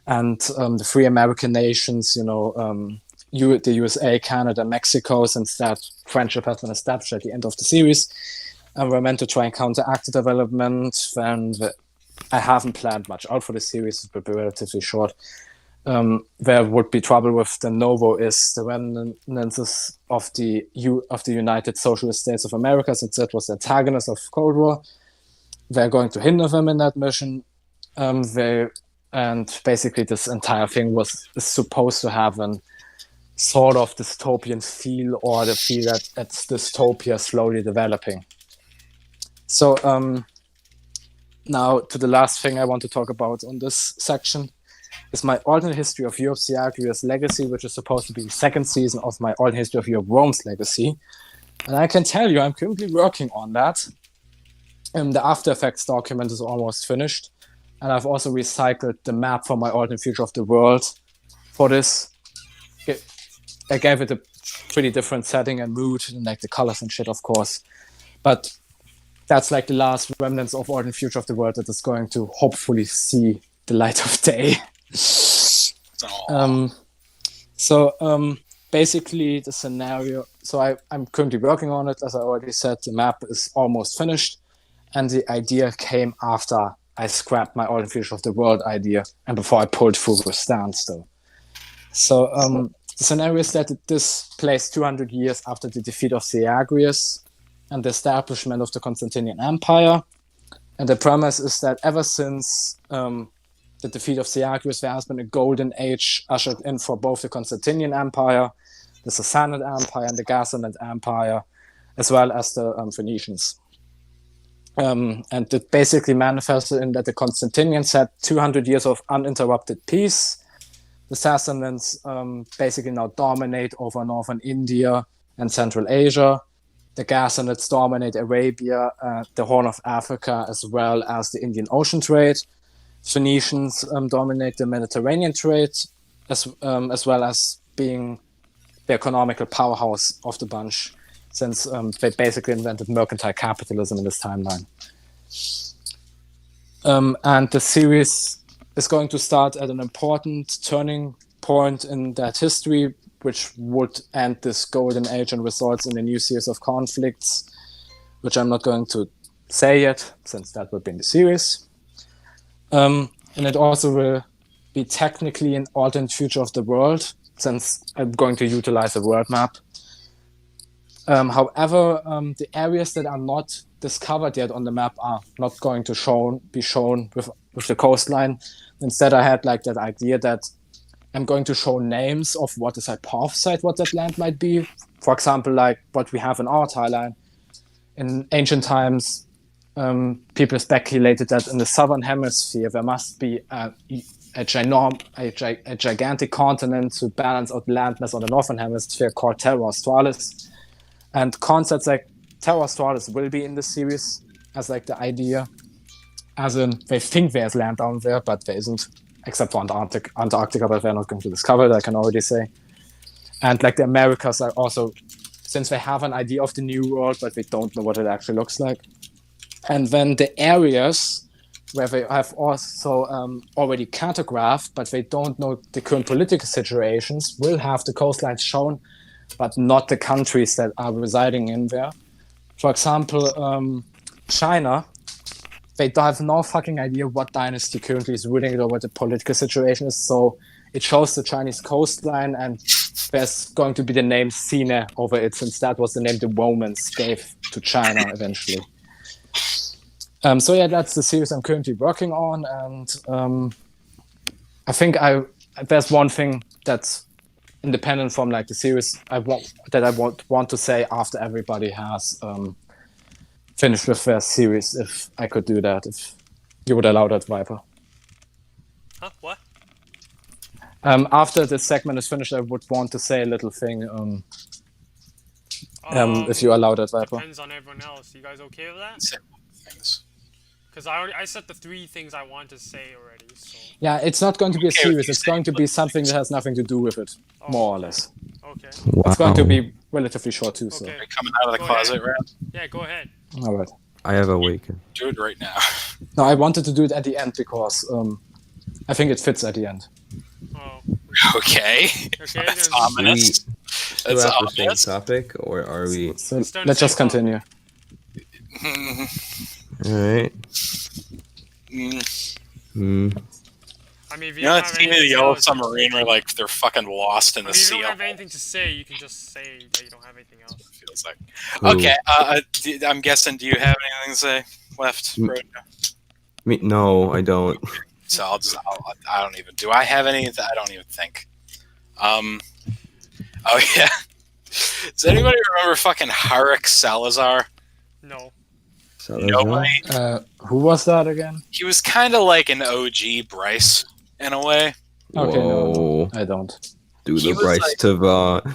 and the three American nations, the USA, Canada, Mexico, since that friendship has been established at the end of the series, and we're meant to try and counteract the development. And I haven't planned much out for the series; it will be relatively short. Where would be trouble with the Novo is the remnants of the United Socialist States of America, since that was the antagonist of Cold War. They're going to hinder them in that mission. And basically this entire thing is supposed to have a sort of dystopian feel, or the feel that it's dystopia slowly developing. So now to the last thing I want to talk about on this section is my alternate history of Europe's Syagrius Legacy, which is supposed to be the second season of my alternate history of Europe Rome's Legacy. And I can tell you I'm currently working on that. The After Effects document is almost finished. And I've also recycled the map for my alternate future of the world for this. I gave it a pretty different setting and mood, and like the colors and shit, of course. But that's like the last remnants of alternate future of the world that is going to hopefully see the light of day. Basically the scenario, so I'm currently working on it. As I already said, the map is almost finished, and the idea came after I scrapped my alternate future of the world idea and before I pulled through with standstill. So the scenario is that this plays 200 years after the defeat of Syagrius and the establishment of the Constantinian Empire. And the premise is that ever since the defeat of Syagrius, there has been a golden age ushered in for both the Constantinian Empire, the Sassanid Empire, and the Ghassanid Empire, as well as the Phoenicians. And it basically manifested in that the Constantinians had 200 years of uninterrupted peace. The Sassanids basically now dominate over northern India and Central Asia. The Ghassanids dominate Arabia, the Horn of Africa, as well as the Indian Ocean trade. Phoenicians dominate the Mediterranean trade, as well as being the economical powerhouse of the bunch, since they basically invented mercantile capitalism in this timeline. And the series is going to start at an important turning point in that history, which would end this golden age and results in a new series of conflicts, which I'm not going to say yet, since that would be in the series. And it also will be technically an alternate future of the world, since I'm going to utilize a world map. However, the areas that are not discovered yet on the map are not going to be shown with the coastline. Instead, I had like that idea that I'm going to show names of what is hypothesized what that land might be. For example, like what we have in our timeline. In ancient times, people speculated that in the southern hemisphere there must be a gigantic continent to balance out landmass on the northern hemisphere called Terra Australis. And concepts like Terra Australis will be in the series as like the idea, as in they think there's land down there, but there isn't, except for Antarctica, but they're not going to discover it, I can already say. And like the Americas are also, since they have an idea of the new world, but they don't know what it actually looks like. And then the areas where they have also already cartographed, but they don't know the current political situations, will have the coastlines shown, but not the countries that are residing in there. For example, China, they have no fucking idea what dynasty currently is ruling it or what the political situation is, so it shows the Chinese coastline, and there's going to be the name Sine over it, since that was the name the Romans gave to China eventually. So yeah, that's the series I'm currently working on, and I think there's one thing that's independent from like the series I want to say after everybody has finished with their series. If I could do that, if you would allow that, Viper.
Huh? What?
After this segment is finished, I would want to say a little thing. If you allow that, Viper.
Depends on everyone else. You guys okay with that?
Things.
Because I said the 3 things I want to say already. So.
Yeah, it's not going to be a
Okay,
series.
you
It's
say
going to be something that has nothing to do with it, more or less.
Okay.
Wow.
It's going to be relatively short too. So,
Okay.
Are you coming out of the
Go
closet,
ahead.
right?
Yeah, go ahead.
all right.
I have awakened.
Do it right now.
No, I wanted to do it at the end because I think it fits at the end.
Oh.
Okay.
Okay.
That's
then-
ominous.
Still
That's
have the same
ominous.
topic, or are we?
So
Let's start
let's
the
just
same
continue.
All right.
I mean, if you
You know
don't
that
have
scene in the
anything
Yellow
else-
Submarine where like they're fucking lost in
I
the
mean, if you
sea?
don't have anything to say, you can just say that you don't have anything else.
Feels like.
Ooh.
Okay. I'm guessing. Do you have anything to say left?
Mm.
Rojo?
No, I don't.
So I don't even. Do I have any? I don't even think. Oh yeah. Does anybody remember fucking Harik Salazar?
No.
Nobody.
Who was that again?
He was kind of like an OG Bryce in a way.
Okay, no,
Whoa.
I don't.
Do
He
the
was
Bryce
like-
Tavon.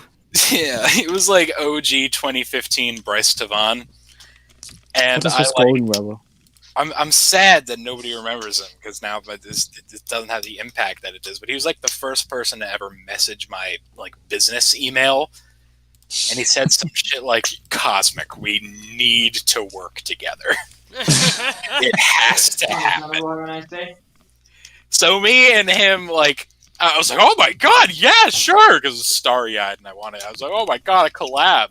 Yeah, he was like OG 2015 Bryce Tavon. And
What is
I
this
like.
golden rebel?
I'm sad that nobody remembers him because now, but this it doesn't have the impact that it does. But he was like the first person to ever message my like business email, and he said some shit like, "Cosmic, we need to work together. It has to happen."
Another one I say.
So me and him, like, I was like, "Oh my god, yeah, sure," because starry eyed, and I was like, "Oh my god, a collab,"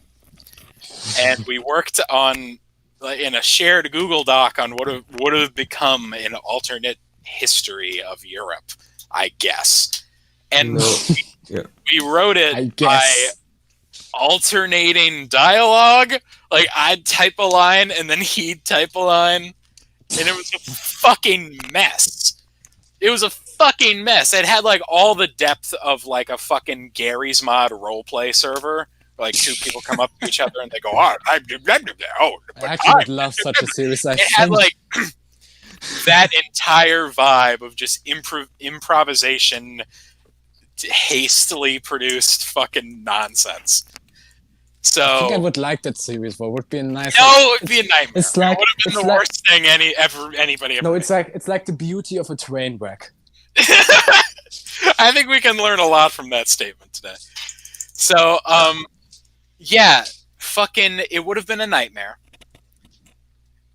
and we worked on. Like in a shared Google Doc on what would have become an alternate history of Europe, I guess. And
No. Yeah.
we wrote
I
it by
guess.
alternating dialogue. Like I'd type a line and then he'd type a line, and it was a fucking mess. It was a fucking mess. It had like all the depth of like a fucking Gary's Mod roleplay server. Like two people come up to each other and they go, "Oh,
I actually would love such a series. I
it had
think.
like that entire vibe of just improvisation, hastily produced fucking nonsense.
I think I
So
would like that series. But it would be a nice.
no, it would be a nightmare.
It's like
it would have been
it's
the
like,
worst thing anybody ever.
no,
made.
it's like the beauty of a train wreck.
I think we can learn a lot from that statement today. So, yeah, fucking, it would have been a nightmare.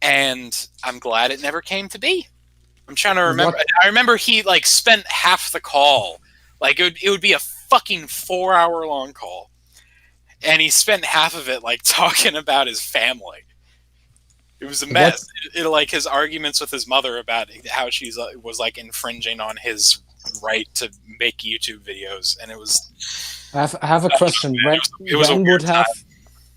And I'm glad it never came to be. I'm trying to remember. I remember he, like, spent half the call. Like, it would be a fucking 4-hour long call. And he spent half of it, like, talking about his family. It was a mess. It, like, his arguments with his mother about how she was, like, infringing on his right to make YouTube videos. And it was...
I have a question.
It was a weird time.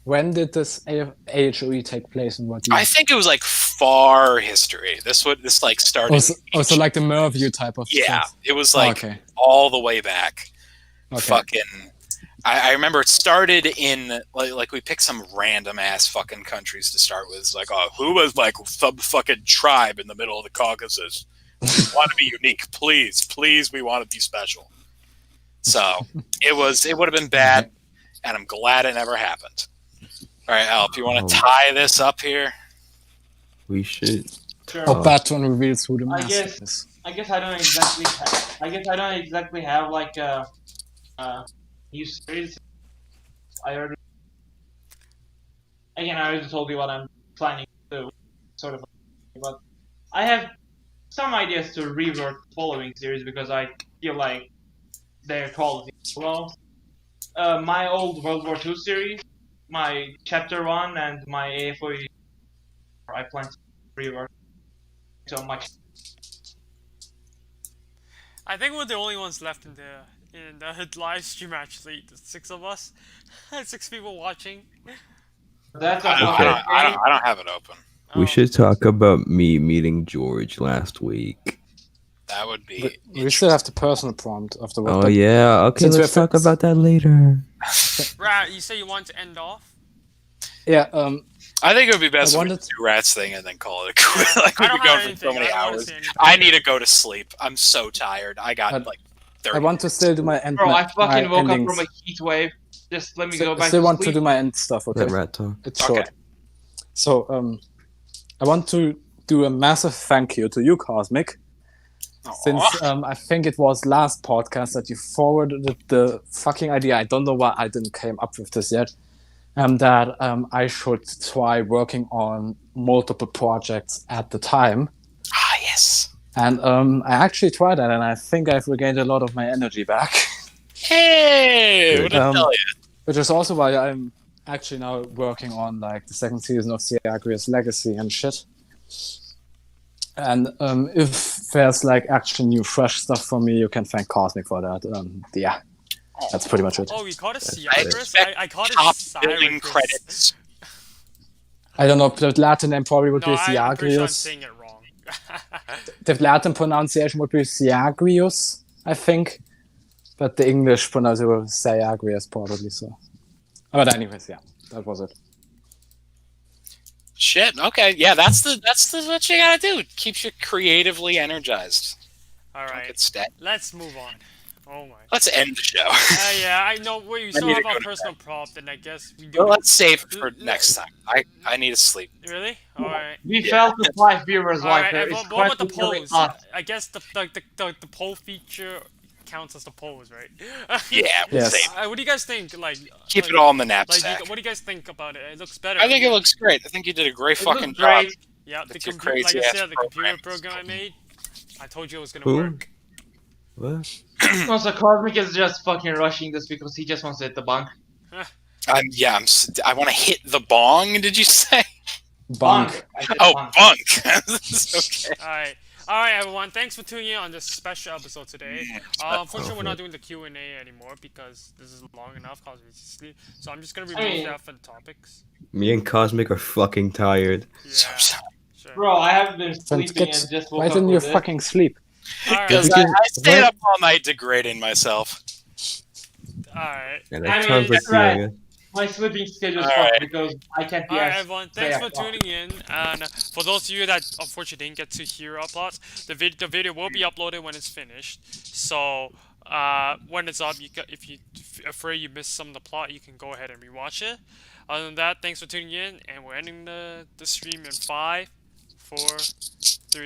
When did this AHOE take place and what year?
I think it was like far history. This like started.
Also like the Merview type of
yeah,
stuff.
it was like
okay.
all the way back.
Okay.
Fucking, I remember it started in like we picked some random ass fucking countries to start with. It's like, oh, who was like some fucking tribe in the middle of the Caucasus? We want to be unique, please, we want to be special. So it would have been bad, and I'm glad it never happened. All right, Alp, you want to tie this up here?
We should.
Sure.
Oh, Baton reveals who the
I
master
guess-
is.
I guess I don't exactly have like a new series. I already told you what I'm planning to do, sort of. But I have some ideas to rework the following series because I feel like their quality is low. My old World War II series, my Chapter 1, and my AFOE, I plan to rework so much.
I think we're the only ones left in the live stream. Actually, the 6 of us, 6 people watching.
That's a
I don't have it open.
We should talk about me meeting George last week.
That would be.
We still have the personal prompt afterwards.
Oh
but
yeah. Okay,
since
let's
we're
talk
friends-
about that later.
Rat, you say you want to end off?
Yeah.
I think it would be best
I
if we
wanted-
do Rats thing and then call it a quit. Like
I
we
don't
could go
have
for
anything.
so many
I don't wanna
hours.
say anything.
I need to go to sleep. I'm so tired. I got
But
like 30.
I want to still do my end.
Bro, I
my
fucking woke
endings.
up from a heat wave. Just let me
So-
go back
still
to
want
sleep.
to do my end stuff. Okay.
Let Rat talk.
It's
Okay.
short. So I want to do a massive thank you to you, Cosmic. Since I think it was last podcast that you forwarded the fucking idea. I don't know why I didn't came up with this yet. That I should try working on multiple projects at the time.
Ah, yes.
And I actually tried that, and I think I've regained a lot of my energy back.
Hey, what did I tell you?
Which is also why I'm actually now working on like the second season of Siagria's Legacy and shit. And if there's like actually new fresh stuff for me, you can thank Cosmic for that. Yeah, that's pretty much it.
Oh, you called it
I
Cyrus?
expect
I called it
top
Cyrus.
building credits.
I don't know, the Latin name probably would
No,
be
I'm pretty sure I'm
Siagrius.
saying it wrong.
The Latin pronunciation would be Siagrius, I think. But the English pronunciation was Siagrius probably, so. But anyways, yeah, that was it.
Shit. Okay. Yeah, that's the what you gotta do. It keeps you creatively energized.
All right,
It's stat.
let's move on. Oh my.
Let's end the show.
Yeah, I know. Wait, you still
need
have
to
our
go to
personal prompt, and I guess we do.
Well, let's save it for next time. I need to sleep.
Really? All right.
We felt the 5 viewers
All
like
right.
there.
And
It's
what
quite
about the
literally
polls?
us.
I guess the poll feature counts as the polls, right?
Yeah, we'll
Yes.
save it.
What do you guys think? Like,
Keep
like,
it all in the
Like,
knapsack.
what do you guys think about it? It looks better.
I think it looks great. I think you did a great
It
fucking
looks
job.
great.
Yeah, the
With your
computer. Like I
crazy-ass
said, the computer
programs.
program I made. I told you it was gonna
Who?
work.
What?
Also, Cosmic is just fucking rushing this because he just wants to hit the bunk.
I want to hit the bong. Did you say?
Bunk.
I said
Oh,
bunk.
bunk. It's okay.
All right, everyone. Thanks for tuning in on this special episode today. Unfortunately, we're not doing the Q&A anymore because this is long enough. Obviously, so I'm just gonna remove that for the topics.
Me and Cosmic are fucking tired.
Yeah.
So sorry.
Sure.
Bro, I haven't been
Friends,
sleeping
get-
and just woke
why
up
didn't you
with it.
fucking sleep?
All right.
Because
We can-
I stayed
what?
up all night degrading myself.
All right.
And
I
that
mean,
sounds like
that's right.
you.
My sleeping schedule is
Alright.
fucked because I can't be
Alright,
as
everyone. Thanks for
stay up.
tuning in. And for those of you that unfortunately didn't get to hear our plots, the video will be uploaded when it's finished. So when it's up, if you afraid you missed some of the plot, you can go ahead and rewatch it. Other than that, thanks for tuning in, and we're ending the stream in 5, 4, 3.